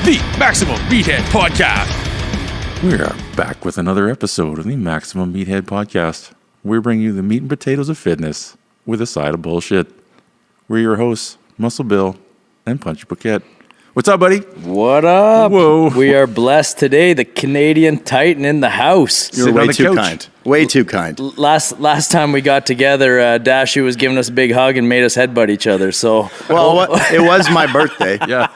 the Maximum Meathead Podcast. We are back with another episode of the Maximum Meathead Podcast. We bring you the meat and potatoes of fitness with a side of bullshit. We're your hosts, Muscle Bill and Punchy Paquette. What's up, buddy? What up? Whoa. We are blessed today. The Canadian Titan in the house. You're way too kind. Way too kind. Last time we got together, Daciw was giving us a big hug and made us headbutt each other. So, well, it was my birthday. Yeah.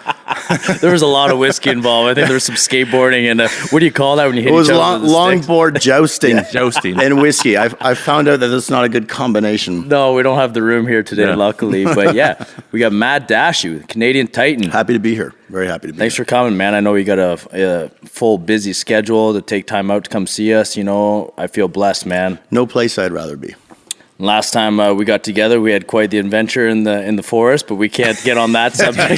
There was a lot of whiskey involved. I think there was some skateboarding and what do you call that when you hit each other? It was longboard jousting, Jousting, and whiskey. I found out that that's not a good combination. No, we don't have the room here today, luckily. But yeah, we got Matt Daciw, Canadian Titan. Happy to be here. Very happy to be Thanks here. for coming, man. I know you got a full busy schedule to take time out to come see us. You know, I feel blessed, man. No place I'd rather be. Last time we got together, we had quite the adventure in the forest, but we can't get on that subject.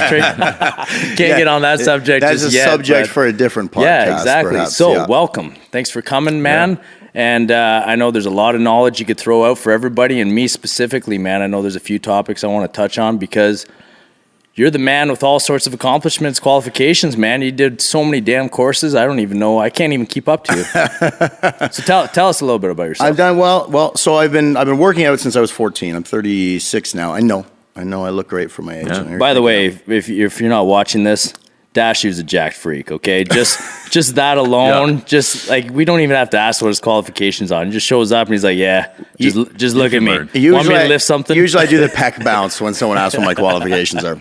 Get on that subject. That's just a yet, subject for a different podcast. Yeah, exactly. Perhaps. So, yeah. welcome. Thanks for coming, man. Yeah. And I know there's a lot of knowledge you could throw out for everybody, and me specifically, man. I know there's a few topics I want to touch on because you're the man with all sorts of accomplishments, qualifications, man. You did so many damn courses. I don't even know. I can't even keep up to you. So tell us a little bit about yourself. I've done well. So I've been working out since I was 14. I'm 36 now. I know. I look great for my age. Yeah. By the way, if you're not watching this, Daciw's a jacked freak. Okay, just that alone, just like we don't even have to ask what his qualifications are. He just shows up and he's like, "Yeah, just look at me. Want me to lift something?" Usually I do the pec bounce when someone asks what my qualifications are.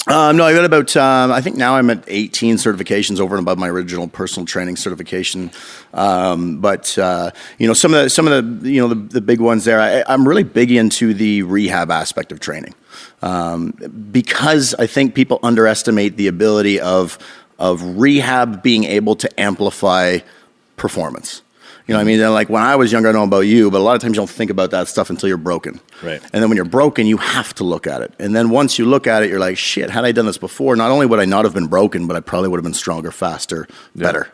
No, I got about, I think now I'm at 18 certifications over and above my original personal training certification. But some of the big ones there, I'm really big into the rehab aspect of training. Because I think people underestimate the ability of rehab being able to amplify performance. You know what I mean? They're like, when I was younger, I don't know about you, but a lot of times you don't think about that stuff until you're broken. Right. And then when you're broken, you have to look at it. And then once you look at it, you're like, shit, had I done this before, not only would I not have been broken, but I probably would have been stronger, faster, better.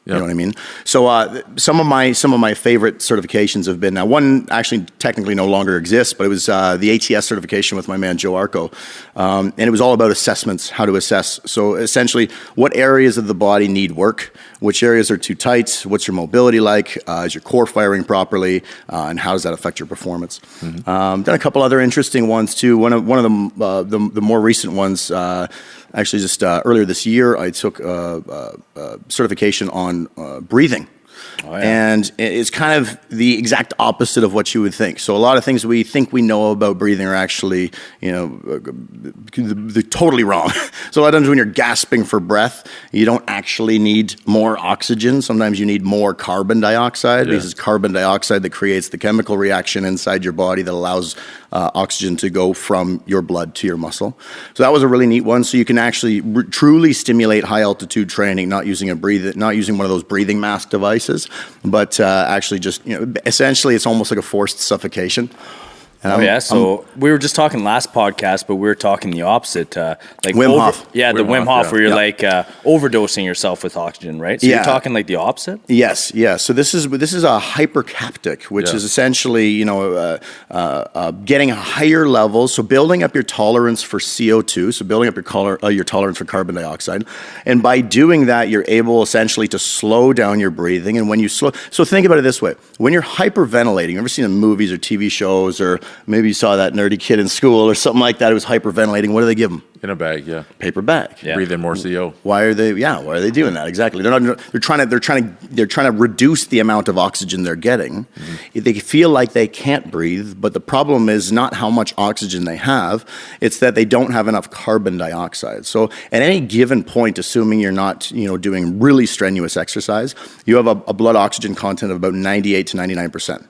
You know what I mean? So some of my favorite certifications have been, now one actually technically no longer exists, but it was the ATS certification with my man Joe Arco. And it was all about assessments, how to assess. So essentially, what areas of the body need work, which areas are too tight, what's your mobility like, is your core firing properly, and how does that affect your performance? Done a couple other interesting ones too. One of the more recent ones, actually just earlier this year, I took a certification on breathing. Oh, yeah. And it's kind of the exact opposite of what you would think. So a lot of things we think we know about breathing are actually, they're totally wrong. So a lot of times when you're gasping for breath, you don't actually need more oxygen. Sometimes you need more carbon dioxide because it's carbon dioxide that creates the chemical reaction inside your body that allows oxygen to go from your blood to your muscle. So that was a really neat one. So you can actually truly stimulate high altitude training, not using one of those breathing mask devices, but actually just, essentially it's almost like a forced suffocation. So we were just talking last podcast, but we were talking the opposite. Like Wim Hof. Yeah, the Wim Hof, where you're like overdosing yourself with oxygen, right? So you're talking like the opposite? Yes. So this is a hypercaptic, which is essentially, getting a higher level. So building up your tolerance for CO2, so building up your tolerance for carbon dioxide. And by doing that, you're able essentially to slow down your breathing. And when you so think about it this way. When you're hyperventilating, you ever seen in movies or TV shows, or maybe you saw that nerdy kid in school or something like that who was hyperventilating, what do they give them? In a bag, Paper bag. Yeah. Breathe in more CO. Why are they doing that? Exactly. They're trying to reduce the amount of oxygen they're getting. Mm-hmm. They feel like they can't breathe, but the problem is not how much oxygen they have, it's that they don't have enough carbon dioxide. So at any given point, assuming you're not, doing really strenuous exercise, you have a blood oxygen content of about 98 to 99%.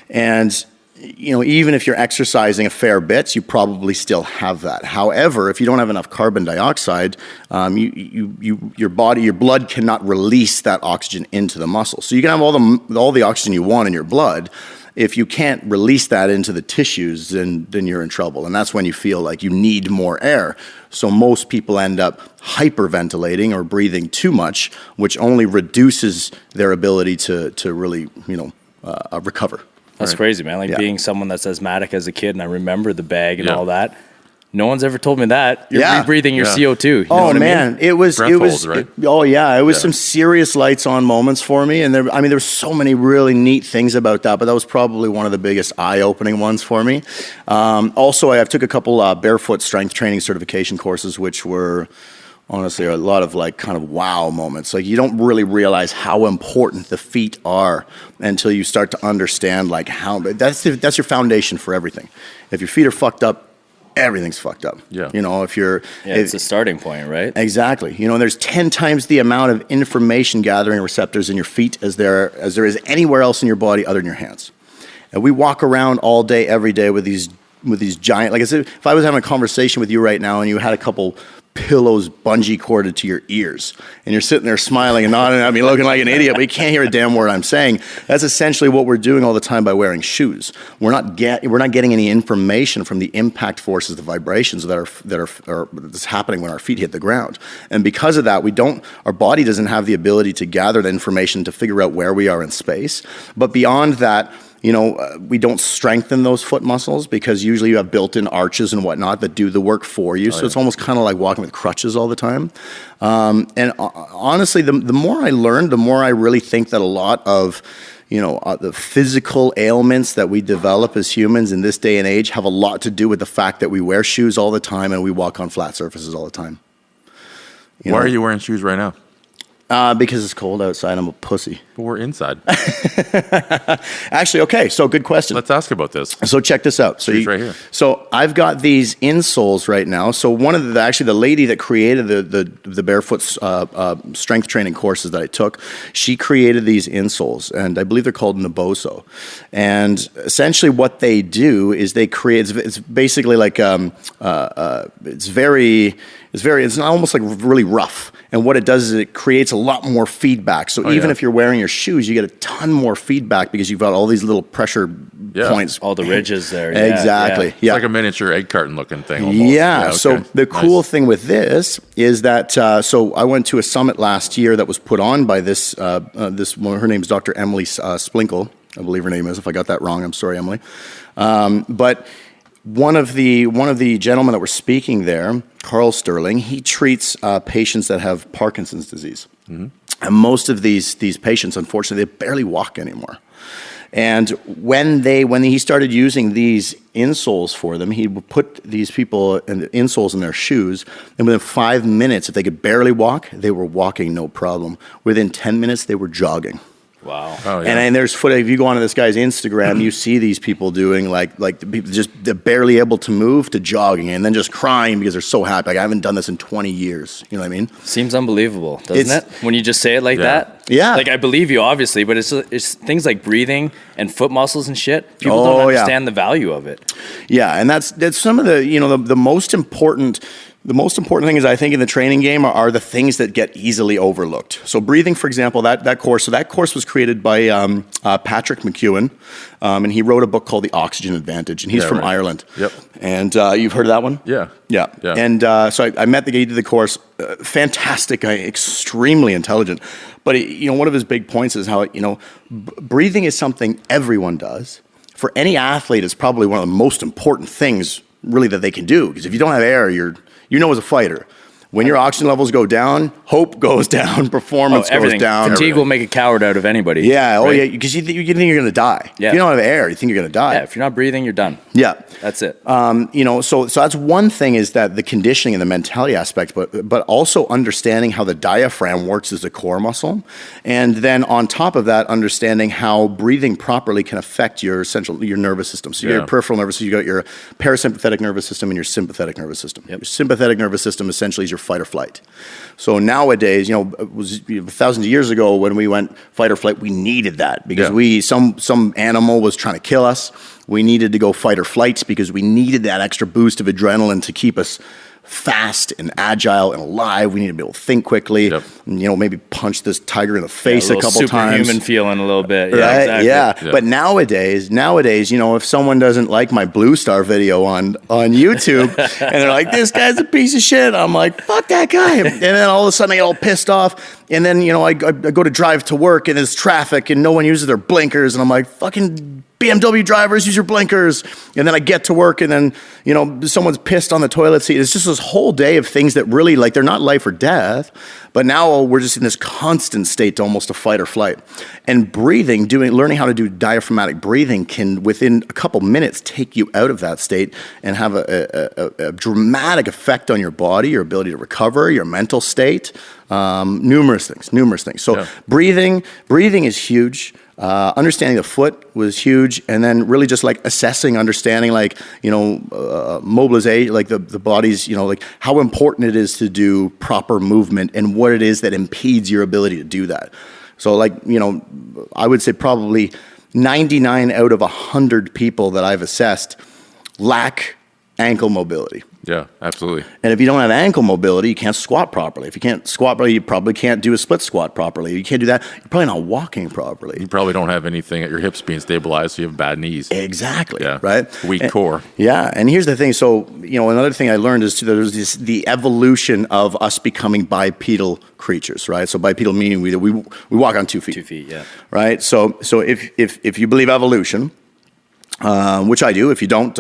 And even if you're exercising a fair bit, you probably still have that. However, if you don't have enough carbon dioxide, your blood cannot release that oxygen into the muscle. So you can have all the oxygen you want in your blood. If you can't release that into the tissues, then you're in trouble. And that's when you feel like you need more air. So most people end up hyperventilating or breathing too much, which only reduces their ability to really, recover. That's crazy, man. Being someone that's asthmatic as a kid, and I remember the bag and all that. No one's ever told me that. You're Yeah. rebreathing your CO2. You know Oh what I man, mean? it was Right? it was some serious lights on moments for me, and there were so many really neat things about that, but that was probably one of the biggest eye-opening ones for me. Also, I took a couple barefoot strength training certification courses, which were honestly a lot of like kind of wow moments. Like you don't really realize how important the feet are until you start to understand like how that's your foundation for everything. If your feet are fucked up, everything's fucked up. Yeah. You know, It's a starting point, right? Exactly. You know, there's 10 times the amount of information gathering receptors in your feet as there is anywhere else in your body other than your hands. And we walk around all day, every day with these giant, like I said, if I was having a conversation with you right now and you had a couple pillows bungee corded to your ears and you're sitting there smiling and nodding at me looking like an idiot, but you can't hear a damn word I'm saying. That's essentially what we're doing all the time by wearing shoes. We're not getting any information from the impact forces, the vibrations that's happening when our feet hit the ground. And because of that, our body doesn't have the ability to gather the information to figure out where we are in space. But beyond that, you know, we don't strengthen those foot muscles because usually you have built-in arches and whatnot that do the work for you. It's almost kind of like walking with crutches all the time. And honestly, the more I learned, the more I really think that a lot of, you know, the physical ailments that we develop as humans in this day and age have a lot to do with the fact that we wear shoes all the time and we walk on flat surfaces all the time. Why are you wearing shoes right now? Because it's cold outside. I'm a pussy. But we're inside. Actually, okay, so good question. Let's ask about this. So check this out. Shoes right here. So I've got these insoles right now. So one of the lady that created the barefoot strength training courses that I took, she created these insoles, and I believe they're called Naboso. And essentially, what they do is they create. It's basically like it's almost like really rough. And what it does is it creates a lot more feedback. So even if you're wearing your shoes, you get a ton more feedback because you've got all these little pressure points. All the ridges there. Exactly. It's like a miniature egg carton looking thing almost. Yeah. So the cool thing with this is that, so I went to a summit last year that was put on by this woman. Her name is Dr. Emily Splinkle, I believe her name is. If I got that wrong, I'm sorry, Emily. But one of the gentlemen that were speaking there, Carl Sterling, he treats patients that have Parkinson's disease. Mm-hmm. And most of these patients, unfortunately, they barely walk anymore. And when he started using these insoles for them, he would put these people in the insoles in their shoes, and within 5 minutes, if they could barely walk, they were walking no problem. Within 10 minutes, they were jogging. Wow. Oh, yeah. And there's footage. If you go onto this guy's Instagram, you see these people doing like the people they're barely able to move to jogging and then just crying because they're so happy. Like, I haven't done this in 20 years. You know what I mean? Seems unbelievable, doesn't it? When you just say it like that. Yeah. Like, I believe you, obviously, but it's things like breathing and foot muscles and shit. People don't understand the value of it. Yeah, and that's some of the, you know, the most important. The most important thing is, I think, in the training game are the things that get easily overlooked. So breathing, for example, that course was created by Patrick McEwen, and he wrote a book called The Oxygen Advantage, and he's from Ireland. Yep. And you've heard of that one? Yeah. Yeah. And so I met the guy who did the course. Fantastic guy, extremely intelligent. But you know, one of his big points is how, you know, breathing is something everyone does. For any athlete, it's probably one of the most important things, really, that they can do. Because if you don't have air, you know, as a fighter, when your oxygen levels go down, hope goes down, performance goes down. Fatigue will make a coward out of anybody. Yeah. Oh, yeah. Because you think you're going to die. Yeah. If you don't have air, you think you're going to die. Yeah. If you're not breathing, you're done. Yeah. That's it. You know, so that's one thing, is that the conditioning and the mentality aspect, but also understanding how the diaphragm works as a core muscle. And then on top of that, understanding how breathing properly can affect your nervous system. So your peripheral nervous system, you got your parasympathetic nervous system and your sympathetic nervous system. Yep. Your sympathetic nervous system essentially is your fight or flight. So nowadays, you know, it was 1,000 years ago when we went fight or flight, we needed that because some animal was trying to kill us. We needed to go fight or flight because we needed that extra boost of adrenaline to keep us fast and agile and alive. We need to be able to think quickly. Yep. And, you know, maybe punch this tiger in the face a couple times. Superhuman feeling a little bit. Yeah, right? Exactly. Yeah. But nowadays, you know, if someone doesn't like my Blue Star video on YouTube and they're like, this guy's a piece of shit, I'm like, fuck that guy. And then all of a sudden I get all pissed off. And then, you know, I go to drive to work and there's traffic and no one uses their blinkers. And I'm like, fucking BMW drivers, use your blinkers. And then I get to work and then, someone's pissed on the toilet seat. It's just this whole day of things that really, they're not life or death, but now we're just in this constant state to almost a fight or flight. And breathing, learning how to do diaphragmatic breathing can, within a couple minutes, take you out of that state and have a dramatic effect on your body, your ability to recover, your mental state, numerous things. So breathing is huge. Understanding the foot was huge, and then really just assessing, understanding mobilization, the body's, how important it is to do proper movement and what it is that impedes your ability to do that. So I would say probably 99 out of 100 people that I've assessed lack ankle mobility. Yeah, absolutely. And if you don't have ankle mobility, you can't squat properly. If you can't squat properly, you probably can't do a split squat properly. If you can't do that, you're probably not walking properly. You probably don't have anything at your hips being stabilized, so you have bad knees. Exactly. Yeah. Right? Weak core. Yeah. And here's the thing. So, another thing I learned is there's the evolution of us becoming bipedal creatures, right? So bipedal meaning we walk on 2 feet. 2 feet, yeah. Right? So if you believe evolution, which I do. If you don't,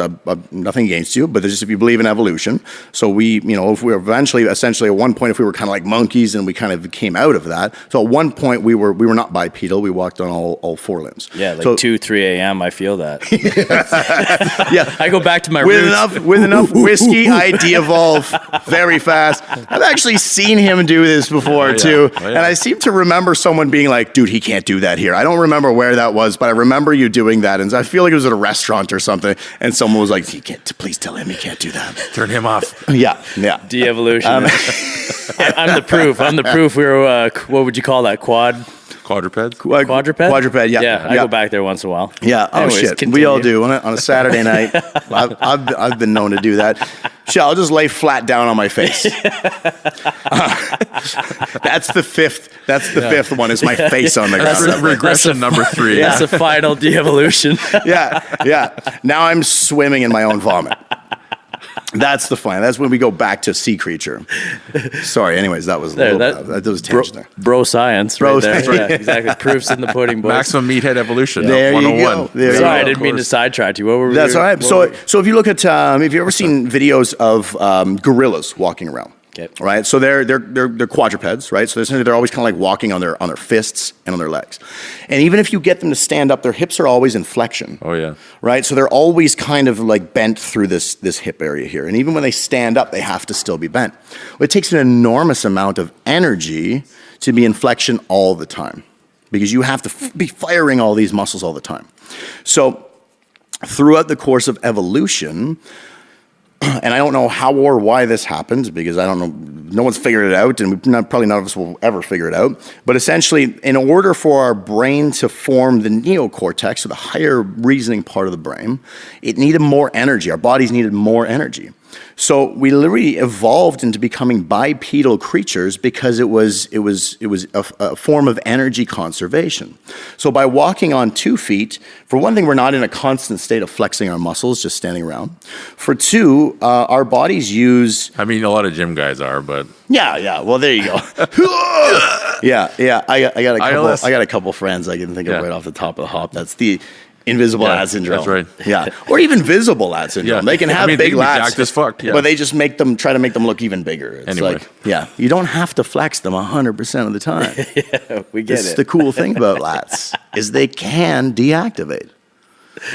nothing against you, but just if you believe in evolution. So if we were essentially at one point, if we were kind of like monkeys and we kind of came out of that. So at one point we were not bipedal. We walked on all four limbs. Yeah, 2, 3 a.m. I feel that. Yeah, I go back to my roots. With enough whiskey, I de-evolve very fast. I've actually seen him do this before too, and I seem to remember someone being like, "Dude, he can't do that here." I don't remember where that was, but I remember you doing that, and I feel like it was at a restaurant or something, and someone was like, "Please tell him he can't do that. Turn him off." Yeah. De-evolution. I'm the proof. I'm the proof. We were, what would you call that? Quadrupeds? Quadruped? Quadruped, yeah. Yeah, I go back there once in a while. Yeah. Oh, Anyways, shit. continue. We all do. On a Saturday night, I've been known to do that. Shit, I'll just lay flat down on my face. That's the fifth. That's the fifth one. Is my face on the ground. That's regression number 3. That's a final de-evolution. Yeah. Now I'm swimming in my own vomit. That's the fun. That's when we go back to sea creature. Sorry. Anyways, that was that was tension there. Bro science. Bro right there. science. Yeah, exactly. Proofs in the pudding, boys. Maximum meathead evolution. There you 101. go. There you Sorry, go. I didn't mean to sidetrack you. What were we? That's all right. So if you look at, if you've ever seen videos of gorillas walking around, okay, right? So they're quadrupeds, right? So they're always kind of like walking on their fists and on their legs. And even if you get them to stand up, their hips are always in flexion. Oh yeah. Right? So they're always kind of like bent through this hip area here. And even when they stand up, they have to still be bent. Well, it takes an enormous amount of energy to be in flexion all the time, because you have to be firing all these muscles all the time. So throughout the course of evolution, and I don't know how or why this happens, because I don't know, no one's figured it out, and probably none of us will ever figure it out. But essentially, in order for our brain to form the neocortex, so the higher reasoning part of the brain, it needed more energy. Our bodies needed more energy. So we literally evolved into becoming bipedal creatures because it was a form of energy conservation. So by walking on 2 feet, for one thing, we're not in a constant state of flexing our muscles, just standing around. For two, our bodies use... I mean, a lot of gym guys are, but... Yeah. Well, there you go. Yeah. I got a couple friends I can think of right off the top of the hop. That's the... invisible ad syndrome. That's right. Yeah. Or even visible ad syndrome. Yeah. They can have big they can be lats. jacked as fuck, yeah. But they just try to make them look even bigger. It's Anyway. you don't have to flex them 100% of the time. We get That's it. the cool thing about lats, is they can deactivate.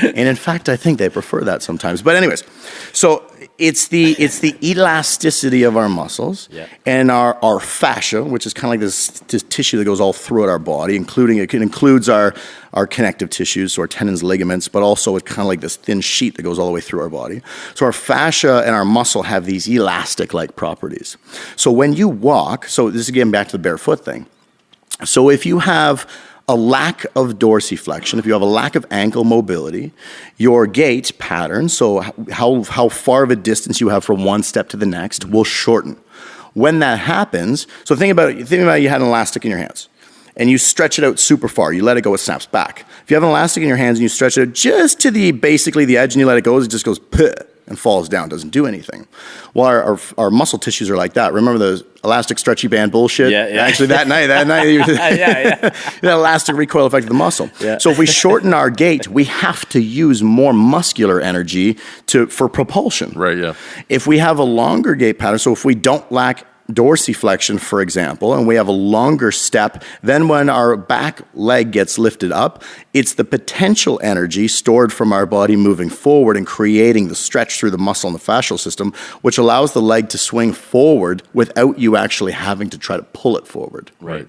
And in fact, I think they prefer that sometimes. But anyways, so it's the elasticity of our muscles and our fascia, which is kind of like this tissue that goes all throughout our body, it includes our connective tissues, so our tendons, ligaments, but also it's kind of like this thin sheet that goes all the way through our body. So our fascia and our muscle have these elastic-like properties. So when you walk, so this is getting back to the barefoot thing. So if you have a lack of dorsiflexion, if you have a lack of ankle mobility, your gait pattern, so how far of a distance you have from one step to the next, will shorten. When that happens, so think about you had an elastic in your hands, and you stretch it out super far. You let it go, it snaps back. If you have an elastic in your hands and you stretch it out just to basically the edge and you let it go, it just goes and falls down, doesn't do anything. Well, our muscle tissues are like that. Remember, those elastic stretchy band bullshit. Yeah, yeah. Actually, that night, the elastic recoil effect of the muscle. Yeah. So if we shorten our gait, we have to use more muscular energy for propulsion. Right, yeah. If we have a longer gait pattern, so if we don't lack dorsiflexion, for example, and we have a longer step, then when our back leg gets lifted up, it's the potential energy stored from our body moving forward and creating the stretch through the muscle and the fascial system, which allows the leg to swing forward without you actually having to try to pull it forward. Right.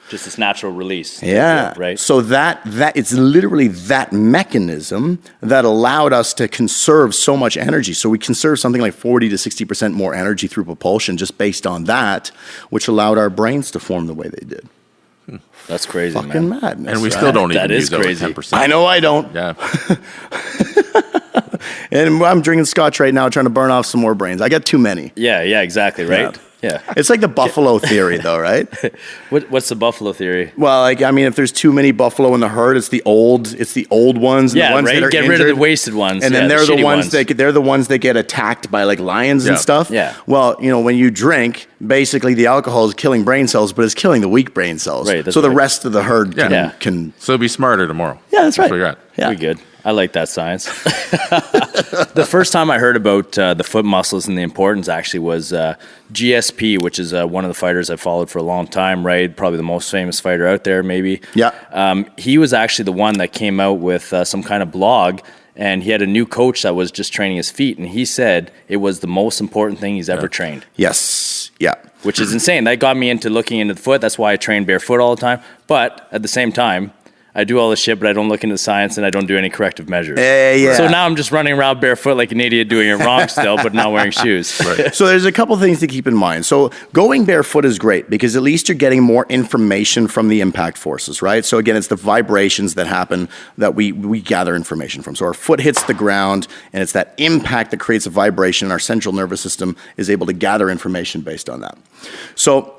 Just this natural release. Yeah. Right. So that it's literally that mechanism that allowed us to conserve so much energy. So we conserve something like 40 to 60% more energy through propulsion just based on that, which allowed our brains to form the way they did. That's crazy, Fucking man. madness. And we right? still don't even That is use that crazy. 10%. I know I don't. Yeah. And I'm drinking scotch right now trying to burn off some more brains. I got too many. Yeah, exactly, right? Yeah. It's like the buffalo theory, though, right? What's the buffalo theory? Well, like I mean, if there's too many buffalo in the herd, it's the old ones. And Yeah, the ones right. that are Get injured, rid of the wasted ones. and Yeah, then they're the shitty ones that get attacked by like lions and Yeah. stuff. Yeah. Well, when you drink, basically the alcohol is killing brain cells, but it's killing the weak brain cells. Right, that's So the right. rest of the herd Yeah. can. So be smarter tomorrow. Yeah, that's right. what you're at. Yeah. We good. I like that science. The first time I heard about the foot muscles and the importance actually was GSP, which is one of the fighters I followed for a long time, right? Probably the most famous fighter out there, maybe. Yeah. He was actually the one that came out with some kind of blog, and he had a new coach that was just training his feet, and he said it was the most important thing he's ever trained. Yes. Yeah. Which is insane. That got me into looking into the foot. That's why I train barefoot all the time. But at the same time, I do all this shit, but I don't look into the science and I don't do any corrective measures. Yeah. So now I'm just running around barefoot like an idiot doing it wrong still, but not wearing shoes. Right. So there's a couple things to keep in mind. So going barefoot is great because at least you're getting more information from the impact forces, right? So again, it's the vibrations that happen that we gather information from. So our foot hits the ground and it's that impact that creates a vibration and our central nervous system is able to gather information based on that. So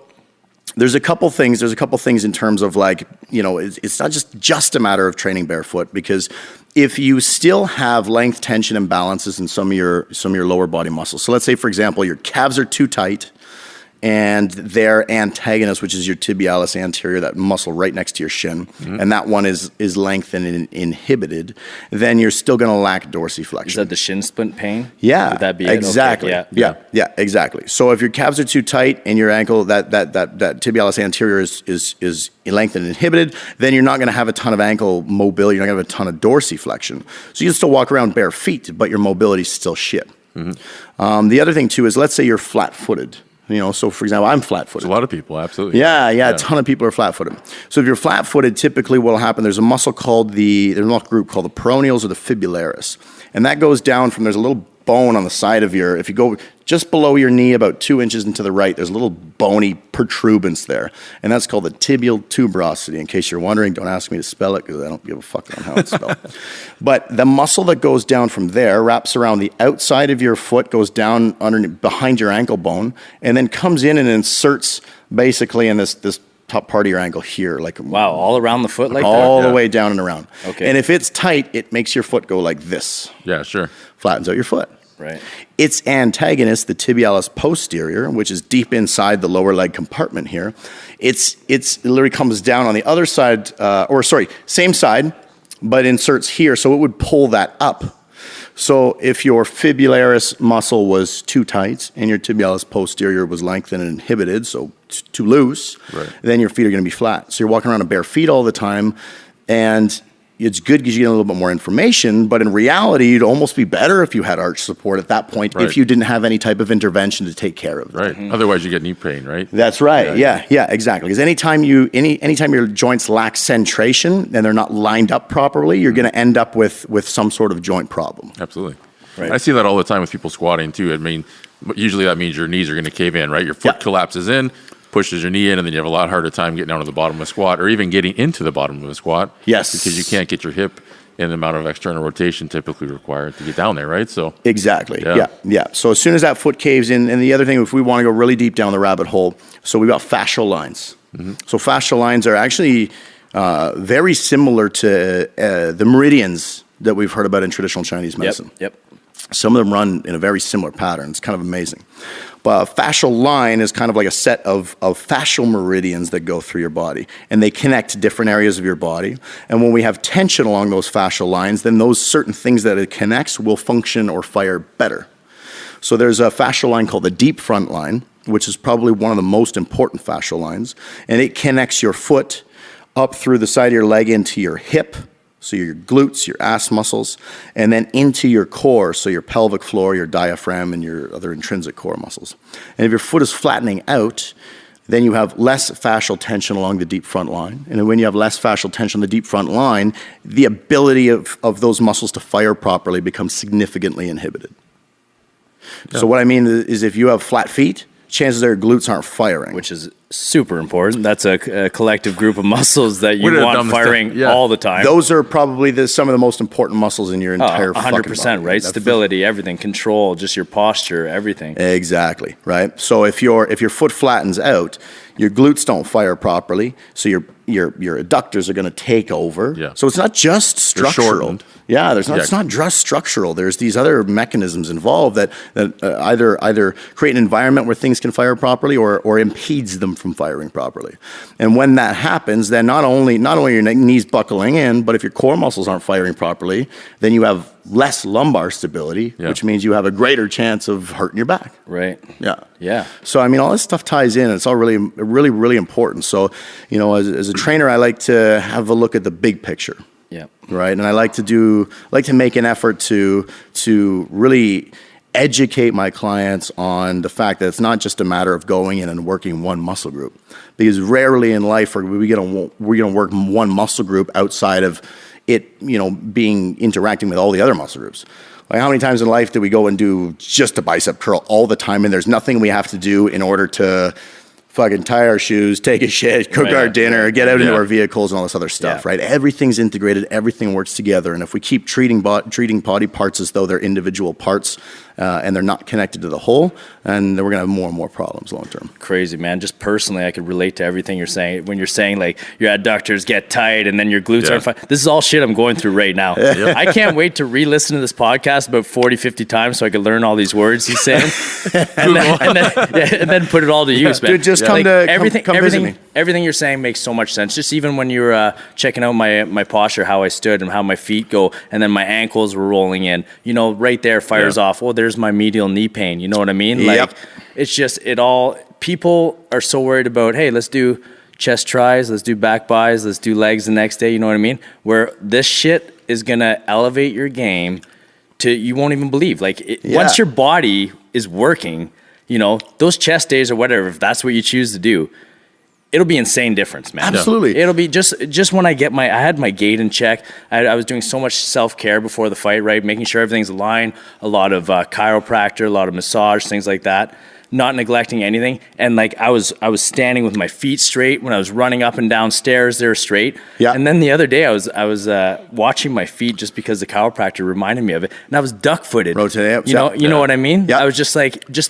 there's a couple things in terms of like, it's not just a matter of training barefoot, because if you still have length, tension, imbalances in some of your lower body muscles. So let's say, for example, your calves are too tight and their antagonist, which is your tibialis anterior, that muscle right next to your shin, and that one is lengthened and inhibited, then you're still going to lack dorsiflexion. Is that the shin splint pain? Yeah, Would that be exactly. it? Okay, Yeah, exactly. So if your calves are too tight and your ankle, that tibialis anterior is lengthened and inhibited, then you're not going to have a ton of ankle mobility. You're not going to have a ton of dorsiflexion. So you can still walk around bare feet, but your mobility is still shit. The other thing too is, let's say you're flat-footed. So for example, I'm flat-footed. A lot of people, absolutely. Yeah, a ton of people are flat-footed. So if you're flat-footed, typically what will happen, there's a muscle there's a muscle group called the peroneals or the fibularis. And that goes down there's a little bone on the side of if you go just below your knee about 2 inches into the right, there's a little bony protuberance there. And that's called the tibial tuberosity. In case you're wondering, don't ask me to spell it because I don't give a fuck on how it's spelled. But the muscle that goes down from there wraps around the outside of your foot, goes down behind your ankle bone, and then comes in and inserts basically in this top part of your ankle here. Wow, all around the foot like that? all the way down and around. Okay. And if it's tight, it makes your foot go like this. Yeah, sure. Flattens out your foot. Right. Its antagonist, the tibialis posterior, which is deep inside the lower leg compartment here, it literally comes down on the other side, same side, but inserts here, so it would pull that up. So if your fibularis muscle was too tight and your tibialis posterior was lengthened and inhibited, so too loose, right, then your feet are going to be flat. So you're walking around in bare feet all the time, and it's good because you get a little bit more information, but in reality, it'd almost be better if you had arch support at that point, right, if you didn't have any type of intervention to take care of it. Right. Mm-hmm. Otherwise, you get knee pain, right? That's right. Yeah, exactly. Because anytime your joints lack centration and they're not lined up properly, you're going to end up with some sort of joint problem. Absolutely. Right. I see that all the time with people squatting too. I mean, usually that means your knees are going to cave in, right? Your foot collapses in, pushes your knee in, and then you have a lot harder time getting down to the bottom of a squat or even getting into the bottom of a squat. Yes. Because you can't get your hip in the amount of external rotation typically required to get down there, right? So Exactly. Yeah. Yeah. So as soon as that foot caves in, and the other thing, if we want to go really deep down the rabbit hole, so we've got fascial lines. So fascial lines are actually very similar to the meridians that we've heard about in traditional Chinese medicine. Yep. Some of them run in a very similar pattern. It's kind of amazing. But a fascial line is kind of like a set of fascial meridians that go through your body, and they connect different areas of your body. And when we have tension along those fascial lines, then those certain things that it connects will function or fire better. So there's a fascial line called the deep front line, which is probably one of the most important fascial lines, and it connects your foot up through the side of your leg into your hip, so your glutes, your ass muscles, and then into your core, so your pelvic floor, your diaphragm, and your other intrinsic core muscles. And if your foot is flattening out, then you have less fascial tension along the deep front line. And when you have less fascial tension on the deep front line, the ability of those muscles to fire properly becomes significantly inhibited. Yeah. So what I mean is if you have flat feet, chances are your glutes aren't firing. Which is super important. That's a collective group of muscles that you want firing all the time. Those are probably some of the most important muscles in your entire 100%, fucking body. right? Stability, everything, control, just your posture, everything. Exactly, right? So if your foot flattens out, your glutes don't fire properly, so your adductors are going to take over. Yeah. So it's not just structural. Yeah, it's not just structural. There's these other mechanisms involved that either create an environment where things can fire properly or impedes them from firing properly. And when that happens, then not only are your knees buckling in, but if your core muscles aren't firing properly, then you have less lumbar stability, which means you have a greater chance of hurting your back. Right. Yeah. Yeah. So, I mean, all this stuff ties in. It's all really, really, really important. So, as a trainer, I like to have a look at the big picture. Yeah. Right. And I like to make an effort to really educate my clients on the fact that it's not just a matter of going in and working one muscle group, because rarely in life are we going to work one muscle group outside of it, interacting with all the other muscle groups. Like, how many times in life do we go and do just a bicep curl all the time, and there's nothing we have to do in order to fucking tie our shoes, take a shit, cook our dinner, get out into our vehicles and all this other stuff, right? Everything's integrated, everything works together. And if we keep treating body parts as though they're individual parts and they're not connected to the whole, and then we're going to have more and more problems long term. Crazy, man. Just personally, I could relate to everything you're saying. When you're saying like your adductors get tight and then your glutes aren't fine. This is all shit I'm going through right now. I can't wait to re-listen to this podcast about 40, 50 times so I can learn all these words he's saying and then put it all to use, man. Dude, just come visit me. Everything you're saying makes so much sense. Just even when you're checking out my posture, how I stood and how my feet go, and then my ankles were rolling in, right there fires off. Oh, there's my medial knee pain. You know what I mean? Like, it's just people are so worried about, hey, let's do chest tries, let's do back buys, let's do legs the next day. You know what I mean? Where this shit is going to elevate your game to, you won't even believe. Like, once your body is working, those chest days or whatever, if that's what you choose to do, it'll be insane difference, man. Absolutely. It'll be just when I had my gait in check. I was doing so much self-care before the fight, right? Making sure everything's aligned, a lot of chiropractor, a lot of massage, things like that. Not neglecting anything. And like I was standing with my feet straight when I was running up and down stairs, they're straight. Yeah. And then the other day I was watching my feet just because the chiropractor reminded me of it. And I was duck-footed. Rotate up. You know what I mean? Yeah. I was just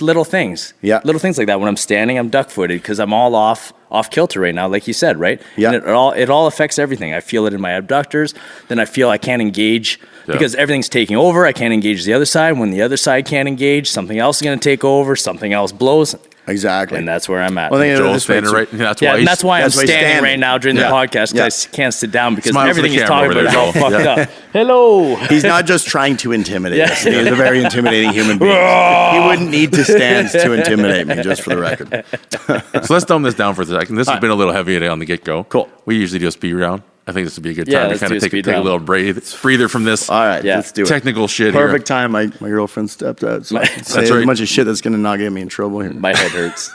little things. Yeah. Little things like that. When I'm standing, I'm duck-footed because I'm all off kilter right now, like you said, right? Yeah. And it all affects everything. I feel it in my abductors. Then I feel I can't engage because everything's taking over. I can't engage the other side. When the other side can't engage, something else is going to take over. Something else blows. Exactly. And that's where I'm at. Well, Joel's standing right. That's why I'm standing right now during the podcast, because I can't sit down because everything he's talking about is all fucked up. Hello. He's not just trying to intimidate us. He's a very intimidating human being. He wouldn't need to stand to intimidate me, just for the record. So let's dumb this down for a second. This has been a little heavy today on the get-go. Cool. We usually do a speed round. I think this would be a good time to kind of take a little breather from this. All right, let's do it. Technical shit here. Perfect time. My girlfriend stepped out. So that's right. A bunch of shit that's going to not get me in trouble here. My head hurts.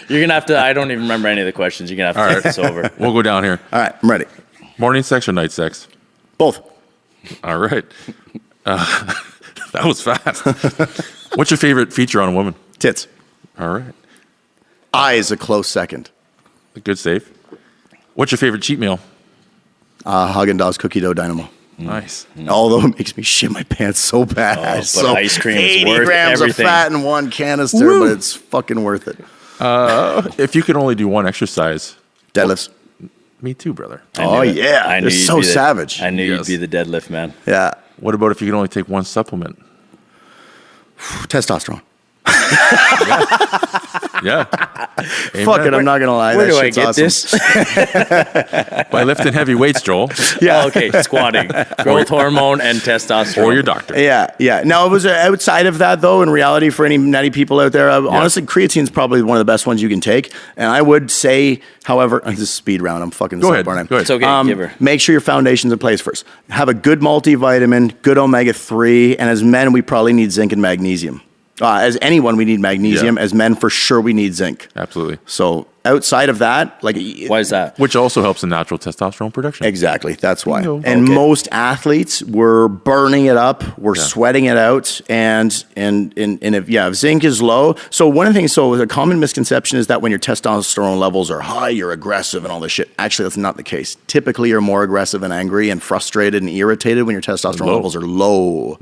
You're going to have to, I don't even remember any of the questions. You're going to have to take this over. We'll go down here. All right, I'm ready. Morning sex or night sex? Both. All right. That was fast. What's your favorite feature on a woman? Tits. All right. Eye is a close second. Good save. What's your favorite cheat meal? Haagen-Dazs cookie dough dynamo. Nice. Although it makes me shit my pants so bad. But ice cream is 80 worth grams everything. of fat in one canister, but it's fucking worth it. If you could only do one exercise. Deadlifts. Me too, brother. Oh, yeah. They're so savage. I knew you'd be the deadlift man. Yeah. What about if you could only take one supplement? Testosterone. Yeah. Fuck it, I'm not gonna lie. Where that do I shit's get awesome. this? By lifting heavy weights, Joel, Yeah. Okay, squatting, growth hormone, and testosterone. or your doctor. Yeah. No, it was outside of that though. In reality, for any nutty people out there, honestly, creatine is probably one of the best ones you can take. And I would say, however, this is speed round. I'm fucking Go this ahead. up, aren't I? Go ahead. It's okay. Give her. Make sure your foundation's in place first. Have a good multivitamin, good omega-3, and as men, we probably need zinc and magnesium. As anyone, we need magnesium. Yeah. As men, for sure, we need zinc. Absolutely. So outside of that, like, Why is that? Which also helps in natural testosterone production. exactly, that's why. Bingo. And Okay. most athletes were burning it up, we're sweating it out, and if zinc is low. So one of the things, a common misconception is that when your testosterone levels are high, you're aggressive and all this shit. Actually, that's not the case. Typically, you're more aggressive and angry and frustrated and irritated when your testosterone Low. levels are low.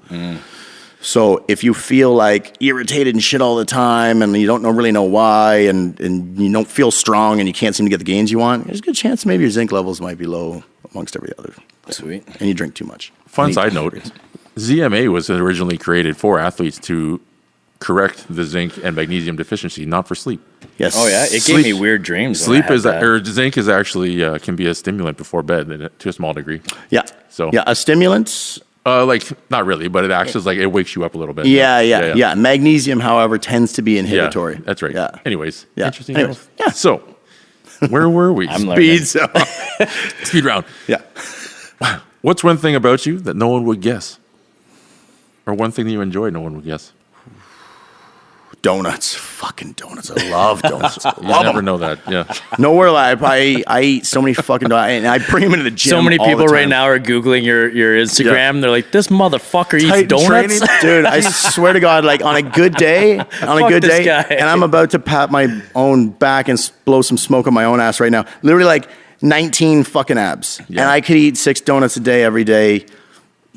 So if you feel like irritated and shit all the time and you don't really know why and you don't feel strong and you can't seem to get the gains you want, there's a good chance maybe your zinc levels might be low amongst every other. Sweet. And you drink too much. Fun side note, ZMA was originally created for athletes to correct the zinc and magnesium deficiency, not for sleep. Yes. Oh yeah, it Sleep- gave me weird dreams. when I Sleep had is that. or zinc is actually can be a stimulant before bed to a small degree. Yeah. So- yeah, a stimulant. Like not really, but it acts as like it wakes you up a little bit. Yeah. Magnesium, however, tends to be inhibitory. Yeah, that's right. Yeah. Anyways, Yeah. interesting. Anyways, enough. yeah. So, where were we? I'm learning. Speed round. Yeah. What's one thing about you that no one would guess? Or one thing that you enjoy no one would guess? Donuts. Fucking donuts. I love donuts. You never know that. Yeah. Nowhere alive. I eat so many fucking donuts, and I bring them into the gym. So many all the people right time. now are Googling your Instagram. Yeah. They're like, this motherfucker eats Titan donuts. training. Dude, I swear to God, like on a good day, Fuck this guy. and I'm about to pat my own back and blow some smoke on my own ass right now. Literally like 19 fucking abs. Yeah. And I could eat 6 donuts a day every day,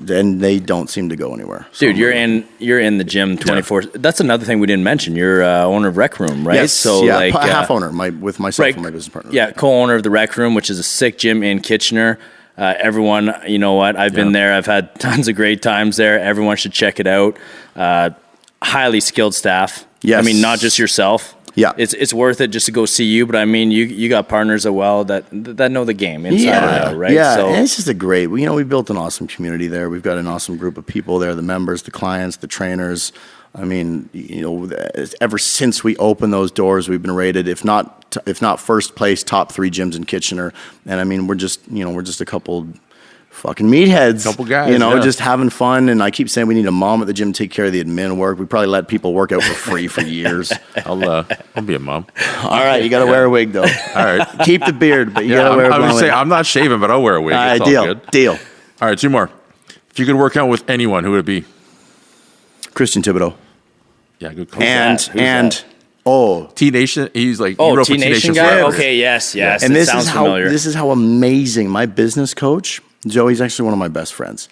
and they don't seem to go anywhere. So Dude, you're in the gym 24. That's another thing we didn't mention. You're owner of Rec Room, right? Yes, So yeah, like half owner with myself right, and my business partner. Yeah, co-owner of the Rec Room, which is a sick gym in Kitchener. Everyone, you know what? I've been there. I've had tons of great times there. Everyone should check it out. Highly skilled staff. Yes. I mean, not just yourself. Yeah. It's worth it just to go see you. But I mean, you got partners as well that know the game inside and out, right? Yeah, So and it's just we built an awesome community there. We've got an awesome group of people there, the members, the clients, the trainers. I mean, ever since we opened those doors, we've been rated, if not first place, top 3 gyms in Kitchener. And I mean, we're just a couple fucking meatheads. Couple guys, just having fun. And I keep saying we need a mom at the gym to take care of the admin work. We probably let people work out for free for years. I'll be a mom. All right, you got to wear a wig though. All right. Keep the beard, but you got to wear a I would wig. say I'm not shaving, but I'll wear a wig. All right, It's all deal. good. Deal. All right, 2 more. If you could work out with anyone, who would it be? Christian Thibodeau. Yeah, good call. T T-Nation, he's like, he Oh, wrote for T-Nation T-Nation guy? forever. Okay, yes. and it this sounds is familiar. how amazing my business coach, Joey's actually one of my best friends.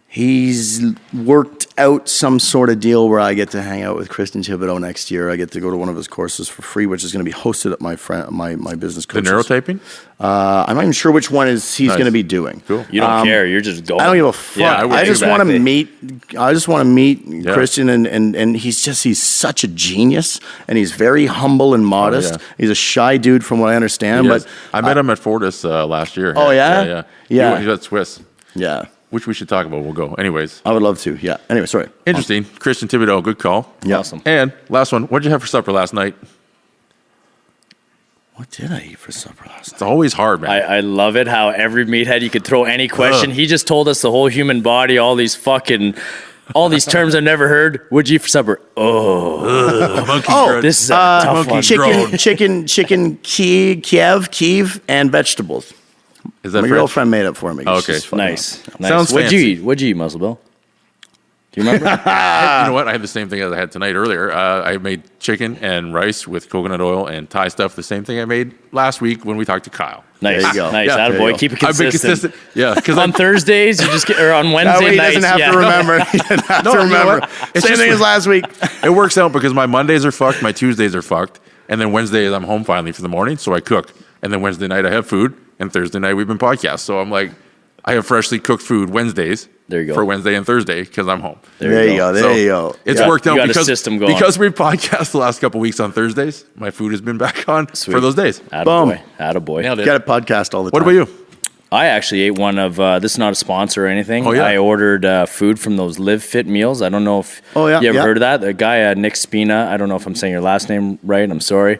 He's worked out some sort of deal where I get to hang out with Christian Thibodeau next year. I get to go to one of his courses for free, which is going to be hosted at my business The coach. neurotyping? I'm not even sure which one he's Nice. going to be doing. Cool. You don't care. You're just going. I don't give a fuck. Yeah, I would I just too, want to exactly. meet Christian, and he's such a genius, and he's very humble and modest. yeah. He's a shy dude, from what I understand. Yes. But I met him at Fortis last year. Oh, yeah? Yeah. Yeah. He's at Swiss, yeah, which we should talk about. We'll go. Anyways, I would love to. Yeah. Anyway, sorry. interesting. Christian Thibodeau, good call. Yeah. Awesome. And last one, what did you have for supper last night? What did I eat for supper last night? It's always hard, man. I love it how every meathead you could throw any question. Ugh. He just told us the whole human body, all these terms I've never heard. What'd you eat for supper? Monkey Oh, grunt. This is a tough one. chicken, Kiev, and vegetables. Is that My French? girlfriend made it for me. Okay. She's fucking Nice. awesome. Nice. Sounds What'd fancy. you eat? What'd you eat, Muscle Bill? Do you remember? You know what? I had the same thing as I had tonight earlier. I made chicken and rice with coconut oil and Thai stuff. The same thing I made last week when we talked to Kyle. Nice. There you go. Nice. Yeah. Attaboy. There you go. Keep it I've been consistent. consistent. Yeah, because On Thursdays, you just get, or on Wednesday That way he nights. doesn't have to remember. He doesn't have No, to you know remember. what? It's Same just thing as last week. it works out because my Mondays are fucked, my Tuesdays are fucked, and then Wednesdays I'm home finally for the morning, so I cook. And then Wednesday night I have food, and Thursday night we've been podcast. So I'm like, I have freshly cooked food Wednesdays. There you go. For Wednesday and Thursday because I'm home. There you go. It's worked out you got a because, system going. because we podcast the last couple weeks on Thursdays. My food has been back on for those days. Attaboy. Attaboy. Nailed it. Got a podcast all the What time. about you? I actually ate one of, this is not a sponsor or anything. Oh, yeah. I ordered food from those Live Fit meals. I don't know if you ever heard of that. The guy, Nick Spina, I don't know if I'm saying your last name right. I'm sorry.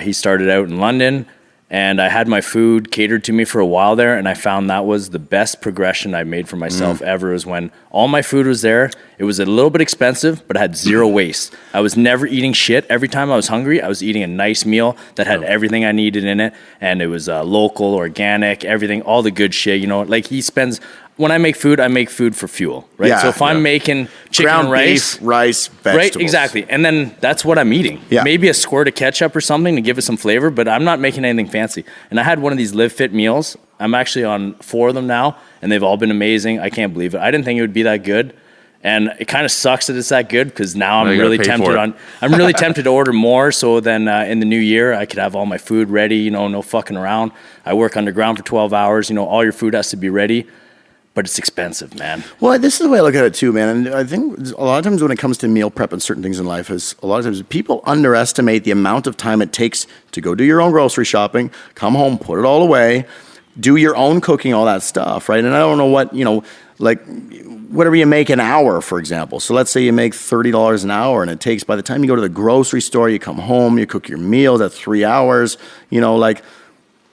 He started out in London. And I had my food catered to me for a while there, and I found that was the best progression I made for myself ever, is when all my food was there. It was a little bit expensive, but I had zero waste. I was never eating shit. Every time I was hungry, I was eating a nice meal that had everything I needed in it, and it was local, organic, everything, all the good shit. You know, like he spends... When I make food for fuel, right? Yeah, so if I'm making chicken ground and rice, beef, rice, vegetables. right, exactly, and then that's what I'm eating. Yeah. Maybe a squirt of ketchup or something to give it some flavor, but I'm not making anything fancy. And I had one of these Live Fit meals. I'm actually on 4 of them now, and they've all been amazing. I can't believe it. I didn't think it would be that good, and it kind of sucks that it's that good because now I'm really tempted I'm really tempted to order more. So then in the new year, I could have all my food ready. You know, no fucking around. I work underground for 12 hours. You know, all your food has to be ready. But it's expensive, man. Well, this is the way I look at it too, man. And I think a lot of times when it comes to meal prep and certain things in life, is a lot of times people underestimate the amount of time it takes to go do your own grocery shopping, come home, put it all away, do your own cooking, all that stuff, right? And I don't know what, you know, like whatever you make an hour, for example. So let's say you make $30 an hour, and it takes, by the time you go to the grocery store, you come home, you cook your meals at 3 hours, you know, like,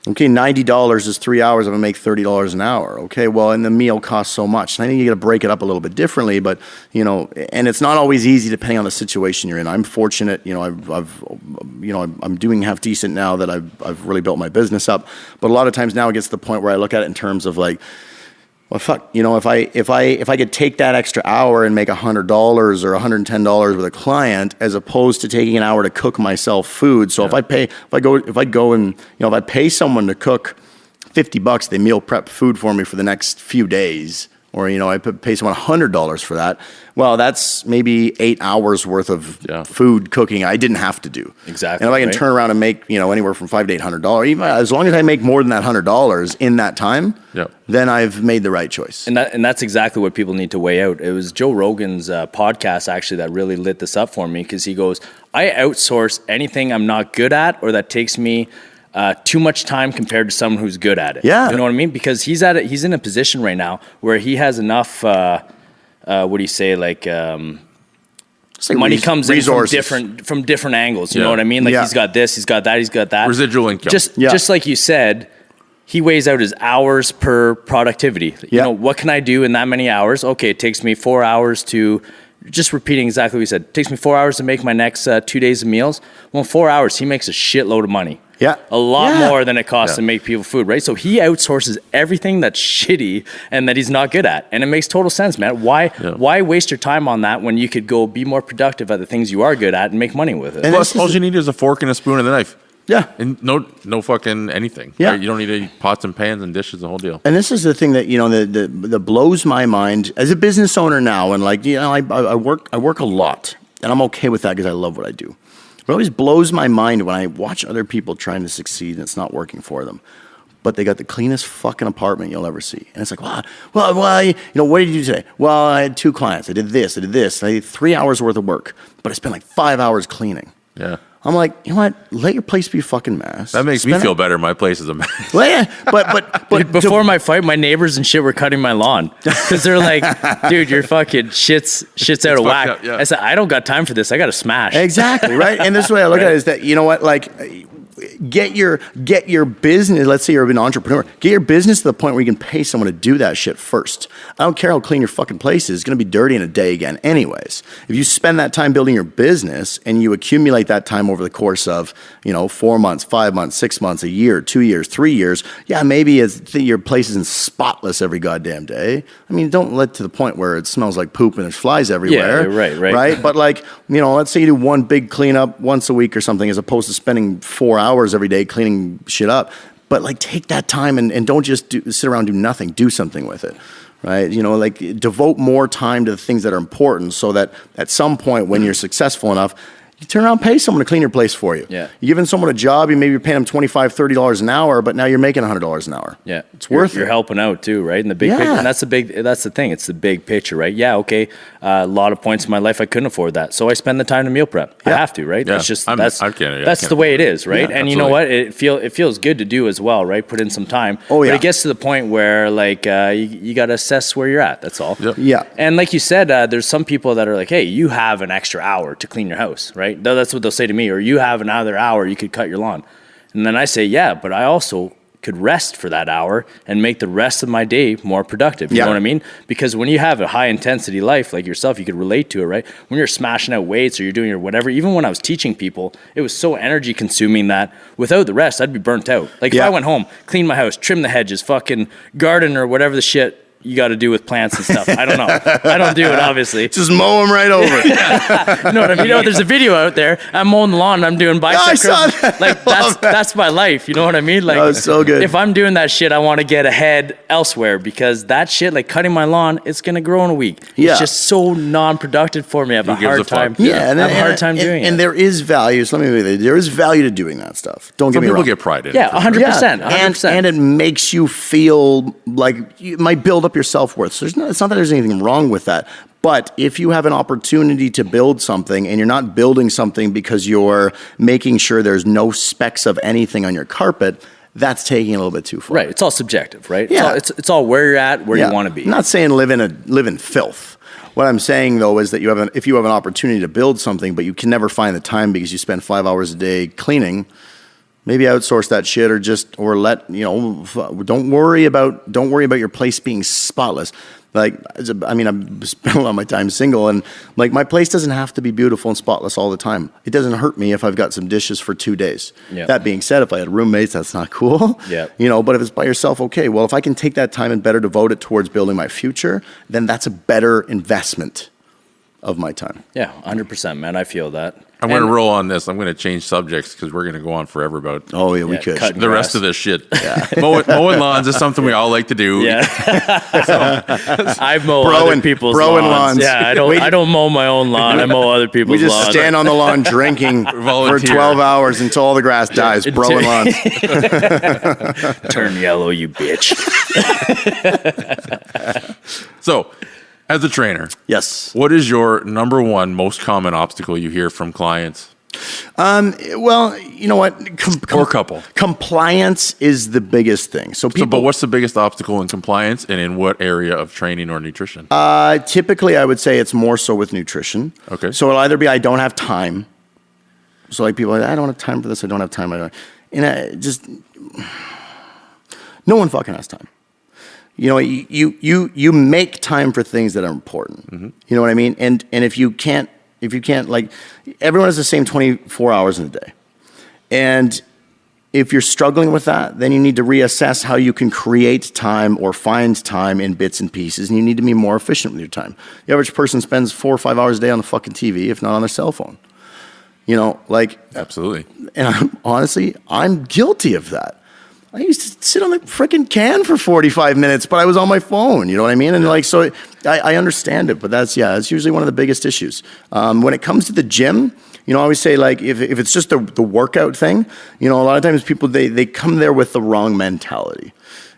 okay, $90 is 3 hours. I'm gonna make $30 an hour. Okay, well, and the meal costs so much. And I think you got to break it up a little bit differently. But you know, and it's not always easy depending on the situation you're in. I'm fortunate, you know, I'm doing half decent now that I've really built my business up. But a lot of times now it gets to the point where I look at it in terms of like, well, fuck, you know, if I could take that extra hour and make $100 or $110 with a client, as opposed to taking an hour to cook myself food. So if I go and, you know, if I pay someone to cook $50, they meal prep food for me for the next few days, or, you know, I pay someone $100 for that. Well, that's maybe 8 hours worth of food cooking I didn't have to do. Exactly. And if I can turn around and make, you know, anywhere from $500 to $800, even as long as I make more than that $100 in that time, then I've made the right choice. And that's exactly what people need to weigh out. It was Joe Rogan's podcast actually that really lit this up for me, because he goes, I outsource anything I'm not good at or that takes me too much time compared to someone who's good at it. Yeah. You know what I mean? Because he's in a position right now where he has enough, what do you say, like money comes resources. in from different angles. You know what I mean? Like he's got this, he's got that, he's got that. Residual income. Just like you said, he weighs out his hours per productivity. You know, what can I do in that many hours? Okay, it takes me 4 hours to... Just repeating exactly what he said. It takes me 4 hours to make my next 2 days of meals. Well, in 4 hours, he makes a shitload of money. Yeah. A lot more than it costs to make people food, right? So he outsources everything that's shitty and that he's not good at. And it makes total sense, man. Why waste your time on that when you could go be more productive at the things you are good at and make money with it? And plus, all you need is a fork and a spoon and a knife. Yeah. And no fucking anything. Yeah. Right? You don't need any pots and pans and dishes, the whole deal. And this is the thing that, you know, that blows my mind as a business owner now. And like, you know, I work a lot, and I'm okay with that because I love what I do. It always blows my mind when I watch other people trying to succeed and it's not working for them. But they got the cleanest fucking apartment you'll ever see. And it's like, well, you know, what did you do today? Well, I had 2 clients. I did this. I did 3 hours worth of work, but I spent like 5 hours cleaning. Yeah. I'm like, you know what? Let your place be a fucking mess. That makes me feel better. My place is a mess. Well, yeah, but before my fight, my neighbors and shit were cutting my lawn because they're like, "Dude, your fucking shit's out of whack." up, yeah. I said, "I don't got time for this. I got to smash." Exactly, right? And this is the way I look at it, is that, you know what, like, get your business, let's say you're an entrepreneur, get your business to the point where you can pay someone to do that shit first. I don't care how clean your fucking place is. It's going to be dirty in a day again anyways. If you spend that time building your business and you accumulate that time over the course of, you know, 4 months, 5 months, 6 months, a year, 2 years, 3 years, yeah, maybe your place isn't spotless every goddamn day. I mean, don't let to the point where it smells like poop and there's flies everywhere. Yeah, right. But like, you know, let's say you do one big cleanup once a week or something, as opposed to spending 4 hours every day cleaning shit up. But like, take that time and don't just sit around and do nothing. Do something with it, right? You know, like, devote more time to the things that are important, so that at some point when you're successful enough, You turn around and pay someone to clean your place for you. Yeah. You're giving someone a job, you're paying them $25, $30 an hour, but now you're making $100 an hour. Yeah. It's worth it. You're helping out too, right? In the big picture. And that's the thing. It's the big picture, right? Yeah, okay. A lot of points in my life I couldn't afford that. So I spend the time to meal prep. I have to, right? Yeah. That's just that's the way it is, right? Yeah, and you know what? It feels good to do as well, right? Put in some time. Oh, yeah. But it gets to the point where like you got to assess where you're at. That's all. Yep. Yeah. And like you said, there's some people that are like, hey, you have an extra hour to clean your house, right? That's what they'll say to me. Or you have another hour, you could cut your lawn. And then I say, yeah, but I also could rest for that hour and make the rest of my day more productive. You know what I mean? Because when you have a high intensity life like yourself, you could relate to it, right? When you're smashing out weights or you're doing your whatever, even when I was teaching people, it was so energy consuming that without the rest, I'd be burnt out. Like if I went home, clean my house, trim the hedges, fucking garden or whatever the shit you got to do with plants and stuff. I don't know. I don't do it, obviously. Just mow them right over. You know what I mean? You know, there's a video out there. I'm mowing the lawn and I'm doing bicep curls. Like that's my life. You know what I mean? Like that's so good. If I'm doing that shit, I want to get ahead elsewhere because that shit, like cutting my lawn, it's gonna grow in a week. Yeah. It's just so non-productive for me. I have a hard time. Yeah, I have a hard time doing it. And there is value. So let me tell you, there is value to doing that stuff. Don't get me wrong. Some people get pride in it. Yeah, 100%. 100%. And it makes you feel like you might build up your self-worth. So it's not that there's anything wrong with that. But if you have an opportunity to build something and you're not building something because you're making sure there's no specks of anything on your carpet, that's taking it a little bit too far. Right. It's all subjective, right? Yeah. It's all where you're at, where you want to be. I'm not saying live in filth. What I'm saying though is that if you have an opportunity to build something, but you can never find the time because you spend 5 hours a day cleaning, maybe outsource that shit or let, don't worry about your place being spotless. Like, I mean, I've spent a lot of my time single and like my place doesn't have to be beautiful and spotless all the time. It doesn't hurt me if I've got some dishes for 2 days. Yeah. That being said, if I had roommates, that's not cool. Yeah. But if it's by yourself, okay. Well, if I can take that time and better devote it towards building my future, then that's a better investment of my time. Yeah, 100%, man. I feel that. I'm going to roll on this. I'm going to change subjects because we're going to go on forever about we could. the rest of this shit. Yeah. mowing lawns is something we all like to do. Yeah. I mow other people's lawns. Yeah, I don't mow my own lawn. I mow other people's lawns. We just stand on the lawn drinking for 12 hours until all the grass dies, broing lawns. Turn yellow, you bitch. So, as a trainer, yes, what is your number one most common obstacle you hear from clients? Well, you know what? Or couple. Compliance is the biggest thing. But what's the biggest obstacle in compliance and in what area of training or nutrition? Typically, I would say it's more so with nutrition. Okay. So it'll either be I don't have time. So like people are like, I don't have time for this. I don't have time. No one fucking has time. You make time for things that are important. Mm-hmm. You know what I mean? And if you can't, like, everyone has the same 24 hours in a day. And if you're struggling with that, then you need to reassess how you can create time or find time in bits and pieces, and you need to be more efficient with your time. The average person spends 4 or 5 hours a day on the fucking TV, if not on their cell phone. Absolutely. And I'm guilty of that. I used to sit on the freaking can for 45 minutes, but I was on my phone, you know what I mean? And so I understand it, but that's usually one of the biggest issues. When it comes to the gym, I always say, like, if it's just the workout thing, a lot of times people, they come there with the wrong mentality.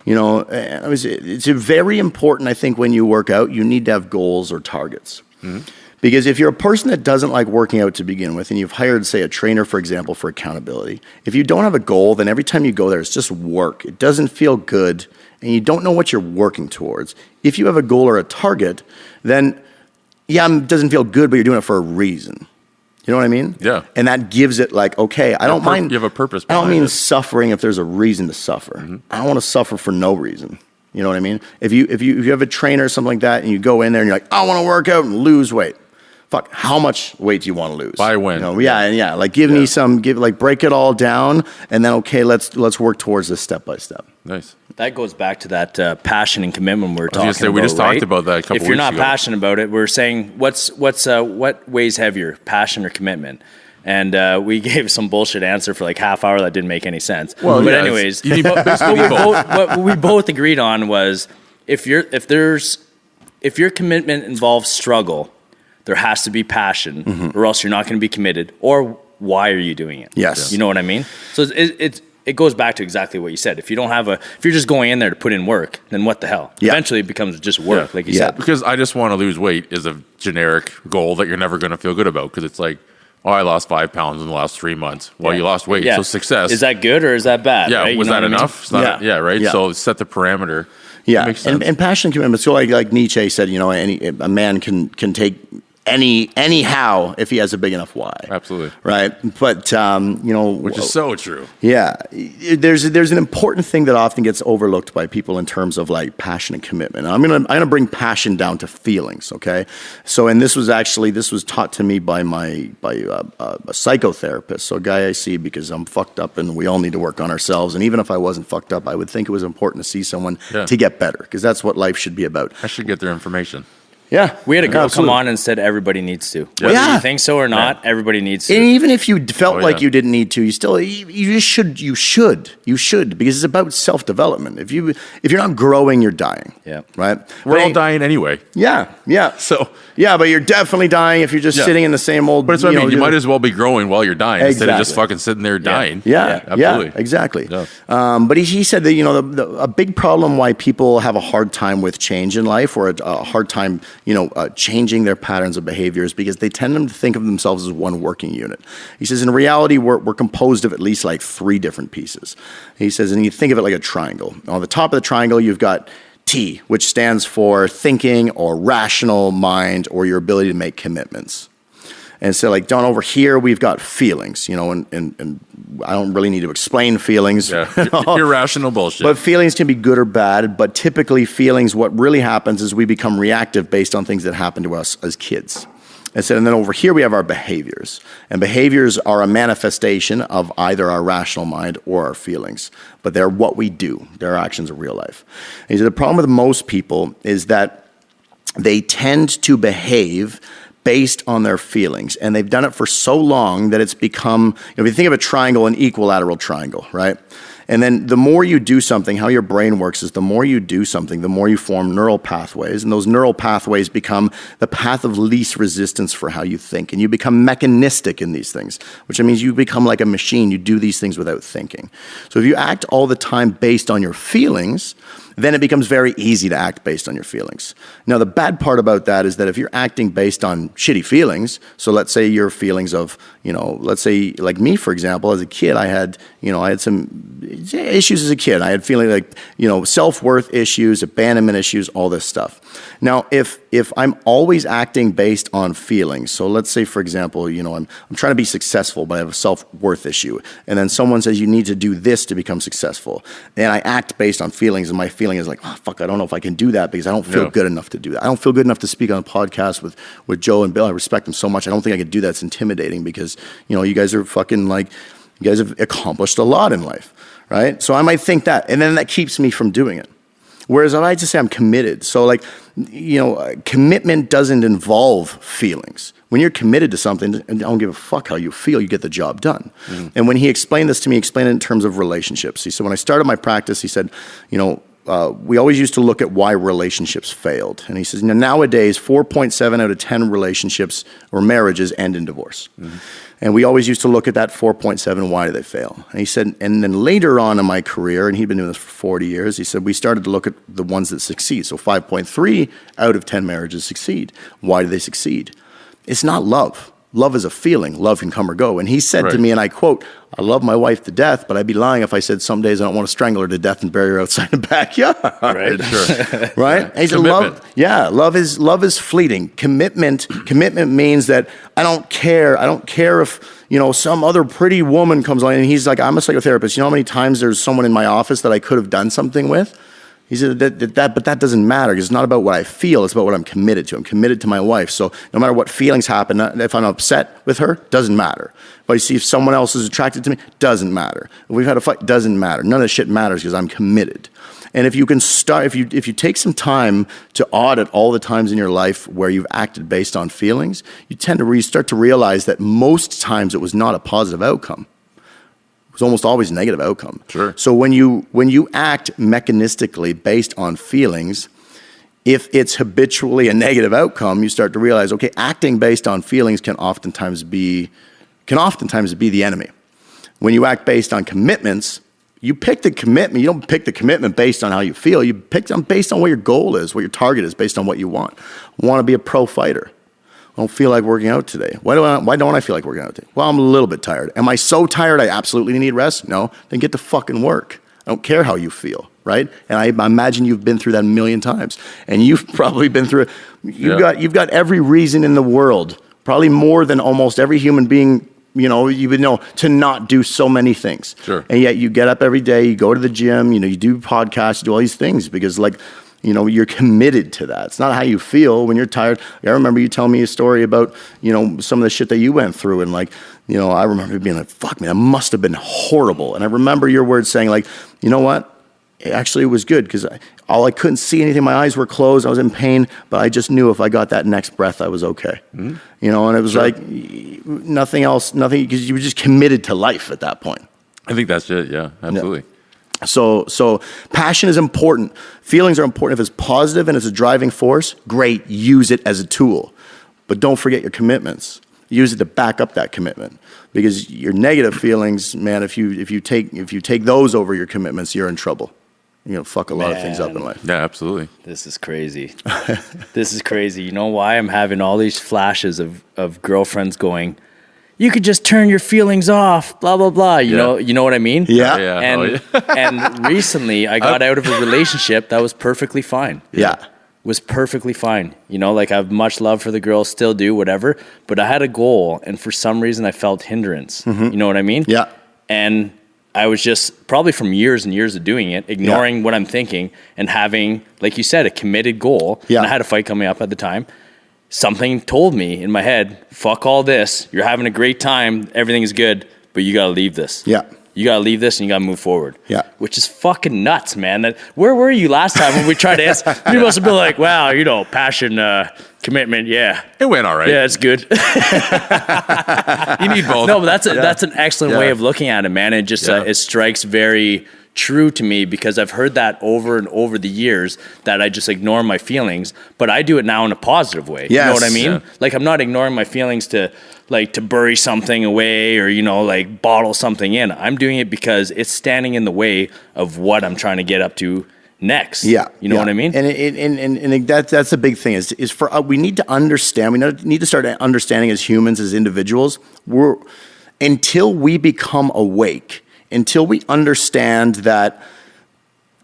It's very important, I think, when you work out, you need to have goals or targets. Mm-hmm. Because if you're a person that doesn't like working out to begin with, and you've hired, say, a trainer, for example, for accountability, if you don't have a goal, then every time you go there, it's just work. It doesn't feel good, and you don't know what you're working towards. If you have a goal or a target, then, it doesn't feel good, but you're doing it for a reason. You know what I mean? Yeah. And that gives it like, okay, I don't mind. You have a purpose I don't behind mean it. suffering if there's a reason to suffer. Mm-hmm. I don't want to suffer for no reason. You know what I mean? If you have a trainer or something like that, and you go in there and you're like, I want to work out and lose weight. Fuck, how much weight do you want to lose? By when? Like give me some, break it all down, and then okay, let's work towards this step by step. Nice. That goes back to that passion and commitment we were talking about. We just right? talked about that a couple weeks ago. If you're not passionate about it, we're saying what weighs heavier, passion or commitment? And we gave some bullshit answer for like half hour that didn't make any sense. Well, but anyways, what we both agreed on was if your commitment involves struggle, there has to be passion, or else you're not going to be committed. Or why are you doing it? Yes. You know what I mean? So it goes back to exactly what you said. If you're just going in there to put in work, then what the hell? Yeah. Eventually it becomes just work, like you said. Because I just want to lose weight is a generic goal that you're never going to feel good about, because it's like, oh, I lost 5 pounds in the last 3 months. Well, you lost weight, so success. Is that good or is that bad? Yeah, right? was that what I mean? enough? It's not, right? Yeah. So set the parameter. Yeah, Makes sense. and passion and commitment. So like Nietzsche said, a man can take anyhow if he has a big enough why. Absolutely. Right. But which is so true. Yeah, there's an important thing that often gets overlooked by people in terms of like passion and commitment. And I'm gonna bring passion down to feelings. Okay. So, and this was taught to me by a psychotherapist. So a guy I see because I'm fucked up and we all need to work on ourselves. And even if I wasn't fucked up, I would think it was important to see someone to get better, because that's what life should be about. I should get their information. Yeah. We had a girl come on and said everybody needs to. Whether you think so or not, everybody needs to. And even if you felt like you didn't need to, you just should. You should, because it's about self-development. If you're not growing, you're dying. Yeah. Right? We're all dying anyway. Yeah. Yeah. So yeah, but you're definitely dying if you're just sitting in the same old. But it's what I mean. You might as well be growing while you're dying instead of just fucking sitting there dying. Yeah, absolutely. Exactly. Yeah. But he said that a big problem why people have a hard time with change in life, or a hard time changing their patterns of behaviors, because they tend to think of themselves as one working unit. He says in reality we're composed of at least like 3 different pieces. He says, and you think of it like a triangle. On the top of the triangle you've got T, which stands for thinking or rational mind or your ability to make commitments. And so like down over here, we've got feelings, and I don't really need to explain feelings. Yeah. Irrational bullshit. But feelings can be good or bad, but typically feelings, what really happens is we become reactive based on things that happen to us as kids. And then over here we have our behaviors. And behaviors are a manifestation of either our rational mind or our feelings. But they're what we do. They're actions of real life. And he said the problem with most people is that they tend to behave based on their feelings. And they've done it for so long that it's become, if you think of a triangle, an equilateral triangle, right? And then the more you do something, how your brain works is the more you do something, the more you form neural pathways. And those neural pathways become the path of least resistance for how you think. And you become mechanistic in these things, which means you become like a machine. You do these things without thinking. So if you act all the time based on your feelings, then it becomes very easy to act based on your feelings. Now, the bad part about that is that if you're acting based on shitty feelings, so let's say your feelings of, let's say like me, for example, as a kid, I had some issues as a kid. I had feeling like, self-worth issues, abandonment issues, all this stuff. Now, if I'm always acting based on feelings, so let's say, for example, I'm trying to be successful, but I have a self-worth issue, and then someone says you need to do this to become successful, and I act based on feelings, and my feeling is like, oh, fuck, I don't know if I can do that because I don't feel good enough to do that. I don't feel good enough to speak on a podcast with Joe and Bill. I respect them so much. I don't think I could do that. It's intimidating because, you guys are fucking like, you guys have accomplished a lot in life, right? So I might think that, and then that keeps me from doing it. Whereas I just say I'm committed. So like, commitment doesn't involve feelings. When you're committed to something, and I don't give a fuck how you feel, you get the job done. Mm-hmm. And when he explained this to me, he explained it in terms of relationships. He said, when I started my practice, he said, we always used to look at why relationships failed. And he says, nowadays, 4.7 out of 10 relationships or marriages end in divorce. Mm-hmm. And we always used to look at that 4.7, why do they fail? And he said, and then later on in my career, and he'd been doing this for 40 years, he said, we started to look at the ones that succeed. So 5.3 out of 10 marriages succeed. Why do they succeed? It's not love. Love is a feeling. Love can come or go. And he said to me, and I quote, I love my wife to death, but I'd be lying if I said some days I don't want to strangle her to death and bury her outside the backyard. Right, sure. Right? And he said, love is fleeting. Commitment means that I don't care if, some other pretty woman comes along, and he's like, I'm a psychotherapist. You know how many times there's someone in my office that I could have done something with? He said but that doesn't matter, because it's not about what I feel, it's about what I'm committed to. I'm committed to my wife. So no matter what feelings happen, if I'm upset with her, doesn't matter. But you see, if someone else is attracted to me, doesn't matter. If we've had a fight, doesn't matter. None of this shit matters because I'm committed. And if you can start, if you take some time to audit all the times in your life where you've acted based on feelings, you tend to start to realize that most times it was not a positive outcome. It's almost always a negative outcome. Sure. So when you act mechanistically based on feelings, If it's habitually a negative outcome, you start to realize, okay, acting based on feelings can oftentimes be the enemy. When you act based on commitments, you pick the commitment. You don't pick the commitment based on how you feel. You pick them based on what your goal is, what your target is, based on what you want. I want to be a pro fighter. I don't feel like working out today. Why don't I feel like working out today? Well, I'm a little bit tired. Am I so tired I absolutely need rest? No. Then get to fucking work. I don't care how you feel, right? And I imagine you've been through that a million times. And you've probably been through it. You've got every reason in the world, probably more than almost every human being, you would know, to not do so many things. Sure. And yet you get up every day, you go to the gym, you do podcasts, you do all these things because you're committed to that. It's not how you feel when you're tired. I remember you telling me a story about, some of the shit that you went through. And I remember being like, fuck me, that must have been horrible. And I remember your words saying you know what? It was good because I couldn't see anything. My eyes were closed. I was in pain, but I just knew if I got that next breath, I was okay. Mm-hmm. And it was nothing else, because you were just committed to life at that point. I think that's it. Yeah, absolutely. Yeah. So passion is important. Feelings are important. If it's positive and it's a driving force, great. Use it as a tool, but don't forget your commitments. Use it to back up that commitment, because your negative feelings, man, if you take those over your commitments, you're in trouble. Fuck a lot of things up in life. Yeah, absolutely. This is crazy. This is crazy. You know why I'm having all these flashes of girlfriends going, you could just turn your feelings off, blah, blah, blah. You know what I mean? Yeah. And recently I got out of a relationship that was perfectly fine. Yeah. Was perfectly fine. I have much love for the girl, still do, whatever. But I had a goal, and for some reason I felt hindrance. Mm-hmm. You know what I mean? Yeah. And I was just, probably from years and years of doing it, ignoring what I'm thinking and having, like you said, a committed goal. Yeah. And I had a fight coming up at the time. Something told me in my head, fuck all this. You're having a great time. Everything is good, but you got to leave this. Yeah. You got to leave this and you got to move forward. Yeah. Which is fucking nuts, man. Where were you last time when we tried to answer? You must have been like, wow, passion, commitment. Yeah. It went all right. Yeah, it's good. You need both. No, but that's an excellent way of looking at it, man. It just, it strikes very true to me, because I've heard that over and over the years, that I just ignore my feelings, but I do it now in a positive way. Yes. You know what I mean? Yeah. I'm not ignoring my feelings to bury something away or, bottle something in. I'm doing it because it's standing in the way of what I'm trying to get up to next. Yeah. You know what I mean? And that's the big thing is for we need to understand, we need to start understanding as humans, as individuals, until we become awake, until we understand that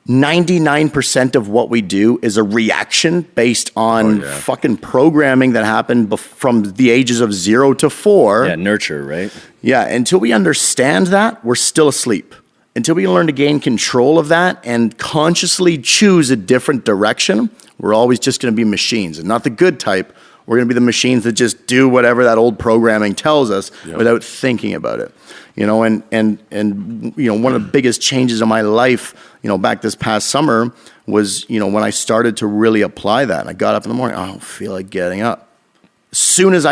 99% of what we do is a reaction based on fucking programming that happened from the ages of 0 to 4. Yeah, nurture, right? Yeah, until we understand that, we're still asleep. Until we learn to gain control of that and consciously choose a different direction, we're always just going to be machines, and not the good type. We're going to be the machines that just do whatever that old programming tells us without thinking about it. And one of the biggest changes in my life, back this past summer was, when I started to really apply that. And I got up in the morning, I don't feel like getting up. As soon as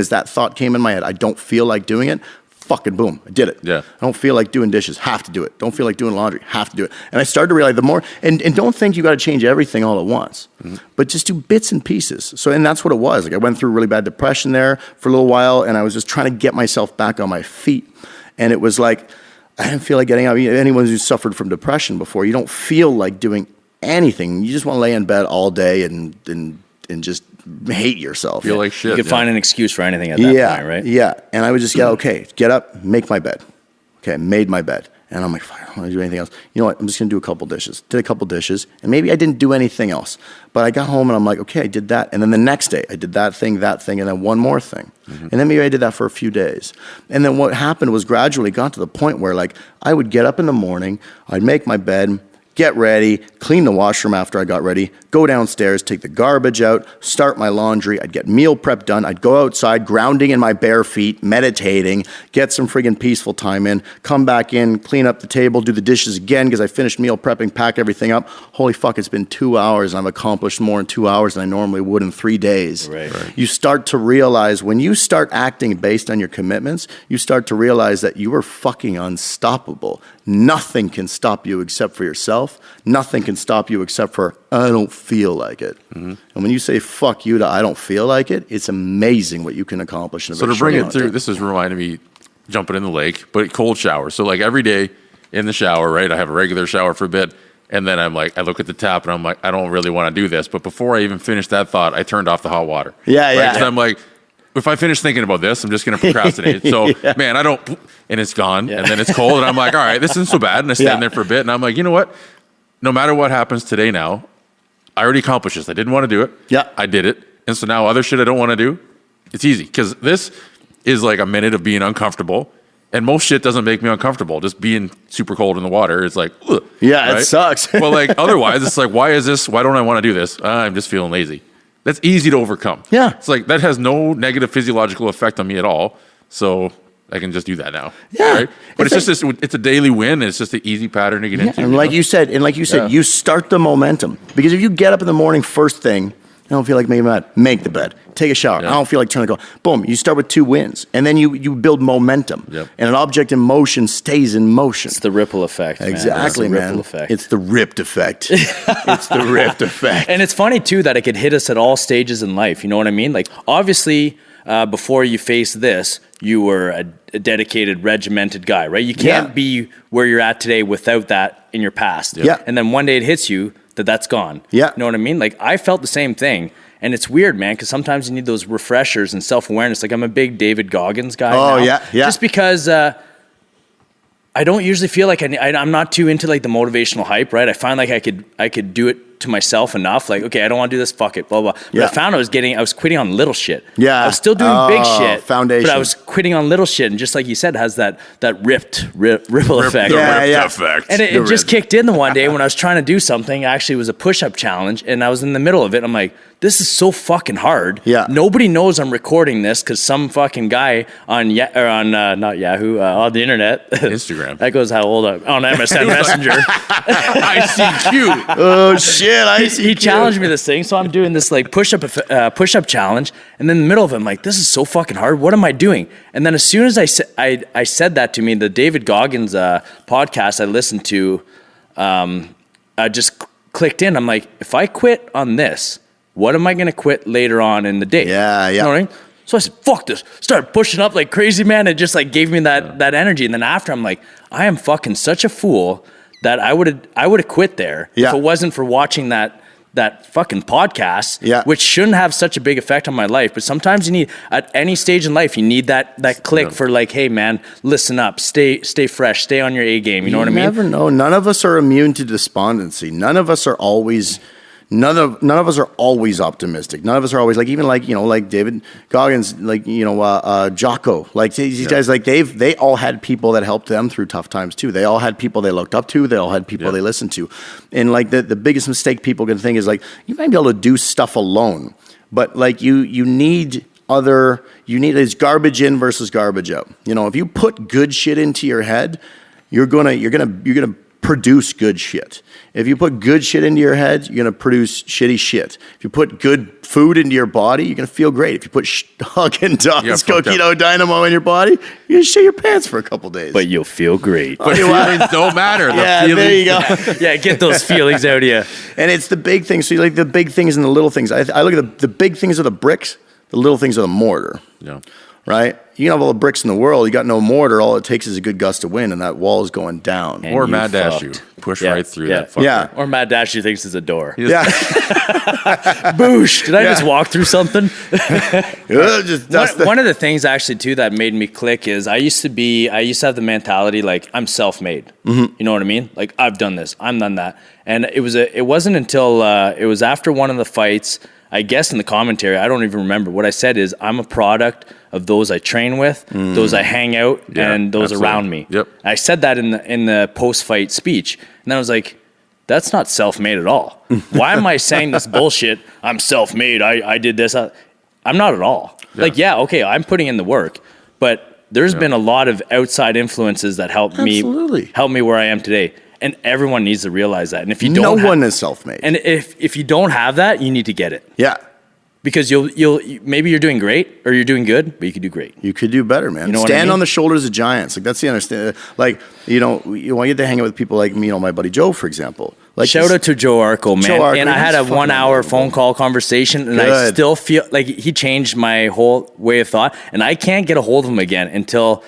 that thought came in my head, I don't feel like doing it. Fucking boom, I did it. Yeah. I don't feel like doing dishes, have to do it. Don't feel like doing laundry, have to do it. And I started to realize the more, and don't think you got to change everything all at once, but just do bits and pieces. And that's what it was. I went through really bad depression there for a little while, and I was just trying to get myself back on my feet. And it was I didn't feel like getting out. Anyone who's suffered from depression before, you don't feel like doing anything. You just want to lay in bed all day and just hate yourself. Feel like shit. You could find an excuse for anything at that point, right? Yeah. And I would just get up, make my bed. Okay, I made my bed. And I'm like, fuck, I don't want to do anything else. You know what? I'm just going to do a couple dishes. Did a couple dishes. And maybe I didn't do anything else. But I got home and I'm like, okay, I did that. And then the next day, I did that thing, and then one more thing. Mm-hmm. And then maybe I did that for a few days. And then what happened was gradually got to the point where I would get up in the morning, I'd make my bed, get ready, clean the washroom after I got ready, go downstairs, take the garbage out, start my laundry, I'd get meal prep done, I'd go outside, grounding in my bare feet, meditating, get some friggin' peaceful time in, come back in, clean up the table, do the dishes again because I finished meal prepping, pack everything up. Holy fuck, it's been 2 hours and I've accomplished more in 2 hours than I normally would in 3 days. Right. You start to realize, when you start acting based on your commitments, you start to realize that you are fucking unstoppable. Nothing can stop you except for yourself. yourself, nothing can stop you except for, I don't feel like it. And when you say, fuck you to I don't feel like it, it's amazing what you can accomplish in a So very to bring short it amount of through, time. this is reminding me jumping in the lake, but cold shower. So like every day in the shower, right? I have a regular shower for a bit. And then I'm like, I look at the tap and I'm like, I don't really want to do this. But before I even finished that thought, I turned off the hot water. Yeah, yeah. Because I'm like, if I finish thinking about this, I'm just going to procrastinate. So, man, I don't, and it's gone. And then it's cold. And I'm like, all right, this isn't so bad. And I stand there for a bit. And I'm like, you know what? No matter what happens today now, I already accomplished this. I didn't want to do it. Yeah. I did it. And so now other shit I don't want to do, it's easy. Because this is like a minute of being uncomfortable. And most shit doesn't make me uncomfortable. Just being super cold in the water is like, ugh, Yeah, right? it sucks. Well, like otherwise, it's like, why is this? Why don't I want to do this? I'm just feeling lazy. That's easy to overcome. Yeah. It's like that has no negative physiological effect on me at all. So I can just do that now. Yeah. Right? But it's just it's a daily win. And it's just an easy pattern to get into. And like you said, you start the momentum. Because if you get up in the morning first thing, I don't feel like making my bed, make the bed, take a shower. Yeah. I don't feel like turning the car. Boom, you start with 2 wins. And then you build momentum. Yep. And an object in motion stays in motion. It's the ripple effect, man. Exactly, It's the man. ripple effect. It's the ripped effect. It's the ripped effect. And it's funny too that it could hit us at all stages in life. You know what I mean? Like obviously, before you face this, you were a dedicated, regimented guy, right? You can't be where you're at today without that in your past. Yeah. And then one day it hits you that's gone. Yeah. You know what I mean? Like I felt the same thing. And it's weird, man, because sometimes you need those refreshers and self-awareness. Like I'm a big David Goggins guy now. Yeah. Just because I don't usually feel like I'm not too into like the motivational hype, right? I find like I could do it to myself enough. Like, okay, I don't want to do this. Fuck it, blah, blah. But I found I was quitting on little shit. Yeah. I was still doing big shit. Foundation. But I was quitting on little shit. And just like you said, it has that ripple effect. Effect. And it just kicked in the one day when I was trying to do something. Actually, it was a push-up challenge, and I was in the middle of it. I'm like, this is so fucking hard. Yeah. Nobody knows I'm recording this because some fucking guy on not Yahoo on the internet, Instagram. that goes how old I'm on MSN Messenger. ICQ. Oh, shit. He challenged me this thing, so I'm doing this like push-up challenge, and then in the middle of it, I'm like, this is so fucking hard. What am I doing? And then as soon as I said that to me, the David Goggins podcast I listened to, I just clicked in. I'm like, if I quit on this, what am I going to quit later on in the day? Yeah. You know what I mean? So I said, fuck this. Started pushing up like crazy, man. It just like gave me that energy. And then after, I'm like, I am fucking such a fool that I would have quit there if it wasn't for watching that fucking podcast, which shouldn't have such a big effect on my life. But sometimes you need, at any stage in life, you need that click for like, hey man, listen up, stay fresh, stay on your A game. You know what I mean? You never know. None of us are immune to despondency. None of us are always optimistic. None of us are always like David Goggins, Jocko, like these guys, like they all had people that helped them through tough times too. They all had people they looked up to. They all had people they listened to. And like the biggest mistake people can think is like, you might be able to do stuff alone, but like you need is garbage in versus garbage out. You know, if you put good shit into your head, you're gonna produce good shit. If you put good shit into your head, you're going to produce shitty shit. If you put good food into your body, you're going to feel great. If you put Haagen-Dazs Coquito Dynamo in your body, you're going to shit your pants for a couple days. But you'll feel great. But feelings don't matter. There you go. Yeah, get those feelings out of you. And it's the big things. So you like the big things and the little things. I look at the big things are the bricks. The little things are the mortar. Yeah. Right? You can have all the bricks in the world. You got no mortar. All it takes is a good gust of wind, and that wall is going down. And Or you Mad fucked. Daciw. Push right through that fucker. Yeah. Or Matt Daciw thinks it's a door. Yeah. Boosh! Did I just walk through something? Just dust One of the things actually too that made me click is I used to have the mentality like I'm self-made. You know what I mean? Like I've done this, I've done that, and it wasn't until it was after one of the fights. I guess in the commentary, I don't even remember. What I said is I'm a product of those I train with, those I hang out, and those around me. Yep. I said that in the post-fight speech, and then I was like, that's not self-made at all. Why am I saying this bullshit? I'm self-made. I did this. I'm not at all. Yeah. Okay, I'm putting in the work, but there's been a lot of outside influences that helped me where I am today. And everyone needs to realize that. And if you don't, one is self-made. And if you don't have that, you need to get it. Yeah. Because maybe you're doing great or you're doing good, but you could do great. You could do better, man. You know Stand what I mean? on the shoulders of giants. Like that's the understand. Like when you get to hang out with people like me, my buddy Joe, for example. Like Shout out to Joe Arco, man. Joe Arco, and I had a he's fucking 1 hour unbelievable. phone call conversation, and I Good. still feel like he changed my whole way of thought. And I can't get a hold of him again until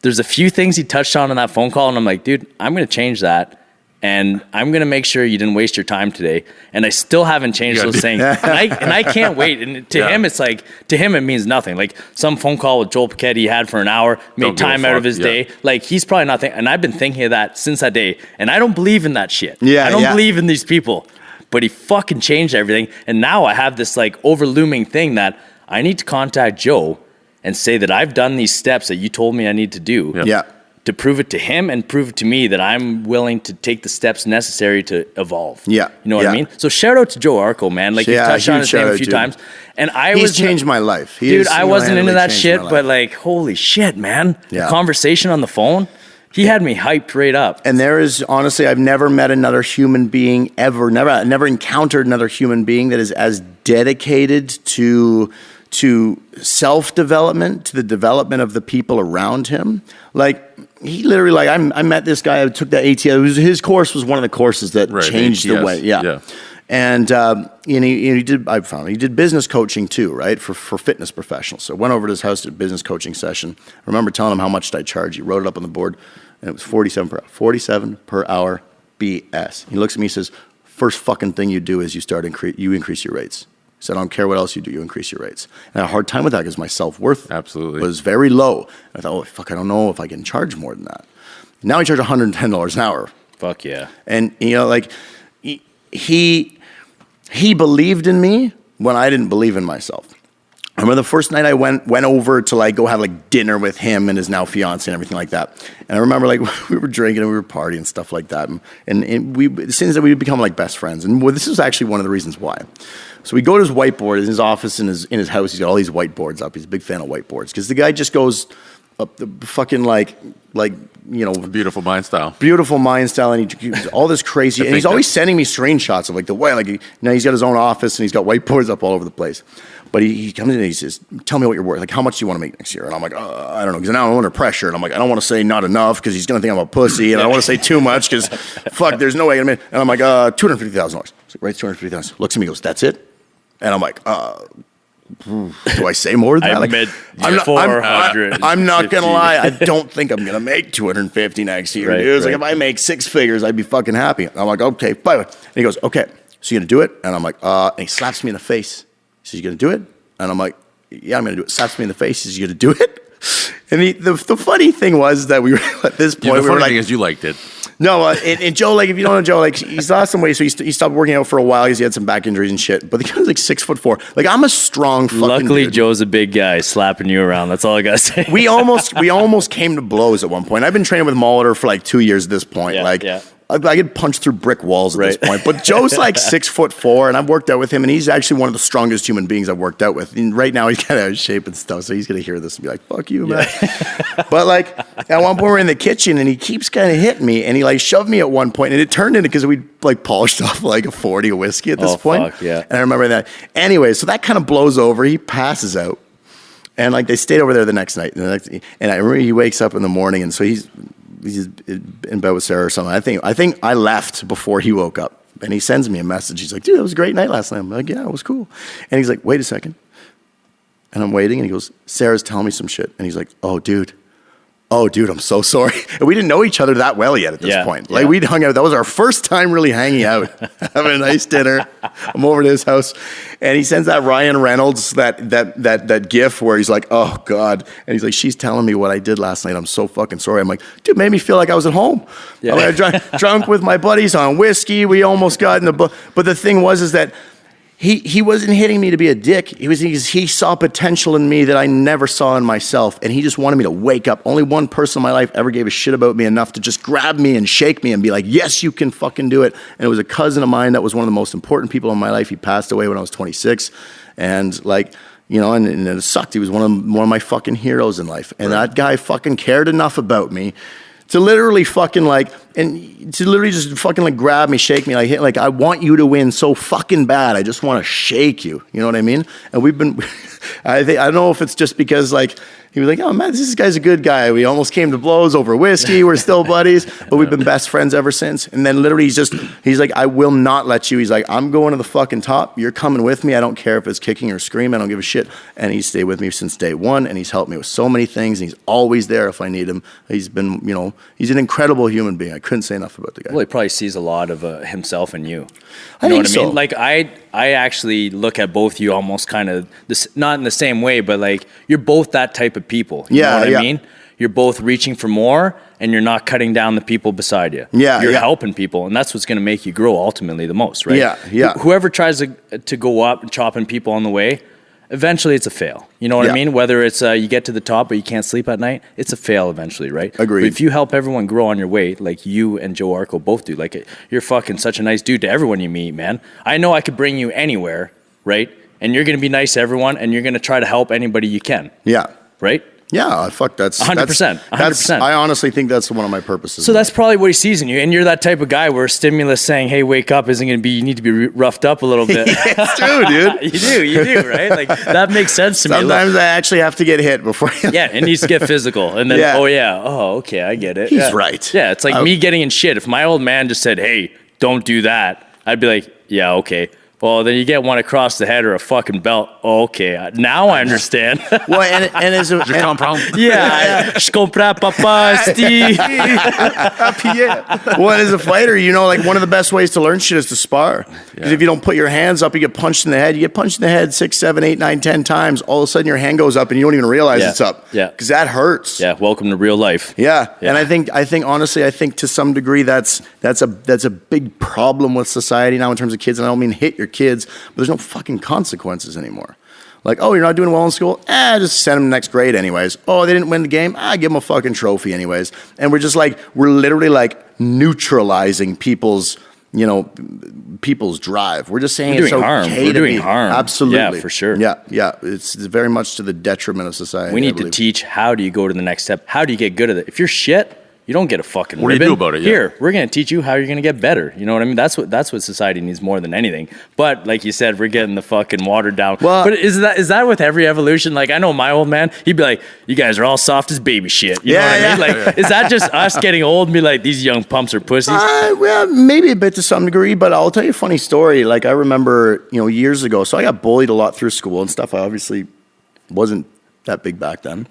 there's a few things he touched on in that phone call, and I'm like, dude, I'm going to change that. And I'm going to make sure you didn't waste your time today. And I still haven't changed those things. And I can't wait. And to him, it's like, to him, it means nothing. Like some phone call with Joel Paquette he had for an hour, made Don't give a time out fuck. of his Yeah. day. Like he's probably not thinking, and I've been thinking of that since that day. And I don't believe in that shit. Yeah, I don't yeah. believe in these people. But he fucking changed everything. And now I have this like overlooming thing that I need to contact Joe and say that I've done these steps that you told me I need to do. Yeah. To prove it to him and prove it to me that I'm willing to take the steps necessary to evolve. Yeah. You know what I Yeah. mean? So shout out to Joe Arco, man. Like you Yeah, touched on huge his shout name a out, few dude. times. And He's changed my life. He dude, has I wasn't into that single-handedly shit, changed my but life. like, holy shit, man. Yeah. The conversation on the phone, he had me hyped right up. And there is honestly, I've never met another human being ever, never encountered another human being that is as dedicated to self-development, to the development of the people around him. Like he literally, like I met this guy. I took that ATS. His course was one of the courses that changed the ATS, way. Yeah. And he did. I found he did business coaching too, right, for fitness professionals. So I went over to his house, did a business coaching session. I remember telling him how much did I charge. He wrote it up on the board, and it was 47 per hour. BS. He looks at me and says, "First fucking thing you do is you increase your rates." He said, "I don't care what else you do, you increase your rates." And I had a hard time with that because my self-worth Absolutely. was very low. I thought, oh fuck, I don't know if I can charge more than that. Now I charge $110 an hour. Fuck yeah. And like he believed in me when I didn't believe in myself. I remember the first night I went over to like go have like dinner with him and his now fiance and everything like that. And I remember like we were drinking and we were partying and stuff like that. And we as soon as we become like best friends. And this is actually one of the reasons why. So we go to his whiteboard in his office in his house. He's got all these whiteboards up. He's a big fan of whiteboards because the guy just goes up the fucking like Beautiful mind style. beautiful mind style, and he all this crazy, and he's always sending me screenshots of like the way, like he's got his own office and he's got whiteboards up all over the place. But he comes in and he says, "Tell me what you're worth. Like, how much do you want to make next year?" And I'm like, "I don't know," because now I'm under pressure, and I'm like, "I don't want to say not enough because he's gonna think I'm a pussy, and I don't want to say too much because fuck, there's no way I'm gonna." And I'm like, $250,000. So right, $250,000. Looks at me, goes, "That's it?" And I'm like, do I say more than that? I Like, meant I'm not gonna lie. I don't think I'm gonna make 250 next year, Right, dude. It's right. like if I make six figures, I'd be fucking happy. And I'm like, okay, fine. And he goes, okay, so you gonna do it? And I'm like, and he slaps me in the face. He says, "You gonna do it?" And I'm like, "Yeah, I'm gonna do it." Slaps me in the face. He says, "You gonna do it?" And the funny thing was that we were at this point. The we were funny like, thing is you liked it. no, and Joe, like, if you don't know Joe, like, he's lost some weight, so he stopped working out for a while because he had some back injuries and shit. But the guy's like 6'4". Like, I'm a strong fucking Luckily, dude. Joe's a big guy slapping you around. That's all I gotta say. We almost came to blows at one point. I've been training with Molitor for like 2 years at this point. Yeah, like, yeah. I get punched through brick walls at this Right. point. But Joe's like 6'4", and I've worked out with him, and he's actually one of the strongest human beings I've worked out with. And right now, he's kind of out of shape and stuff, so he's gonna hear this and be like, "Fuck you, man." But like at one point, we're in the kitchen, and he keeps kind of hitting me, and he like shoved me at one point, and it turned into because we like polished off like a 40 of whiskey at this Oh, point. fuck, yeah. And I remember that. Anyway, so that kind of blows over. He passes out. And like they stayed over there the next night, and I remember he wakes up in the morning, and so he's in bed with Sarah or something. I think I left before he woke up, and he sends me a message. He's like, "Dude, that was a great night last night." I'm like, "Yeah, it was cool." And he's like, "Wait a second," and I'm waiting, and he goes, "Sarah's telling me some shit," and he's like, "Oh, dude, I'm so sorry." And we didn't know each other that well yet at this Yeah, point. Like yeah. we'd hung out. That was our first time really hanging out, having a nice dinner. I'm over to his house, and he sends that Ryan Reynolds that gif where he's like, "Oh God," and he's like, "She's telling me what I did last night. I'm so fucking sorry." I'm like, "Dude, made me feel like I was at home. Yeah. I was drunk with my buddies on whiskey. We almost got in the book." But the thing was that. He wasn't hitting me to be a dick. He saw potential in me that I never saw in myself, and he just wanted me to wake up. Only one person in my life ever gave a shit about me enough to just grab me and shake me and be like, "Yes, you can fucking do it." And it was a cousin of mine that was one of the most important people in my life. He passed away when I was 26, and like, you know, and it sucked. He was one of my fucking heroes in life, and that guy fucking cared enough about me to literally fucking like and to literally just fucking like grab me, shake me, like I want you to win so fucking bad. I just want to shake you. You know what I mean? And we've been, I don't know if it's just because like, he was like, oh man, this guy's a good guy. We almost came to blows over whiskey. We're still buddies, but we've been best friends ever since. And then literally he's like, I will not let you. He's like, I'm going to the fucking top. You're coming with me. I don't care if it's kicking or screaming. I don't give a shit. And he's stayed with me since day one. And he's helped me with so many things. And he's always there if I need him. He's been, he's an incredible human being. I couldn't say enough about the guy. Well, he probably sees a lot of himself in you. I know think what I mean? Like I actually look at both you almost kind of not in the same way, but like you're both that type of people. You know what I mean? You're both reaching for more, and you're not cutting down the people beside you. You're helping people, and that's what's going to make you grow ultimately the most, right? Whoever tries to go up and chopping people on the way, eventually it's a fail. You know what I mean? Whether it's you get to the top but you can't sleep at night, it's a fail eventually, right? Agreed. But if you help everyone grow on your way, like you and Joe Arco both do, like you're fucking such a nice dude to everyone you meet, man. I know I could bring you anywhere, right? And you're going to be nice to everyone, and you're going to try to help anybody you can. Yeah. Right? Yeah, fuck, that's 100%. 100%. I honestly think that's one of my purposes. So that's probably what he sees in you, and you're that type of guy where stimulus saying, "Hey, wake up," isn't going to be. You need to be roughed up a little bit. It's true, dude. you do, right? Like that makes sense to me. Sometimes I actually have to get hit before. Yeah, it needs to get physical, and then okay, I get it. He's right. Yeah, it's like me getting in shit. If my old man just said, "Hey, don't do that," I'd be like, "Yeah, okay." Well, then you get one across the head or a fucking belt. Oh, okay, now I understand. Well, and as a je comprends, papa, Steve. Well, and as a fighter, like one of the best ways to learn shit is to spar. Because if you don't put your hands up, you get punched in the head. You get punched in the head 6, 7, 8, 9, 10 times. All of a sudden, your hand goes up, and you don't even realize it's up. Yeah, because that hurts. Yeah, welcome to real life. Yeah, and I think honestly, to some degree, that's a big problem with society now in terms of kids. And I don't mean hit your kids, but there's no fucking consequences anymore. Like, oh, you're not doing well in school? Just send them to next grade anyways. Oh, they didn't win the game? Give them a fucking trophy anyways. And we're literally like neutralizing people's drive. We're just saying it's okay We're doing harm. Absolutely. Yeah, for sure. Yeah. It's very much to the detriment of society. We need to teach how do you go to the next step? How do you get good at it? If you're shit, you don't get a fucking What do you do about it? Here, we're going to teach you how you're going to get better. You know what I mean? That's what society needs more than anything. But like you said, we're getting the fucking watered down. Well, but is that with every evolution? Like I know my old man, he'd be like, "You guys are all soft as baby shit." You know what I mean? Like, is that just us getting old and be like, "These young pumps are pussies"? Well, maybe a bit to some degree, but I'll tell you a funny story. Like I remember, years ago. So I got bullied a lot through school and stuff. I obviously wasn't that big back then.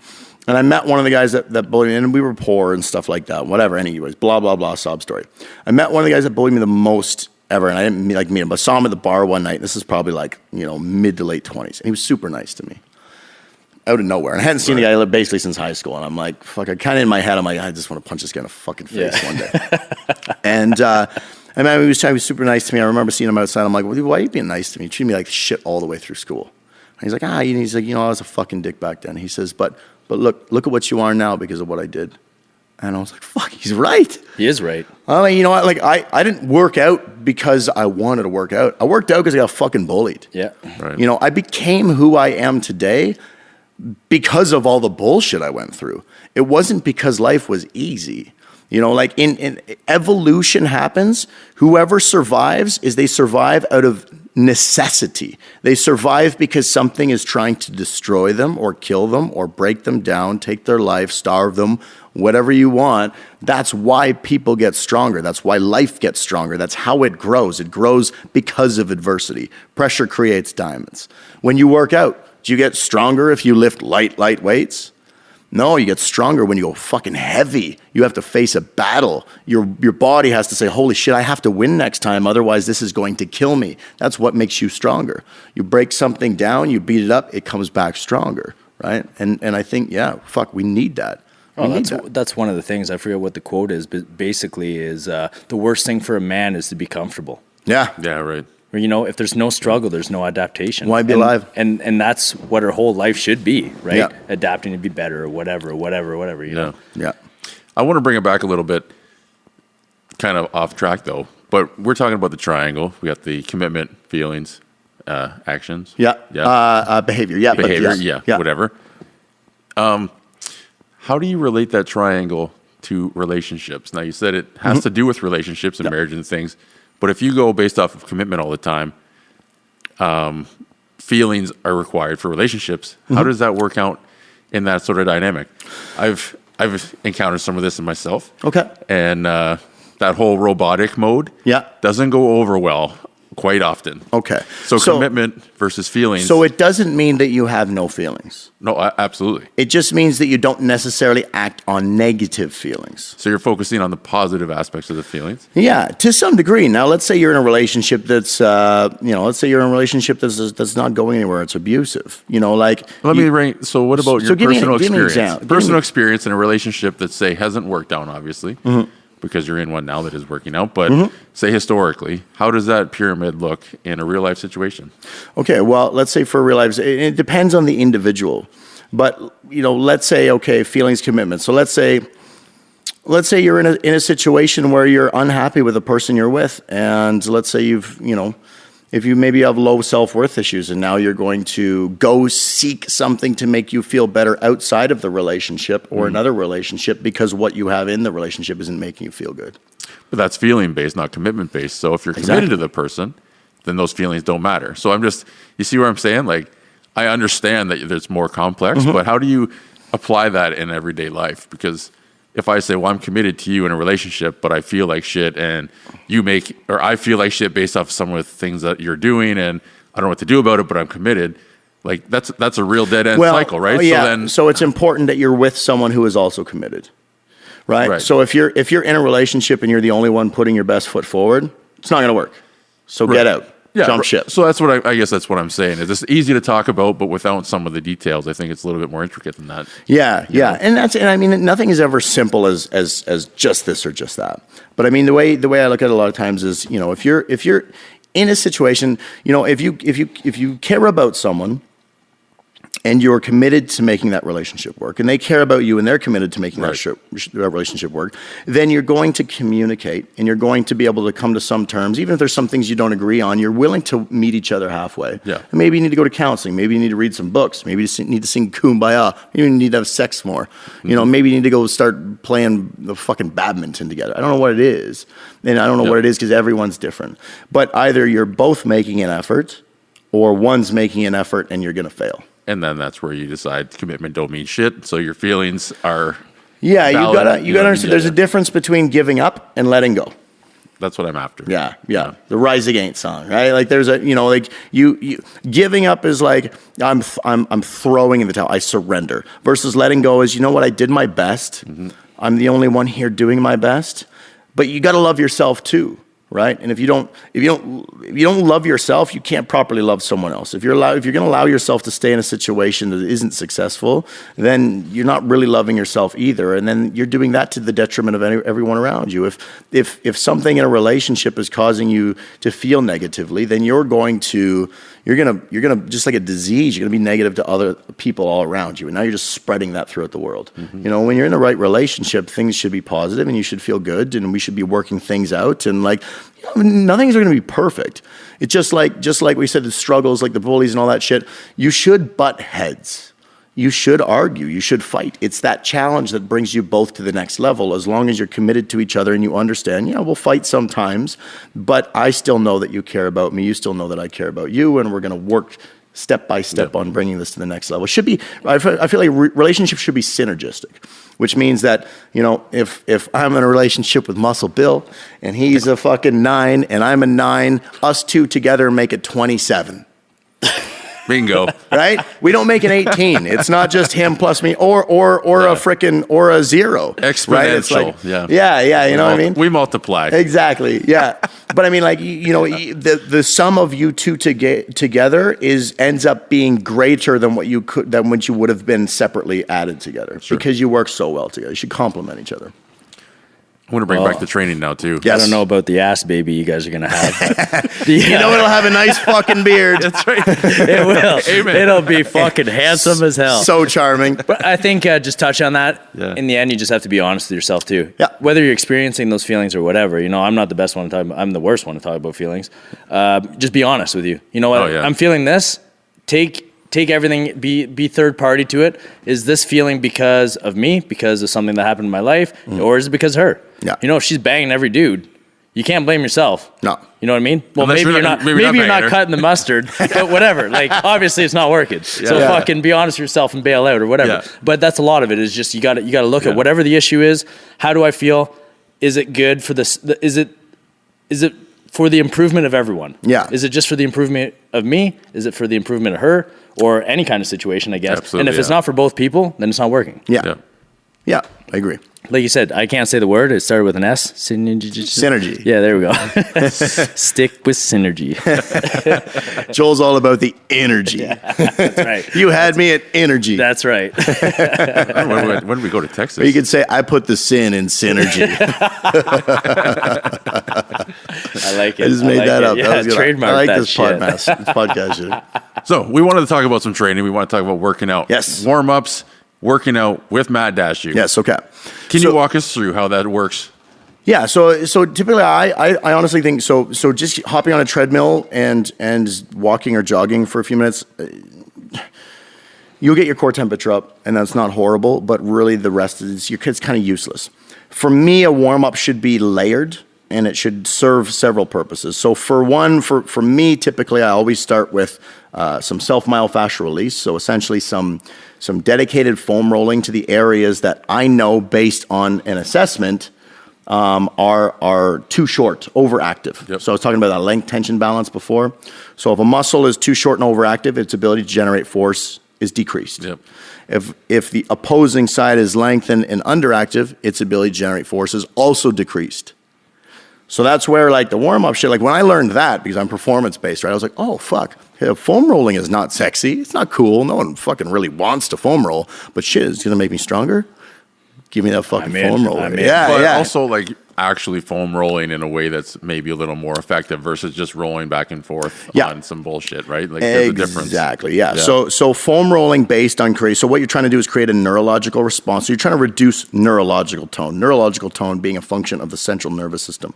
And I met one of the guys that bullied me, and we were poor and stuff like that. Whatever, anyways, blah, blah, blah, sob story. I met one of the guys that bullied me the most ever, and I didn't meet him, but I saw him at the bar one night. This is probably like, mid to late 20s. And he was super nice to me. Out of nowhere. And I hadn't seen the guy basically since high school. And I'm like, fuck, I kind of in my head, I'm like, I just want to punch this guy in the fucking face one day. And he was super nice to me. I remember seeing him outside. I'm like, well, why are you being nice to me? You treated me like shit all the way through school. And he's like, I was a fucking dick back then. He says, but look at what you are now because of what I did. And I was like, fuck, he's right. He is right. I mean, you know what? Like, I didn't work out because I wanted to work out. I worked out because I got fucking bullied. Yeah. Right. I became who I am today because of all the bullshit I went through. It wasn't because life was easy. Like in evolution happens, whoever survives they survive out of necessity. They survive because something is trying to destroy them or kill them or break them down, take their life, starve them, whatever you want. That's why people get stronger. That's why life gets stronger. That's how it grows. It grows because of adversity. Pressure creates diamonds. When you work out, do you get stronger if you lift light weights? No, you get stronger when you go fucking heavy. You have to face a battle. Your body has to say, holy shit, I have to win next time, otherwise this is going to kill me. That's what makes you stronger. You break something down, you beat it up, it comes back stronger, right? And I think, we need that. That's one of the things. I forget what the quote is, but basically is the worst thing for a man is to be comfortable. Yeah, right. If there's no struggle, there's no adaptation. Why be alive? And that's what our whole life should be, right? Yeah. Adapting to be better or whatever, you know? Yeah. I want to bring it back a little bit, kind of off track though, but we're talking about the triangle. We got the commitment, feelings, actions. Behavior. Whatever. How do you relate that triangle to relationships. Now, you said it has to do with relationships and marriage and things, but if you go based off of commitment all the time, feelings are required for relationships. How does that work out in that sort of dynamic? I've encountered some of this in myself. Okay. And that whole robotic mode doesn't go over well quite often. Okay. So commitment versus feelings. So it doesn't mean that you have no feelings. No, absolutely. It just means that you don't necessarily act on negative feelings. So you're focusing on the positive aspects of the feelings? Yeah, to some degree. Now, let's say you're in a relationship that's, let's say you're in a relationship that's not going anywhere. It's abusive. So what about your personal experience? Give Personal experience in a relationship that, say, hasn't worked out, obviously, because you're in one now that is working out. But say historically, how does that pyramid look in a real life situation? Okay, well, let's say for real life, it depends on the individual. But, let's say, okay, feelings, commitment. So let's say you're in a situation where you're unhappy with the person you're with. And let's say if you maybe have low self-worth issues and now you're going to go seek something to make you feel better outside of the relationship or another relationship because what you have in the relationship isn't making you feel good. But that's feeling-based, not commitment-based. So if you're committed to the person, then those feelings don't matter. So you see what I'm saying? Like, I understand that it's more complex, but how do you apply that in everyday life? Because if I say, well, I'm committed to you in a relationship, but I feel like shit and I feel like shit based off some of the things that you're doing and I don't know what to do about it, but I'm committed. Like that's a real dead end cycle, right? Yeah. So it's important that you're with someone who is also committed, right? So if you're in a relationship and you're the only one putting your best foot forward, it's not going to work. So get out. Jump ship. So that's what I guess that's what I'm saying. It's easy to talk about, but without some of the details, I think it's a little bit more intricate than that. Yeah. And I mean, nothing is ever simple as just this or just that. But I mean, the way I look at it a lot of times is, if you're in a situation, if you care about someone and you're committed to making that relationship work, and they care about you and they're committed to making that relationship work, then you're going to communicate and you're going to be able to come to some terms. Even if there's some things you don't agree on, you're willing to meet each other halfway. Yeah. And maybe you need to go to counseling. Maybe you need to read some books. Maybe you need to sing Kumbaya. Maybe you need to have sex more. Maybe you need to go start playing the fucking badminton together. I don't know what it is. And I don't know what it is because everyone's different. But either you're both making an effort or one's making an effort and you're going to fail. And then that's where you decide commitment don't mean shit. So your feelings are you gotta understand. There's a difference between giving up and letting go. That's what I'm after. Yeah. The Rise Against song, right? Like there's you giving up is like I'm throwing in the towel. I surrender. Versus letting go is I did my best. I'm the only one here doing my best. But you got to love yourself too. Right, and if you don't love yourself, you can't properly love someone else. If you're going to allow yourself to stay in a situation that isn't successful, then you're not really loving yourself either, and then you're doing that to the detriment of everyone around you. If something in a relationship is causing you to feel negatively, then you're gonna just like a disease. You're gonna be negative to other people all around you, and now you're just spreading that throughout the world. When you're in the right relationship, things should be positive, and you should feel good, and we should be working things out, and nothing's going to be perfect. It's just like we said, the struggles, like the bullies and all that shit. You should butt heads. You should argue. You should fight. It's that challenge that brings you both to the next level. As long as you're committed to each other and you understand, we'll fight sometimes, but I still know that you care about me. You still know that I care about you, and we're going to work step by step on bringing this to the next level. I feel like relationships should be synergistic, which means that, if I'm in a relationship with Muscle Bill and he's a fucking 9 and I'm a 9, us two together make it 27. Bingo. Right? We don't make an 18. It's not just him plus me or a 0. Exponential. Right? It's like, yeah. You know what I mean? We multiply. Exactly. Yeah. But I mean, the sum of you two together ends up being greater than what you would have been separately added together, because you work so well together. You should complement each other. I want to bring back the training now too. Yes. I don't know about the ass baby you guys are going to have. It'll have a nice fucking beard. That's right. It will. Amen. It'll be fucking handsome as hell. So charming. But I think just touch on that. Yeah. In the end, you just have to be honest with yourself too. Yeah. Whether you're experiencing those feelings or whatever, I'm not the best one to talk about. I'm the worst one to talk about feelings. Just be honest with you. You know what? Oh, yeah. I'm feeling this. Take take everything, be third party to it. Is this feeling because of me, because of something that happened in my life, or is it because of her? Yeah. You know, if she's banging every dude, you can't blame yourself. No. You know what I mean? Well, Unless maybe you're not cutting the mustard, but whatever. Like, obviously it's not working. So fucking be honest with yourself and bail out or whatever. Yeah. But that's a lot of it, is just you got to look at whatever the issue is. How do I feel? Is it good for this? Is it for the improvement of everyone? Yeah. Is it just for the improvement of me? Is it for the improvement of her, or any kind of situation, I guess? Absolutely, and if it's not for both people, then it's not working. Yeah, I agree. Like you said, I can't say the word. It started with an S. Synergy. Yeah, there we go. Stick with synergy. Joel's all about the energy. That's right. You had me at energy. That's right. When did we go to Texas? Or you could say, I put the sin in synergy. I like it. I just made that up. Yeah, That was good. trademark I like that this shit. podcast shit. So we wanted to talk about some training. We want to talk about working out. Yes. Warm-ups, working out with Matt Daciw. Yes, okay. Can you walk us through how that works? Yeah, so typically I honestly think so just hopping on a treadmill and walking or jogging for a few minutes, you'll get your core temperature up, and that's not horrible, but really the rest is it's kind of useless. For me, a warm-up should be layered, and it should serve several purposes. So for me, typically I always start with some self-myofascial release, so essentially some dedicated foam rolling to the areas that I know based on an assessment are too short, overactive. Yep. So I was talking about that length tension balance before. So if a muscle is too short and overactive, its ability to generate force is decreased. Yep. If the opposing side is lengthened and underactive, its ability to generate force is also decreased. So that's where like the warm-up shit, like when I learned that, because I'm performance-based, right, I was like, oh, fuck, foam rolling is not sexy. It's not cool. No one fucking really wants to foam roll, but shit, it's going to make me stronger. Give me that fucking foam roll. Yeah, But yeah. also like actually foam rolling in a way that's maybe a little more effective versus just rolling back and forth on some bullshit, right? Like there's a difference. Exactly, yeah. So foam rolling based on so what you're trying to do is create a neurological response. So you're trying to reduce neurological tone being a function of the central nervous system,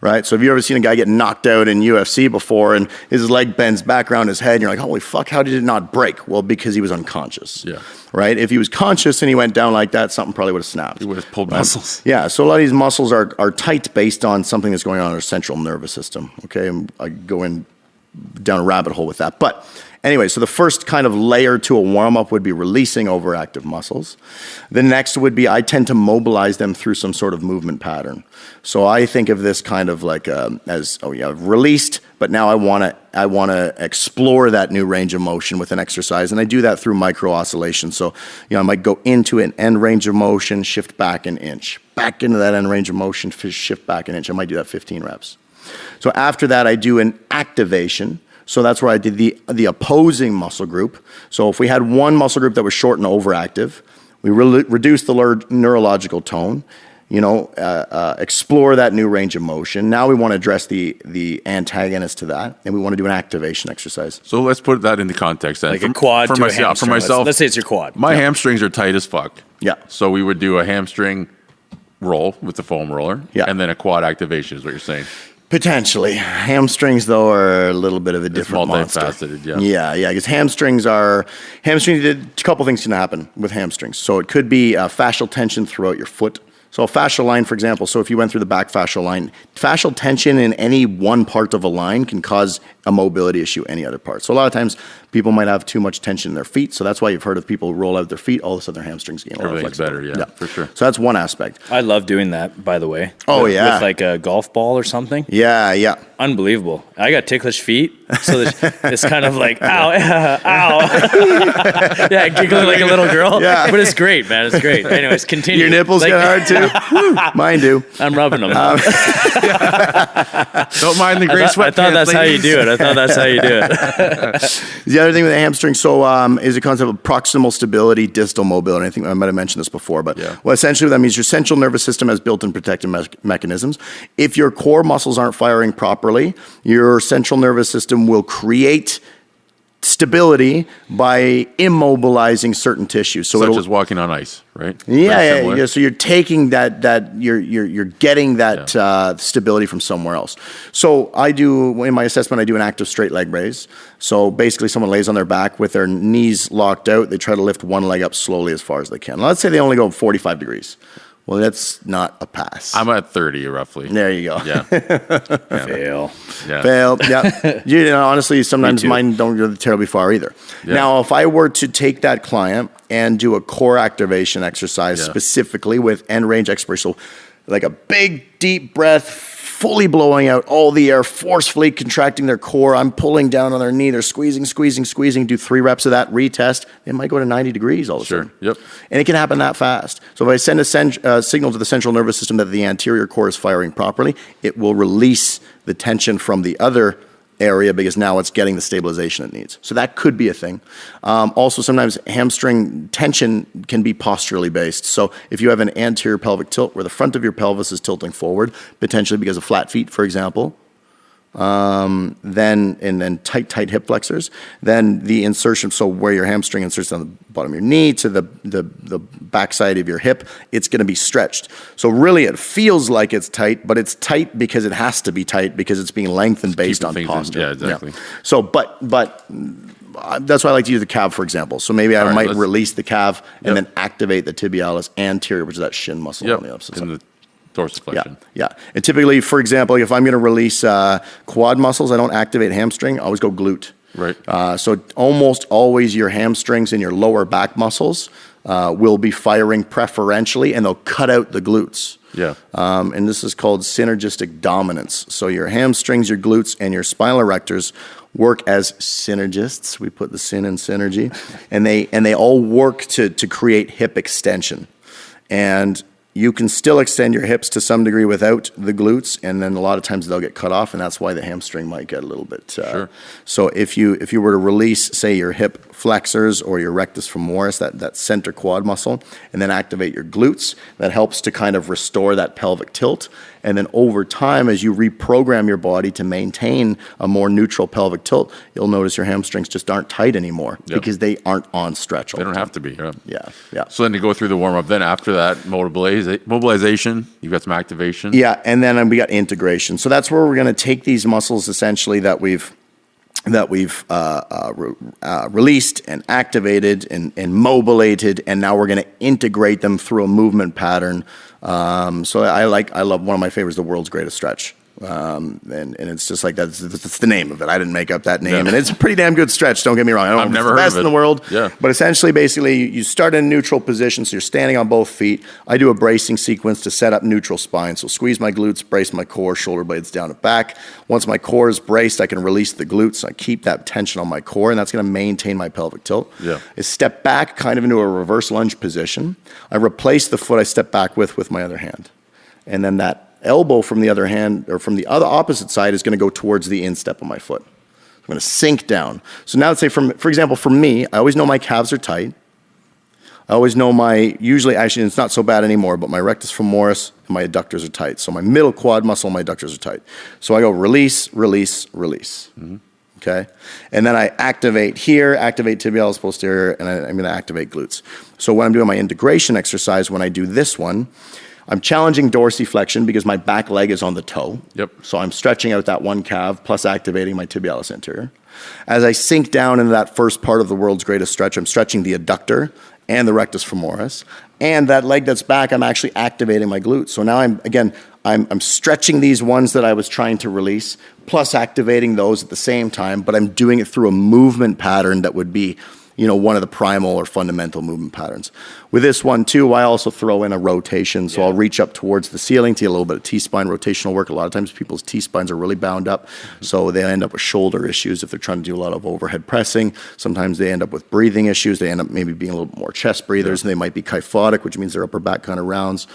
right? So have you ever seen a guy get knocked out in UFC before and his leg bends back around his head and you're like, holy fuck, how did it not break? Well, because he was unconscious. Yeah. Right? If he was conscious and he went down like that, something probably would have snapped. He would have pulled muscles. Yeah, so a lot of these muscles are tight based on something that's going on in our central nervous system. Okay, and I go down a rabbit hole with that. But anyway, so the first kind of layer to a warm-up would be releasing overactive muscles. The next would be I tend to mobilize them through some sort of movement pattern. So I think of this kind of like as released, but now I want to explore that new range of motion with an exercise, and I do that through micro oscillation. So I might go into an end range of motion, shift back an inch, back into that end range of motion, shift back an inch. I might do that 15 reps. So after that, I do an activation. So that's where I did the opposing muscle group. So if we had one muscle group that was short and overactive, we reduce the neurological tone, explore that new range of motion. Now we want to address the antagonist to that, and we want to do an activation exercise. So let's put that into context then. Like a quad to a hamstring. For myself, let's say it's your quad. My hamstrings are tight as fuck. Yeah. So we would do a hamstring roll with the foam roller, and then a quad activation is what you're saying. Potentially. Hamstrings, though, are a little bit of a different monster. Multifaceted, Yeah, because hamstrings, a couple things can happen with hamstrings. So it could be fascial tension throughout your foot. So a fascial line, for example, so if you went through the back fascial line, fascial tension in any one part of a line can cause a mobility issue any other part. So a lot of times people might have too much tension in their feet. So that's why you've heard of people roll out their feet, all of a sudden their hamstrings gain a lot of Everything's flexibility. better, for sure. So that's one aspect. I love doing that, by the way. Oh, yeah. With like a golf ball or something. Yeah. Unbelievable. I got ticklish feet, so it's kind of like, ow, ow. Yeah, giggling like a little girl. Yeah. But it's great, man. It's great. Anyways, continue. Your nipples get hard too? Mine do. I'm rubbing them. Don't mind the great sweat. I thought that's how you do it. The other thing with the hamstring, is the concept of proximal stability, distal mobility. I think I might have mentioned this before, but well, essentially that means your central nervous system has built-in protective mechanisms. If your core muscles aren't firing properly, your central nervous system will create stability by immobilizing certain tissues. So Such as walking on ice, right? yeah. So you're taking you're getting that stability from somewhere else. So in my assessment, I do an active straight leg raise. So basically someone lays on their back with their knees locked out. They try to lift one leg up slowly as far as they can. Let's say they only go 45 degrees. Well, that's not a pass. I'm at 30 roughly. There you go. Yeah. Fail. Yeah. Fail. Yeah. Honestly, sometimes mine don't go terribly far either. Yeah. Now, if I were to take that client and do a core activation exercise specifically with end range expiration, so like a big deep breath, fully blowing out all the air, forcefully contracting their core. I'm pulling down on their knee. They're squeezing. Do 3 reps of that, retest. It might go to 90 degrees all of a sudden. Yep. And it can happen that fast. So if I send a signal to the central nervous system that the anterior core is firing properly, it will release the tension from the other area because now it's getting the stabilization it needs. So that could be a thing. Also, sometimes hamstring tension can be posturally based. So if you have an anterior pelvic tilt where the front of your pelvis is tilting forward, potentially because of flat feet, for example, then tight hip flexors, then the insertion, so where your hamstring inserts on the bottom of your knee to the backside of your hip, it's going to be stretched. So really it feels like it's tight, but it's tight because it has to be tight because it's being lengthened based on posture. Yeah, exactly. So, but that's why I like to use the calf, for example. So maybe I might release the calf and then activate the tibialis anterior, which is that shin muscle on the opposite side. Dorsiflexion. Yeah. And typically, for example, if I'm going to release quad muscles, I don't activate hamstring. I always go glute. Right. So almost always your hamstrings and your lower back muscles will be firing preferentially, and they'll cut out the glutes. Yeah. And this is called synergistic dominance. So your hamstrings, your glutes, and your spinal erectors work as synergists. We put the syn in synergy, and they all work to create hip extension. And you can still extend your hips to some degree without the glutes, and then a lot of times they'll get cut off, and that's why the hamstring might get a little bit. Sure. So if you were to release, say, your hip flexors or your rectus femoris, that center quad muscle, and then activate your glutes, that helps to kind of restore that pelvic tilt. And then over time, as you reprogram your body to maintain a more neutral pelvic tilt, you'll notice your hamstrings just aren't tight anymore because they aren't on stretch all They the don't time. have to be. Yeah. So then to go through the warm-up, then after that, mobilization, you've got some activation. Yeah, and then we got integration. So that's where we're going to take these muscles essentially that we've released and activated and mobilated, and now we're going to integrate them through a movement pattern. So I love, one of my favorites, the world's greatest stretch. And it's just like that's the name of it. I didn't make up that name, and it's a pretty damn good stretch. Don't get me wrong. I don't know if it's the best in the world, but essentially, basically, you start in a neutral position, so you're standing on both feet. I do a bracing sequence to set up neutral spine. So squeeze my glutes, brace my core, shoulder blades down and back. Once my core is braced, I can release the glutes. I keep that tension on my core, and that's going to maintain my pelvic tilt. I step back, kind of into a reverse lunge position. I replace the foot I step back with my other hand, and then that elbow from the other hand, or from the other opposite side, is going to go towards the instep of my foot. I'm going to sink down. So now let's say, for example, for me, I always know my calves are tight. I always know usually it's not so bad anymore, but my rectus femoris and my adductors are tight. So my middle quad muscle and my adductors are tight. So I go release, release, release. Okay? And then I activate here, activate tibialis posterior, and I'm going to activate glutes. So when I'm doing my integration exercise, when I do this one, I'm challenging dorsiflexion because my back leg is on the toe. So I'm stretching out that one calf plus activating my tibialis anterior. As I sink down into that first part of the world's greatest stretch, I'm stretching the adductor and the rectus femoris. And that leg that's back, I'm actually activating my glutes. So now I'm stretching these ones that I was trying to release, plus activating those at the same time, but I'm doing it through a movement pattern that would be, one of the primal or fundamental movement patterns. With this one too, I also throw in a rotation. So I'll reach up towards the ceiling to get a little bit of T-spine rotational work. A lot of times people's T-spines are really bound up. So they end up with shoulder issues if they're trying to do a lot of overhead pressing. Sometimes they end up with breathing issues. They end up maybe being a little bit more chest breathers. And they might be kyphotic, which means their upper back kind of rounds.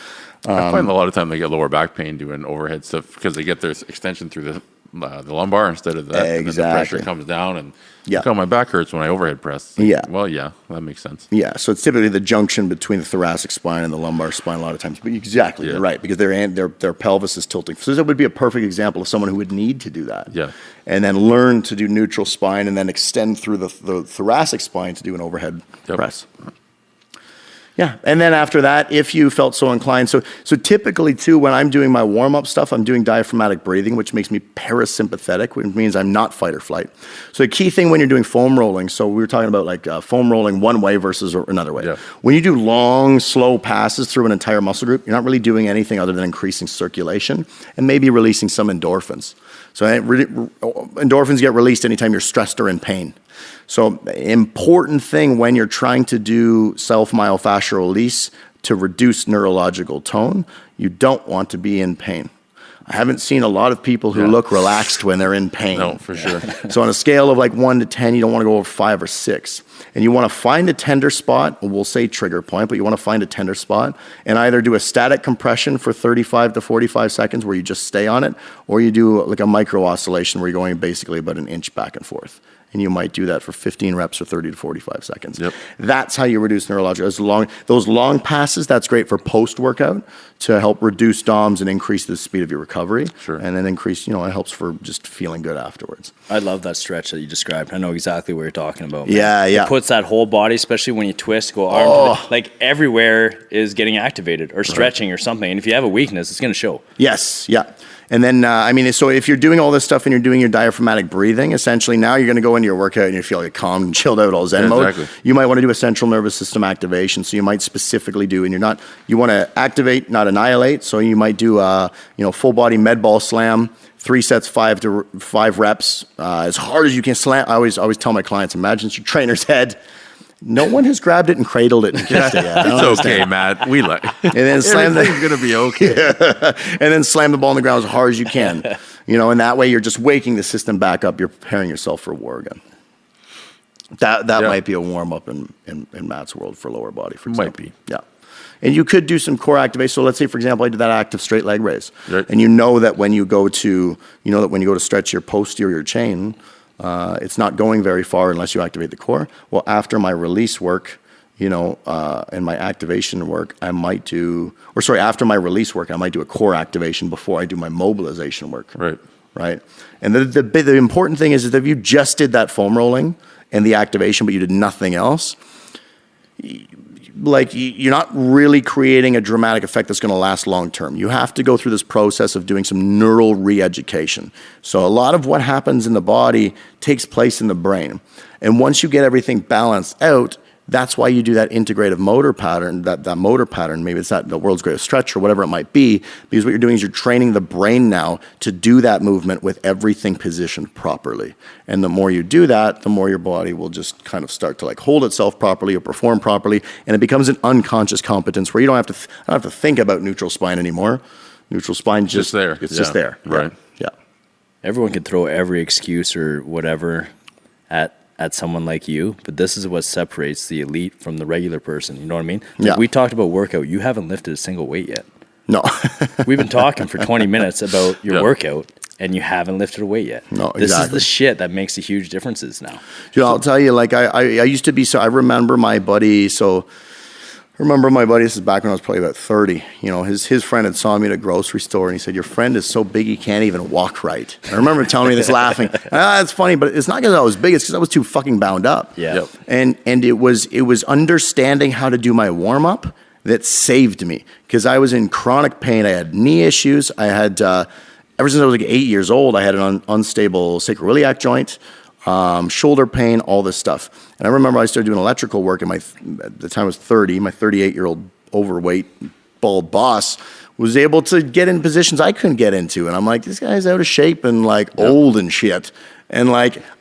I find a lot of time they get lower back pain doing overhead stuff because they get their extension through the the lumbar instead of that. And then the pressure comes down and look how my back hurts when I overhead press. Well, that makes sense. Yeah, so it's typically the junction between the thoracic spine and the lumbar spine a lot of times. But exactly, you're right, because their pelvis is tilting. So that would be a perfect example of someone who would need to do that. Yeah. And then learn to do neutral spine and then extend through the thoracic spine to do an overhead press. Yeah, and then after that, if you felt so inclined, so typically too, when I'm doing my warm-up stuff, I'm doing diaphragmatic breathing, which makes me parasympathetic, which means I'm not fight or flight. So the key thing when you're doing foam rolling, so we were talking about like foam rolling one way versus another way. Yeah. When you do long, slow passes through an entire muscle group, you're not really doing anything other than increasing circulation and maybe releasing some endorphins. So endorphins get released anytime you're stressed or in pain. So important thing when you're trying to do self-myofascial release to reduce neurological tone, you don't want to be in pain. I haven't seen a lot of people who look relaxed when they're in pain. No, for sure. So on a scale of like 1 to 10, you don't want to go over 5 or 6. And you want to find a tender spot, we'll say trigger point, but you want to find a tender spot and either do a static compression for 35 to 45 seconds where you just stay on it, or you do like a micro oscillation where you're going basically about an inch back and forth. And you might do that for 15 reps or 30 to 45 seconds. Yep. That's how you reduce neurological. Those long passes, that's great for post-workout to help reduce DOMs and increase the speed of your recovery. Sure. And then increase, it helps for just feeling good afterwards. I love that stretch that you described. I know exactly what you're talking about. Man. Yeah. It puts that whole body, especially when you twist, go arm to like everywhere is getting activated or stretching or something. And if you have a weakness, it's going to show. Yes, yeah. And then, so if you're doing all this stuff and you're doing your diaphragmatic breathing, essentially now you're going to go into your workout and you feel like calm and chilled out, all zen mode. Exactly. You might want to do a central nervous system activation. So you might specifically do, and you want to activate, not annihilate. So you might do, full body med ball slam, 3 sets, 5 reps, as hard as you can slam. I always tell my clients, imagine it's your trainer's head. No one has grabbed it and cradled it and kissed it yet. It's okay, Matt. We like. And then everything's gonna be okay. And then slam the ball on the ground as hard as you can. And that way you're just waking the system back up. You're preparing yourself for war again. That might be a warm up in Matt's world for lower body. For example. Might be. Yeah. And you could do some core activation. So let's say, for example, I did that active straight leg raise, right. And that when you go to stretch your posterior chain. It's not going very far unless you activate the core. Well, after my release work, and my activation work, after my release work, I might do a core activation before I do my mobilization work. Right. And the important thing is that if you just did that foam rolling and the activation, but you did nothing else, you're not really creating a dramatic effect that's going to last long term. You have to go through this process of doing some neural re-education. So a lot of what happens in the body takes place in the brain. And once you get everything balanced out, that's why you do that integrative motor pattern, that motor pattern. Maybe it's not the world's greatest stretch or whatever it might be, because what you're doing is you're training the brain now to do that movement with everything positioned properly. And the more you do that, the more your body will just kind of start to hold itself properly or perform properly, and it becomes an unconscious competence where you don't have to think about neutral spine anymore. Neutral spine just there. It's just there. Right. Yeah. Everyone can throw every excuse or whatever at someone like you, but this is what separates the elite from the regular person. You know what I mean? Yeah. We talked about workout. You haven't lifted a single weight yet. No. We've been talking for 20 minutes about your workout, and you haven't lifted a weight yet. No, exactly. This is the shit that makes the huge differences now. I'll tell you, I used to be, so I remember my buddy, this is back when I was probably about 30. His friend had saw me at a grocery store and he said, "Your friend is so big he can't even walk right." I remember telling me this laughing. It's funny, but it's not because I was big, it's because I was too fucking bound up. Yeah. Yep. And it was understanding how to do my warm-up that saved me, because I was in chronic pain. I had knee issues. I had, ever since I was 8 years old, I had an unstable sacroiliac joint. Shoulder pain, all this stuff. And I remember I started doing electrical work, and at the time I was 30, my 38-year-old overweight, bald boss was able to get in positions I couldn't get into. And I'm like, this guy's out of shape and old and shit. And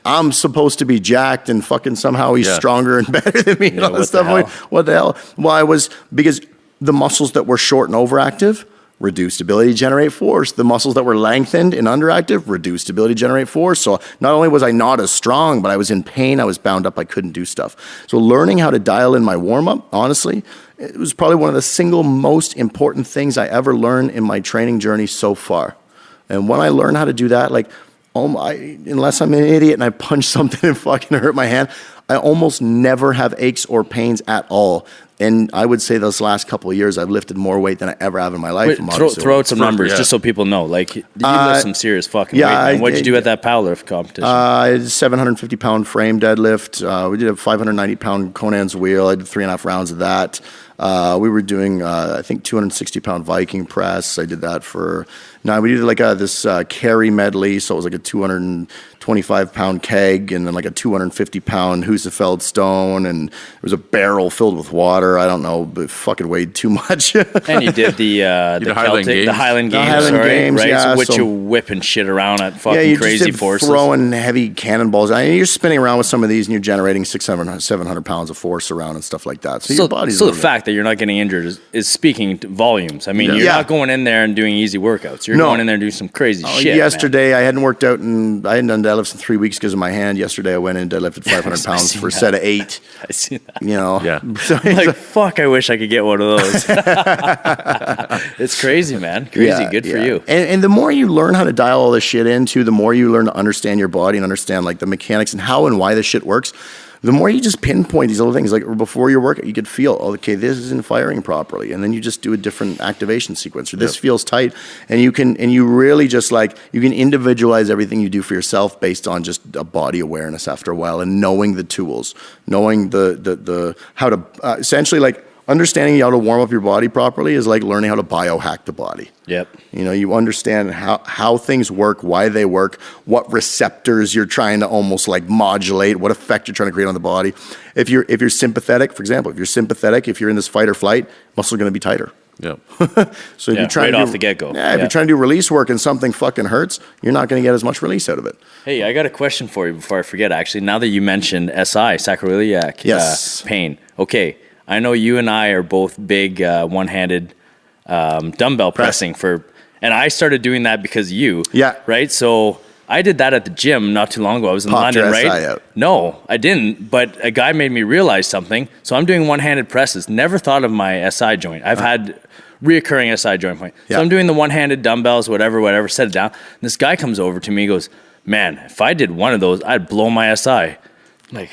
I'm supposed to be jacked, and fucking somehow he's stronger and better than me and all this stuff. What the hell? Well, because the muscles that were short and overactive, reduced ability to generate force. The muscles that were lengthened and underactive, reduced ability to generate force. So not only was I not as strong, but I was in pain, I was bound up, I couldn't do stuff. So learning how to dial in my warm-up, honestly, it was probably one of the single most important things I ever learned in my training journey so far. And when I learned how to do that, unless I'm an idiot and I punch something and fucking hurt my hand, I almost never have aches or pains at all. And I would say those last couple of years, I've lifted more weight than I ever have in my life. Wait, throw out some numbers just so people know. Like, you lift some serious fucking weight. And what'd you do at that powerlift competition? I did a 750-pound frame deadlift. We did a 590-pound Conan's wheel. I did 3.5 rounds of that. We were doing, I think, 260-pound Viking press. I did that for... No, we did like this carry medley, so it was like a 225-pound keg and then like a 250-pound Husafeld stone, and there was a barrel filled with water. I don't know, but it fucking weighed too much. And you did the Highland Games, right? Yeah, so which you whipping shit around at fucking crazy forces. Throwing heavy cannonballs. You're spinning around with some of these and you're generating 700 pounds of force around and stuff like that. So your body's... So the fact that you're not getting injured is speaking to volumes. I mean, you're not going in there and doing easy workouts. You're going in there and doing some crazy shit. Yesterday, I hadn't worked out and I hadn't done deadlifts in 3 weeks because of my hand. Yesterday, I went in and deadlifted 500 pounds for a set of 8. I see that. You know? Yeah. So like, fuck, I wish I could get one of those. It's crazy, man. Crazy. Good for you. And the more you learn how to dial all this shit into, the more you learn to understand your body and understand like the mechanics and how and why this shit works, the more you just pinpoint these little things. Like before your workout, you could feel, okay, this isn't firing properly. And then you just do a different activation sequence. Or this feels tight. And you really just like, you can individualize everything you do for yourself based on just a body awareness after a while and knowing the tools, knowing the how to, essentially like, understanding how to warm up your body properly is like learning how to biohack the body. Yep. You know, you understand how things work, why they work, what receptors you're trying to almost like modulate, what effect you're trying to create on the body. If you're sympathetic, for example, if you're in this fight or flight, muscles are going to be tighter. Yep. So if you're trying off the get-go. Yeah, if you're trying to do release work and something fucking hurts, you're not going to get as much release out of it. Hey, I got a question for you before I forget, actually. Now that you mentioned SI, sacroiliac pain. Okay. I know you and I are both big one-handed dumbbell pressing and I started doing that because of you. Yeah. Right? So I did that at the gym not too long ago. I was in London, right? SI out. No, I didn't. But a guy made me realize something. So I'm doing one-handed presses. Never thought of my SI joint. I've had reoccurring SI joint pain. So I'm doing the one-handed dumbbells, whatever, set it down. And this guy comes over to me and goes, man, if I did one of those, I'd blow my SI. I'm like...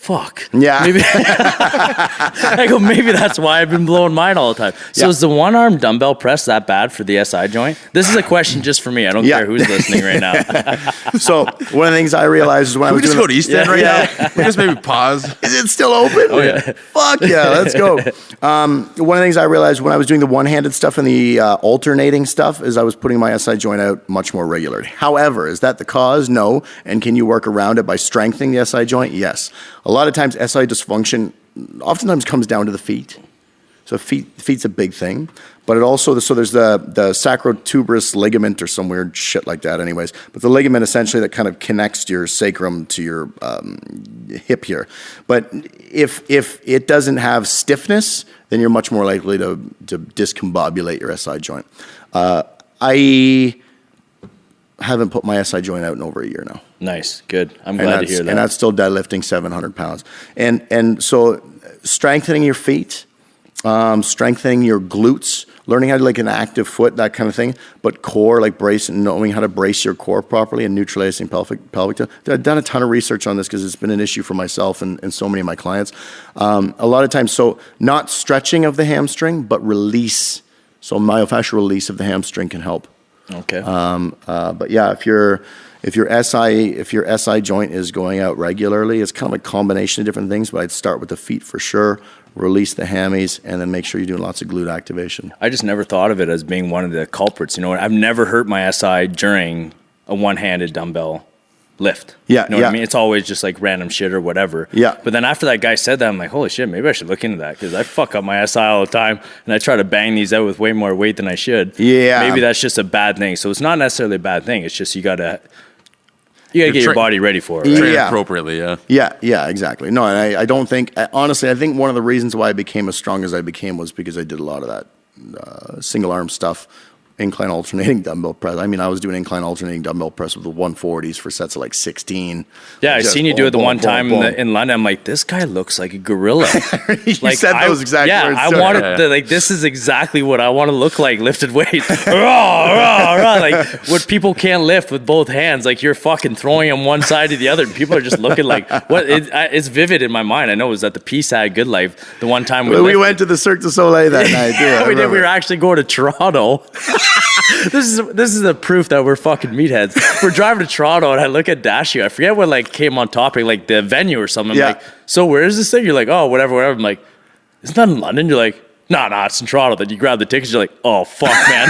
fuck. Yeah. Maybe I go, maybe that's why I've been blowing mine all the time. So is the one-arm dumbbell press that bad for the SI joint? This is a question just for me. I don't care who's listening right now. So one of the things I realized is when I was just go to East End right now? We just maybe pause. Is it still open? Oh, yeah. Fuck yeah, let's go. One of the things I realized when I was doing the one-handed stuff and the alternating stuff is I was putting my SI joint out much more regularly. However, is that the cause? No. And can you work around it by strengthening the SI joint? Yes. A lot of times SI dysfunction oftentimes comes down to the feet. So feet's a big thing, but it also, so there's the sacrotuberous ligament or some weird shit like that anyways, but the ligament essentially that kind of connects your sacrum to your hip here. But if it doesn't have stiffness, then you're much more likely to discombobulate your SI joint. I haven't put my SI joint out in over a year now. Nice. Good. I'm glad to hear that. And that's still deadlifting 700 pounds. And so strengthening your feet, strengthening your glutes, learning how to like an active foot, that kind of thing, but core, like knowing how to brace your core properly and neutralizing pelvic tone. I've done a ton of research on this because it's been an issue for myself and so many of my clients. A lot of times, so not stretching of the hamstring, but release. So myofascial release of the hamstring can help. Okay. But yeah, if your SI joint is going out regularly, it's kind of a combination of different things, but I'd start with the feet for sure, release the hammies, and then make sure you're doing lots of glute activation. I just never thought of it as being one of the culprits. You know, I've never hurt my SI during a one-handed dumbbell lift. Yeah. You know what I mean? It's always just like random shit or whatever. Yeah. But then after that guy said that, I'm like, holy shit, maybe I should look into that because I fuck up my SI all the time and I try to bang these out with way more weight than I should. Yeah. Maybe that's just a bad thing. So it's not necessarily a bad thing. It's just you gotta get your body ready for it. Right? Train appropriately, Yeah, exactly. No, and I don't think, honestly, I think one of the reasons why I became as strong as I became was because I did a lot of that single arm stuff incline alternating dumbbell press. I mean, I was doing incline alternating dumbbell press with the 140s for sets of like 16. Yeah, I Just seen you do it the one time boom. in London. I'm like, this guy looks like a gorilla. You said those exact words. I too. wanted to, like, this is exactly what I want to look like lifted weights. Like what people can't lift with both hands. Like you're fucking throwing them one side to the other. And people are just looking like what? It's vivid in my mind. I know it was at the PSAG Good Life the one time we went to the Cirque du Soleil that night. Yeah, we did. We were actually going to Toronto. This is the proof that we're fucking meatheads. We're driving to Toronto, and I look at Daciw. I forget what like came on topic, like the venue or something. I'm like, so where is this thing? You're like, oh, whatever. I'm like, it's not in London. You're like, no, it's in Toronto. Then you grab the tickets. You're like, oh fuck, man.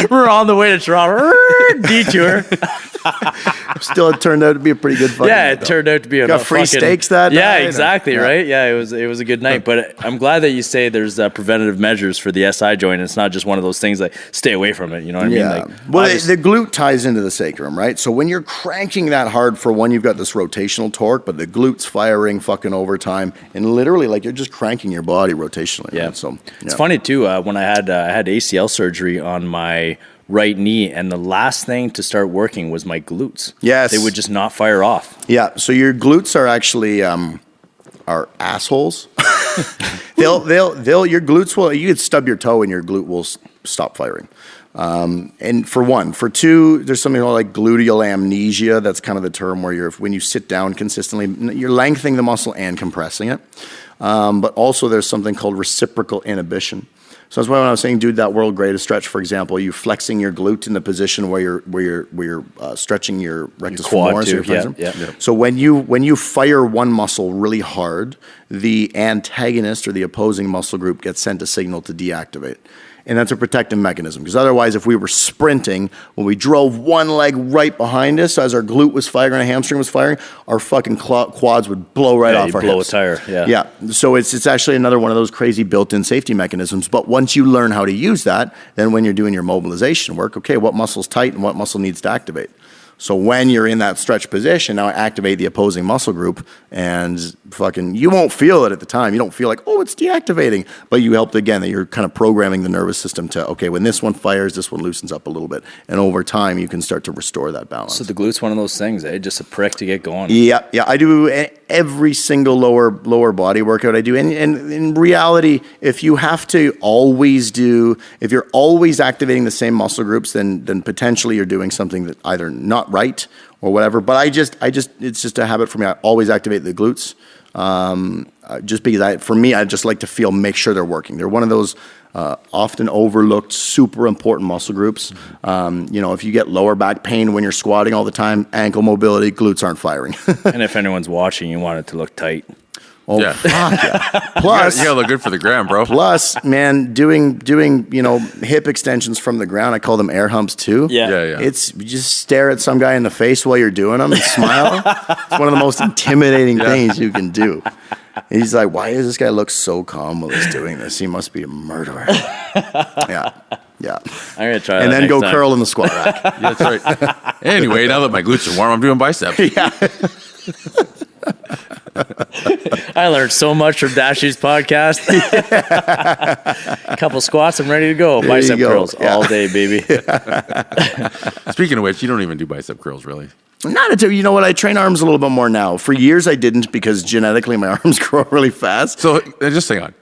We're on the way to Toronto. Detour. Still, it turned out to be a pretty good fucking night, turned out to be got free steaks that night. Yeah, exactly, right? Yeah, it was a good night. But I'm glad that you say there's preventative measures for the SI joint. It's not just one of those things like stay away from it. You know what I mean? Like, well, the glute ties into the sacrum, right? So when you're cranking that hard, for one, you've got this rotational torque, but the glute's firing fucking overtime, and literally, like, you're just cranking your body rotationally. Yeah. Right? So it's funny too. When I had ACL surgery on my right knee, and the last thing to start working was my glutes. Yes, they would just not fire off. Yeah, so your glutes are actually are assholes. they'll your glutes will, you could stub your toe and your glute will stop firing. And for one, for two, there's something called like gluteal amnesia. That's kind of the term where when you sit down consistently, you're lengthening the muscle and compressing it. But also there's something called reciprocal inhibition. So that's why when I was saying, dude, that world greatest stretch, for example, you flexing your glute in the position where you're stretching your rectus femoris. Yeah. So when you fire one muscle really hard, the antagonist or the opposing muscle group gets sent a signal to deactivate. And that's a protective mechanism, because otherwise, if we were sprinting, when we drove one leg right behind us as our glute was firing and our hamstring was firing, our fucking quads would blow right off our blow hips. a tire. Yeah. So it's actually another one of those crazy built-in safety mechanisms. But once you learn how to use that, then when you're doing your mobilization work, okay, what muscle's tight and what muscle needs to activate? So when you're in that stretch position, now activate the opposing muscle group, and fucking, you won't feel it at the time. You don't feel like, oh, it's deactivating. But you helped again, that you're kind of programming the nervous system to, okay, when this one fires, this one loosens up a little bit. And over time, you can start to restore that balance. So the glute's one of those things, just a prick to get going. Yeah. I do every single lower body workout I do. And in reality, if you're always activating the same muscle groups, then potentially you're doing something that either not right or whatever. But it's just a habit for me. I always activate the glutes. Just because I just like to make sure they're working. They're one of those often overlooked, super important muscle groups. If you get lower back pain when you're squatting all the time, ankle mobility, glutes aren't firing. And if anyone's watching, you want it to look tight. Oh, Yeah. fuck yeah. Plus, You gotta look good for the gram, bro. plus, man, doing hip extensions from the ground, I call them air humps too. Yeah. It's, you just stare at some guy in the face while you're doing them and smile. It's one of the most intimidating things you can do. And he's like, why does this guy look so calm while he's doing this? He must be a murderer. Yeah. I'm gonna try that And then next go time. curl in the squat rack. Yeah, that's right. Anyway, now that my glutes are warm, I'm doing biceps. Yeah. I learned so much from Daciw's podcast. Couple squats, I'm ready to go. There Bicep you go. curls all day, baby. Speaking of which, you don't even do bicep curls, really. Not until, you know what, I train arms a little bit more now. For years I didn't, because genetically my arms grow really fast. So just hang on.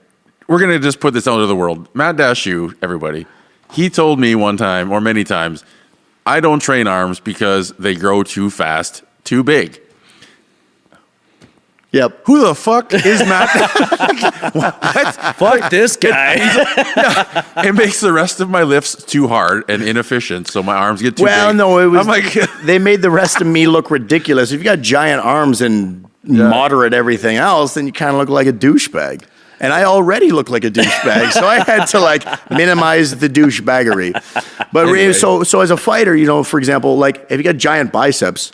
We're going to just put this out into the world. Matt Daciw, everybody, he told me one time, or many times, I don't train arms because they grow too fast, too big. Yep. Who the fuck is Matt? What? Fuck this guy. It makes the rest of my lifts too hard and inefficient, so my arms get too big. Well, no, it was. I'm like, they made the rest of me look ridiculous. If you got giant arms and moderate everything else, then you kind of look like a douchebag. And I already look like a douchebag, so I had to minimize the douchebaggery. But Anyway. so as a fighter, for example, if you got giant biceps,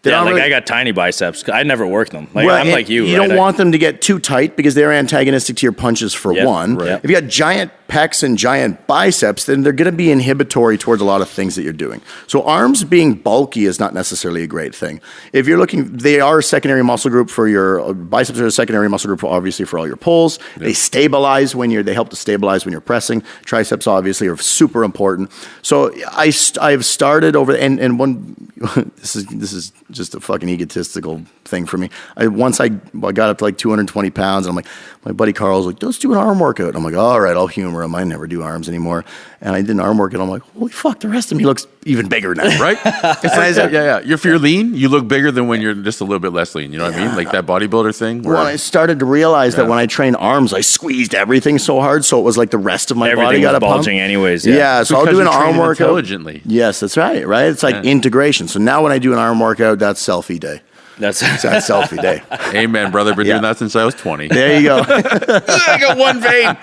I got tiny biceps. I never work them. Like, Well, I'm like you. You right? don't want them to get too tight because they're antagonistic to your punches for one. Right. If you got giant pecs and giant biceps, then they're going to be inhibitory towards a lot of things that you're doing. So arms being bulky is not necessarily a great thing. If you're looking, they are a secondary muscle group for your biceps are a secondary muscle group, obviously, for all your pulls. They stabilize they help to stabilize when you're pressing. Triceps obviously are super important. So I've started over, and one, this is just a fucking egotistical thing for me. Once I got up to like 220 pounds, and I'm like, my buddy Carl's like, let's do an arm workout. I'm like, all right, I'll humor him. I never do arms anymore. And I did an arm workout. I'm like, holy fuck, the rest of me looks even bigger now. Right? It's like, if you're lean, you look bigger than when you're just a little bit less lean. You know what I mean? Like that bodybuilder thing. Well, I started to realize that when I train arms, I squeezed everything so hard, so it was like the rest of my body got bulging anyways. Yeah, so I'll do an arm workout intelligently. Yes, that's right. It's like integration. So now when I do an arm workout, that's selfie day. That's selfie day. Amen, brother. Been doing that since I was 20. There you go. I got one vein.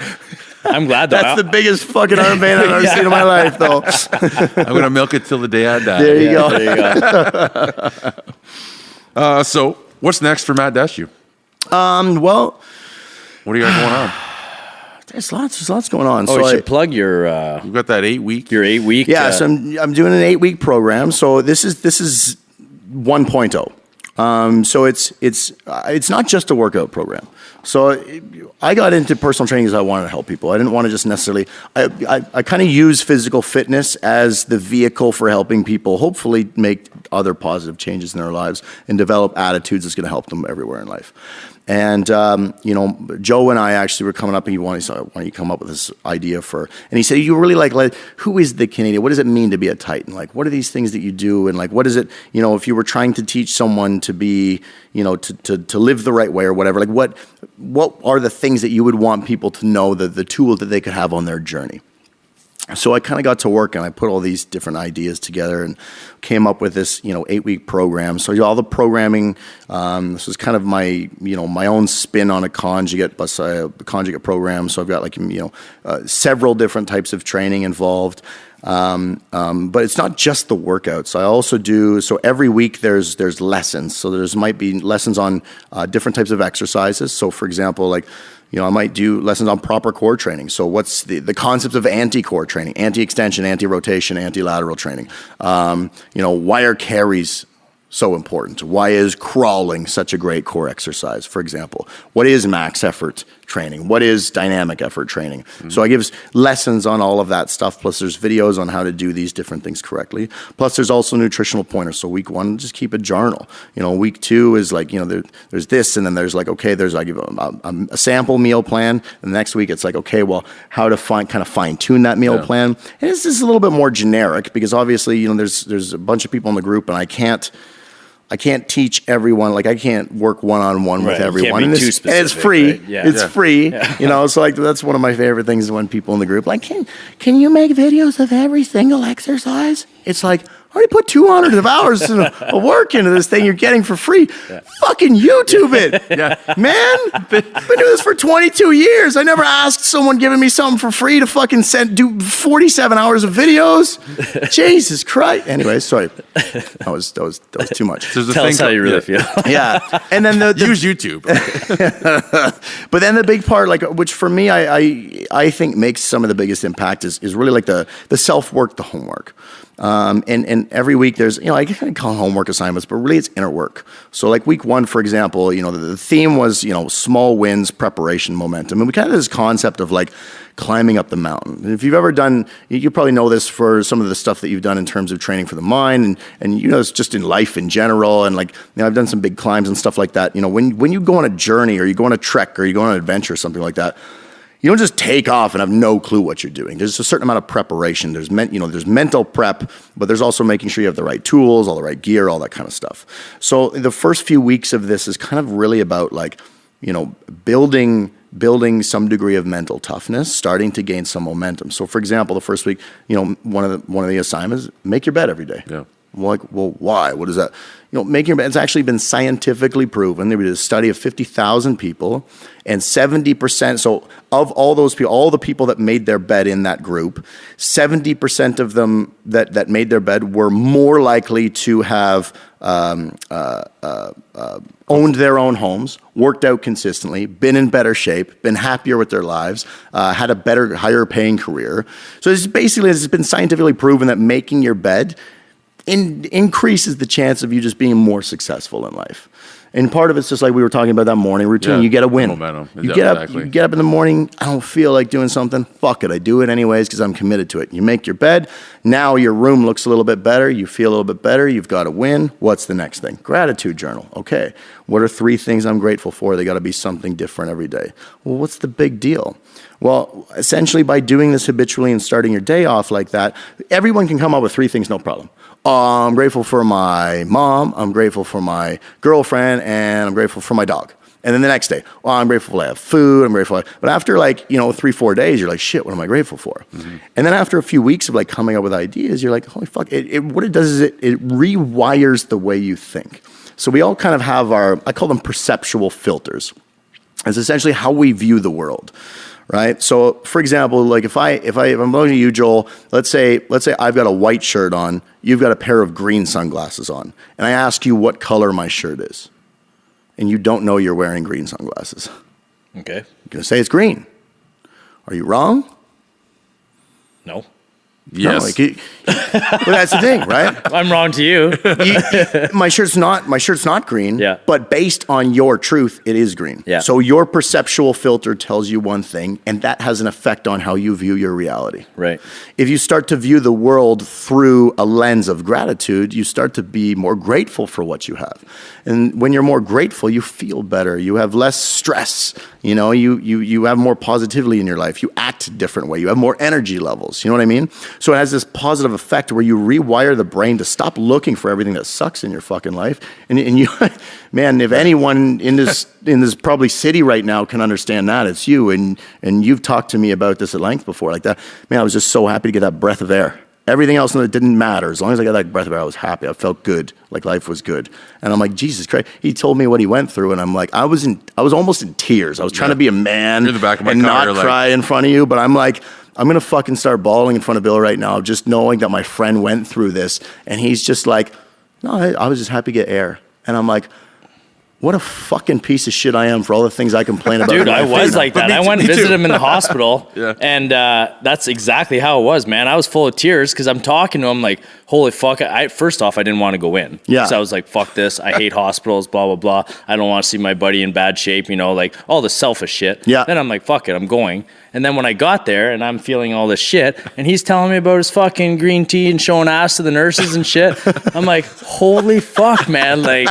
I'm glad though. That's the biggest fucking arm vein I've ever seen in my life, though. I'm gonna milk it till the day I die. There you go. So what's next for Matt Daciw? Well, What do you got going on? there's lots going on. Oh, so you should plug your You've got that 8 week. your 8 week. so I'm doing an 8-week program. So this is 1.0. So it's not just a workout program. So I got into personal training because I wanted to help people. I didn't want to just necessarily. I kind of use physical fitness as the vehicle for helping people hopefully make other positive changes in their lives and develop attitudes that's going to help them everywhere in life. And, Joe and I actually were coming up and he wanted to come up with this idea and he said, you really like, who is the Canadian? What does it mean to be a Titan? Like, what are these things that you do? And like, what is it, if you were trying to teach someone to be, to live the right way or whatever, like what are the things that you would want people to know, the tool that they could have on their journey? So I kind of got to work and I put all these different ideas together and came up with this, 8-week program. So all the programming, this is kind of my, my own spin on a conjugate program. So I've got several different types of training involved. But it's not just the workouts. I also do, so every week there's lessons. So might be lessons on different types of exercises. So for example, I might do lessons on proper core training. So what's the concepts of anti-core training, anti-extension, anti-rotation, anti-lateral training? Why are carries so important? Why is crawling such a great core exercise, for example? What is max effort training? What is dynamic effort training? Mm-hmm. So I give lessons on all of that stuff, plus there's videos on how to do these different things correctly. Plus there's also nutritional pointers. So week 1, just keep a journal. Week 2 is there's this, and then there's I give a sample meal plan, and the next week it's how to fine tune that meal plan. And it's just a little bit more generic because obviously, there's a bunch of people in the group and I can't teach everyone. I can't work one-on-one with everyone. And it's free. Right? Yeah. It's free. Yeah. So that's one of my favorite things is when people in the group can you make videos of every single exercise? It's I already put 200 hours of work into this thing you're getting for free. Yeah. Fucking YouTube it. Yeah. Man, I've been doing this for 22 years. I never asked someone giving me something for free to fucking do 47 hours of videos. Jesus Christ. Anyway, sorry. That was too much. Tell us how you really feel. Yeah. And then use YouTube. But then the big part, which for me, I think makes some of the biggest impact is really the self-work, the homework. And every week there's, I can call homework assignments, but really it's inner work. So week 1, for example, the theme was, small wins, preparation, momentum. And we kind of have this concept of climbing up the mountain. And if you've ever done, you probably know this for some of the stuff that you've done in terms of training for the mind and it's just in life in general. And I've done some big climbs and stuff like that. When you go on a journey or you go on a trek or you go on an adventure or something like that, you don't just take off and have no clue what you're doing. There's a certain amount of preparation. There's mental prep, but there's also making sure you have the right tools, all the right gear, all that kind of stuff. So the first few weeks of this is kind of really about building some degree of mental toughness, starting to gain some momentum. So for example, the first week, one of the assignments, make your bed every day. Yeah. I'm like, well, why? What is that? Making your bed, it's actually been scientifically proven. There was a study of 50,000 people, and 70%, so of all those people, all the people that made their bed in that group, 70% of them that made their bed were more likely to have owned their own homes, worked out consistently, been in better shape, been happier with their lives, had a better, higher paying career. So it's been scientifically proven that making your bed increases the chance of you just being more successful in life. And part of it's just like we were talking about that morning routine. You get a win. Momentum. You get up in the morning, I don't feel like doing something. Fuck it. I do it anyways because I'm committed to it. You make your bed. Now your room looks a little bit better. You feel a little bit better. You've got a win. What's the next thing? Gratitude journal. Okay. What are 3 things I'm grateful for? They got to be something different every day. Well, what's the big deal? Well, essentially by doing this habitually and starting your day off like that, everyone can come up with 3 things, no problem. I'm grateful for my mom, I'm grateful for my girlfriend, and I'm grateful for my dog. And then the next day, I'm grateful I have food, I'm grateful. But after 3-4 days, you're like, shit, what am I grateful for? Mm-hmm. And then after a few weeks of coming up with ideas, you're like, holy fuck. What it does is it rewires the way you think. So we all kind of have I call them perceptual filters. It's essentially how we view the world. Right. So, for example, if I'm looking at you, Joel, let's say I've got a white shirt on, you've got a pair of green sunglasses on, and I ask you what color my shirt is, and you don't know you're wearing green sunglasses. Okay. You're gonna say it's green. Are you wrong? No. Yes. No, but that's the thing, right? I'm wrong to you. My shirt's not green. Yeah. But based on your truth, it is green. Yeah. So your perceptual filter tells you one thing, and that has an effect on how you view your reality. Right. If you start to view the world through a lens of gratitude, you start to be more grateful for what you have. And when you're more grateful, you feel better. You have less stress. You have more positivity in your life. You act a different way. You have more energy levels. You know what I mean? So it has this positive effect where you rewire the brain to stop looking for everything that sucks in your fucking life. And you, man, if anyone in this probably city right now can understand that, it's you. And you've talked to me about this at length before, like that. Man, I was just so happy to get that breath of air. Everything else that didn't matter. As long as I got that breath of air, I was happy. I felt good, like life was good. And I'm like, Jesus Christ. He told me what he went through, and I'm like, I was almost in tears. I was trying to be a man in the back of my and car, not cry in front of you, but I'm like, I'm going to fucking start bawling in front of Bill right now, just knowing that my friend went through this. And he's just like, no, I was just happy to get air. And I'm like, what a fucking piece of shit I am for all the things I complain about. Dude, I was like that. I went and visited him in the hospital, Yeah. and that's exactly how it was, man. I was full of tears because I'm talking to him like, holy fuck. First off, I didn't want to go in. Yeah. So I was like, fuck this. I hate hospitals, blah, blah, blah. I don't want to see my buddy in bad shape, like all the selfish shit. Yeah. Then I'm like, fuck it, I'm going. And then when I got there and I'm feeling all this shit, and he's telling me about his fucking green tea and showing ass to the nurses and shit, I'm like, holy fuck, man. Like,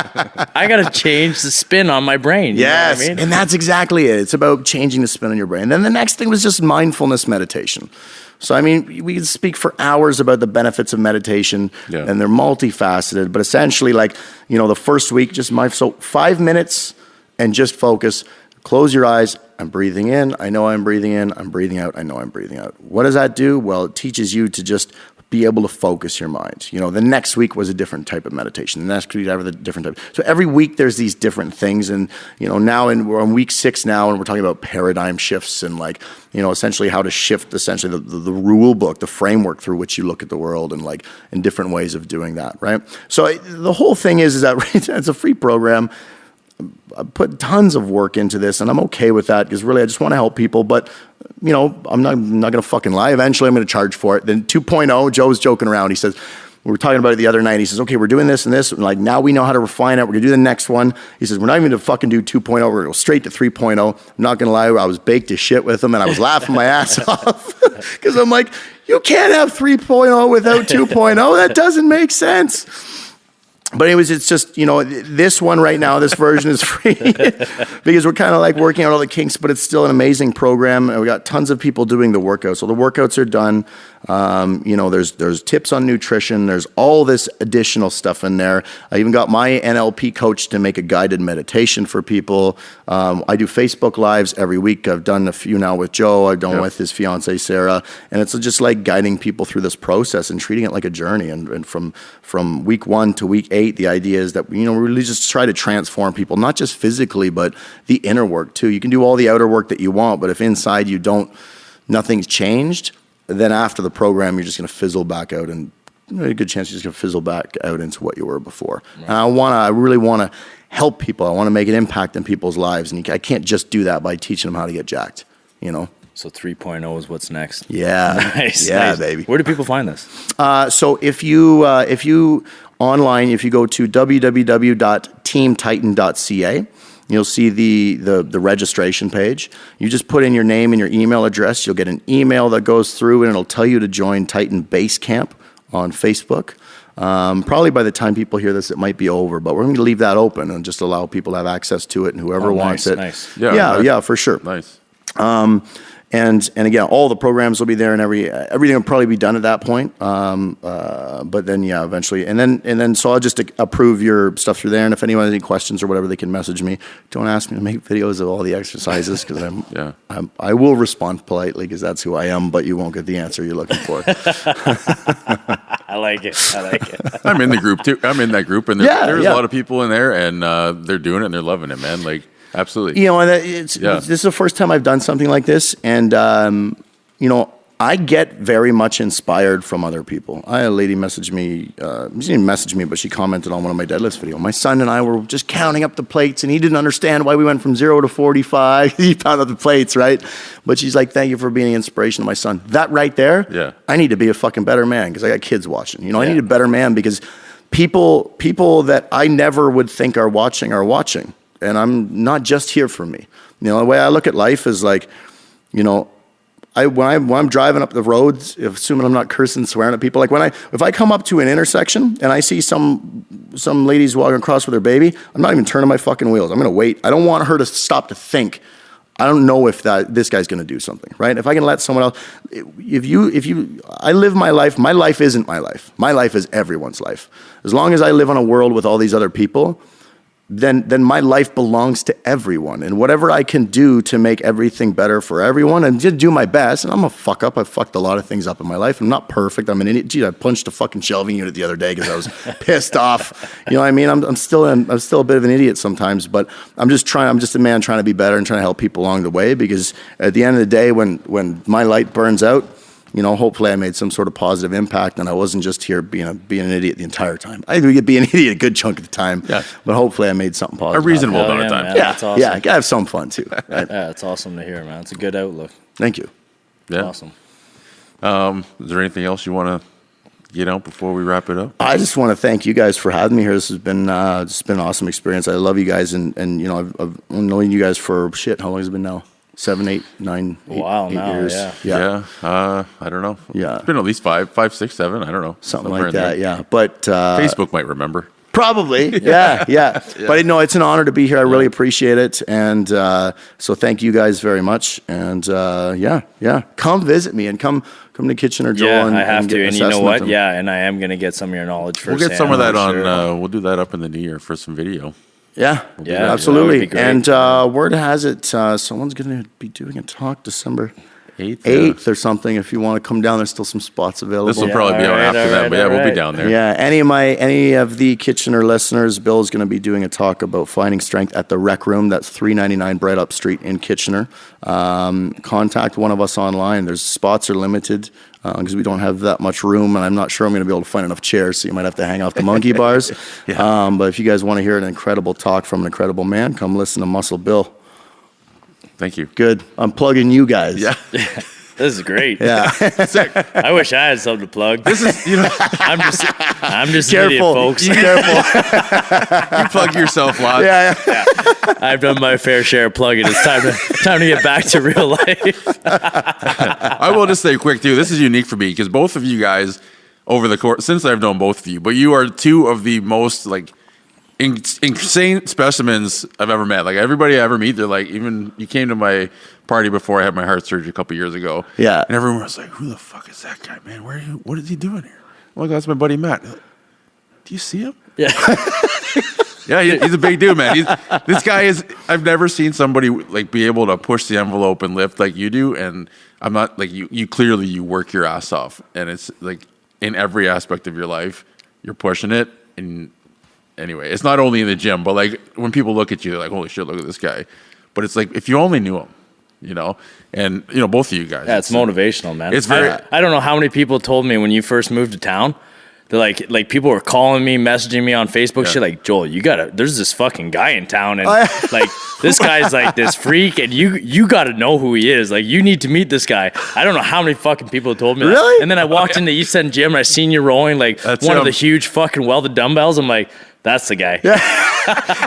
I got to change the spin on my brain. You Yes, know what I mean? and that's exactly it. It's about changing the spin on your brain. Then the next thing was just mindfulness meditation. So, I mean, we could speak for hours about the benefits of meditation, and they're multifaceted. But essentially, the first week, so 5 minutes and just focus. Close your eyes. I'm breathing in. I know I'm breathing in. I'm breathing out. I know I'm breathing out. What does that do? Well, it teaches you to just be able to focus your mind. The next week was a different type of meditation. The next week, a different type. So every week there's these different things. And, now we're on week 6 now, and we're talking about paradigm shifts and essentially how to shift essentially the rule book, the framework through which you look at the world and different ways of doing that, right? So the whole thing is that it's a free program. I put tons of work into this, and I'm okay with that because really I just want to help people. But I'm not going to fucking lie. Eventually, I'm going to charge for it. Then 2.0, Joe's joking around. He says, we were talking about it the other night. He says, okay, we're doing this and this. And now we know how to refine it. We're going to do the next one. He says, we're not even going to fucking do 2.0. We're going to go straight to 3.0. I'm not going to lie. I was baked as shit with him, and I was laughing my ass off because I'm like, you can't have 3.0 without 2.0. That doesn't make sense. But anyways, it's just, this one right now, this version is free because we're kind of working out all the kinks, but it's still an amazing program. And we got tons of people doing the workouts. So the workouts are done. There's tips on nutrition. There's all this additional stuff in there. I even got my NLP coach to make a guided meditation for people. I do Facebook Lives every week. I've done a few now with Joe. I've done with his fiancee, Sarah. And it's just like guiding people through this process and treating it like a journey. And from week 1 to week 8, the idea is that, we really just try to transform people, not just physically, but the inner work too. You can do all the outer work that you want, but if inside nothing's changed, then after the program, you're just going to fizzle back out, and a good chance you're just going to fizzle back out into what you were before. Right. And I really want to help people. I want to make an impact in people's lives, and I can't just do that by teaching them how to get jacked, So 3.0 is what's next. Yeah. Nice. Baby. Where do people find this? So if you online, if you go to www.teamtitan.ca, you'll see the registration page. You just put in your name and your email address. You'll get an email that goes through, and it'll tell you to join Titan Basecamp on Facebook. Probably by the time people hear this, it might be over, but we're going to leave that open and just allow people to have access to it, and whoever wants it. Nice. Yeah, for sure. Nice. And again, all the programs will be there, and everything will probably be done at that point. But then, eventually, and then, so I'll just approve your stuff through there. And if anyone has any questions or whatever, they can message me. Don't ask me to make videos of all the exercises, because I will respond politely, because that's who I am. But you won't get the answer you're looking for. I like it. I'm in the group too. I'm in that group, and there's a lot of people in there, and they're doing it and they're loving it, man. Like, absolutely. This is the first time I've done something like this, and I get very much inspired from other people. I had a lady message me. She didn't message me, but she commented on one of my deadlifts video. My son and I were just counting up the plates, and he didn't understand why we went from 0 to 45. He found out the plates, right? But she's like, "Thank you for being an inspiration to my son." That right there, I need to be a fucking better man, because I got kids watching. I need a better man, because people that I never would think are watching are watching. And I'm not just here for me. The way I look at life is like, when I'm driving up the roads, assuming I'm not cursing, swearing at people, like if I come up to an intersection and I see some ladies walking across with their baby, I'm not even turning my fucking wheels. I'm going to wait. I don't want her to stop to think. I don't know if this guy's going to do something, right? If I can let someone else, I live my life. My life isn't my life. My life is everyone's life. As long as I live on a world with all these other people, then my life belongs to everyone. And whatever I can do to make everything better for everyone, and just do my best. And I'm a fuck up. I've fucked a lot of things up in my life. I'm not perfect. I'm an idiot. Gee, I punched a fucking shelving unit the other day because I was pissed off. You know what I mean? I'm still a bit of an idiot sometimes, but I'm just a man trying to be better and trying to help people along the way, because at the end of the day, when my light burns out, hopefully I made some sort of positive impact, and I wasn't just here being an idiot the entire time. I could be an idiot a good chunk of the time, but hopefully I made something positive. A reasonable amount of time. Man, that's awesome. Yeah, gotta have some fun too. Right? Yeah, it's awesome to hear, man. It's a good outlook. Thank you. Yeah. Awesome. Is there anything else you want to get out before we wrap it up? I just want to thank you guys for having me here. This has been an awesome experience. I love you guys, and I've known you guys for how long has it been now? 7, 8, 9, 8, wow, 8 now, years. Yeah. I don't know. Yeah. It's been at least 5, 6, 7. I don't know. Something like that. Yeah. But Facebook might remember. Probably. Yeah. But no, it's an honor to be here. I really appreciate it. And so thank you guys very much. And come visit me, and come to Kitchener, Joel. Yeah, and, I have and to. And you know what? Yeah, and I am going to get some of your knowledge first. We'll get some of that on. We'll do that up in the new year for some video. Yeah, absolutely. And word has it, someone's going to be doing a talk December 8th or something. If you want to come down, there's still some spots available. This will probably be out after that, but we'll be down there. Yeah, any of the Kitchener listeners, Bill's going to be doing a talk about finding strength at the Rec Room. That's 399 Bright Up Street in Kitchener. Contact one of us online. There's spots are limited because we don't have that much room, and I'm not sure I'm going to be able to find enough chairs, so you might have to hang off the monkey bars. But if you guys want to hear an incredible talk from an incredible man, come listen to Muscle Bill. Thank you. Good. I'm plugging you guys. Yeah. This is great. Yeah. Sick. I wish I had something to plug. This is, I'm just Careful, an idiot, folks. Careful. You plug yourself, Lot. Yeah. I've done my fair share of plugging. It's time to get back to real life. I will just say quick too. This is unique for me because both of you guys, over the course since I've known both of you, but you are two of the most insane specimens I've ever met. Like everybody I ever meet, they're like, even you came to my party before I had my heart surgery a couple years ago. Yeah. And everyone was like, "Who the fuck is that guy, man? What is he doing here?" I'm like, "That's my buddy Matt." Like, do you see him? Yeah. Yeah, he's a big dude, man. This guy is. I've never seen somebody like be able to push the envelope and lift like you do. And I'm not like you. You clearly you work your ass off, and it's like in every aspect of your life, you're pushing it. And anyway, it's not only in the gym, but like when people look at you, they're like, "Holy shit, look at this guy." But it's like if you only knew him, and both of you guys. Yeah, it's motivational, man. It's very. I don't know how many people told me when you first moved to town. They're like people were calling me, messaging me on Facebook, shit like, "Joel, there's this fucking guy in town, and like this guy's like this freak, and you gotta know who he is. Like you need to meet this guy." I don't know how many fucking people told me Really? that. And then I walked into East End Gym and I seen you rolling like one of the huge fucking welded dumbbells. I'm like, that's the guy. Yeah.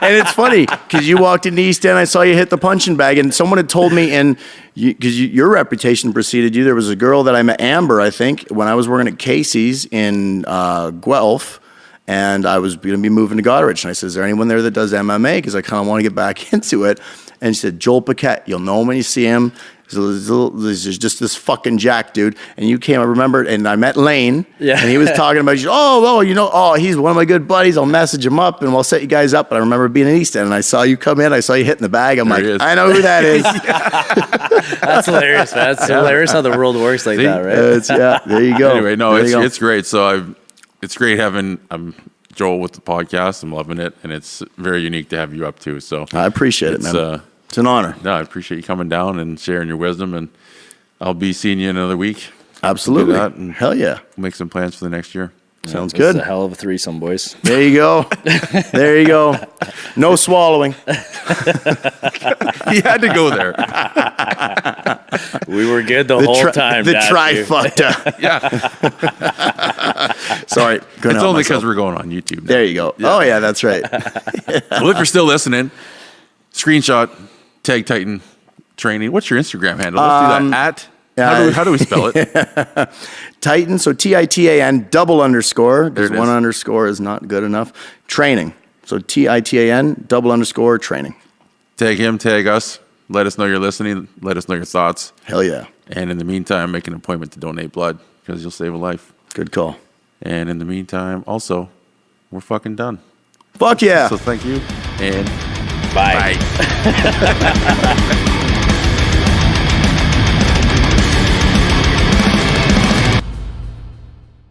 And it's funny because you walked into East End, I saw you hit the punching bag, and someone had told me, and because your reputation preceded you, there was a girl that I met, Amber, I think, when I was working at Casey's in Guelph, and I was going to be moving to Goderich, and I said, "Is there anyone there that does MMA? Because I kind of want to get back into it." And she said, "Joel Paquette, you'll know him when you see him. He's just this fucking jack dude." And you came, I remember, and I met Lane. Yeah. And he was talking about you. He's one of my good buddies. I'll message him up and we'll set you guys up. But I remember being in East End and I saw you come in. I saw you hitting the bag. I'm like, I know who that is. That's hilarious, man. That's hilarious how the world works like that, right? There you go. Anyway, no, There you go. it's great. So it's great having Joel with the podcast. I'm loving it, and it's very unique to have you up too. So I appreciate it, man. It's an honor. No, I appreciate you coming down and sharing your wisdom, and I'll be seeing you in another week. Absolutely. Do that and Hell yeah. Make some plans for the next year. Sounds This good. is a hell of a threesome, boys. There you go. There you go. No swallowing. He had to go there. We were good the whole time. The Daciw. trifecta. Yeah. Sorry. It's only because we're going on YouTube now. There you go. Yeah. Oh, yeah, that's right. Well, if you're still listening, screenshot, tag Titan Training. What's your Instagram handle? Let's do that. How do we spell it? Titan, so TITAN _, because it one is. underscore is not good enough. Training. So TITAN _ training. Tag him, tag us. Let us know you're listening. Let us know your thoughts. Hell yeah. And in the meantime, make an appointment to donate blood because you'll save a life. Good call. And in the meantime, also, we're fucking done. Fuck yeah. So thank you and Bye. bye.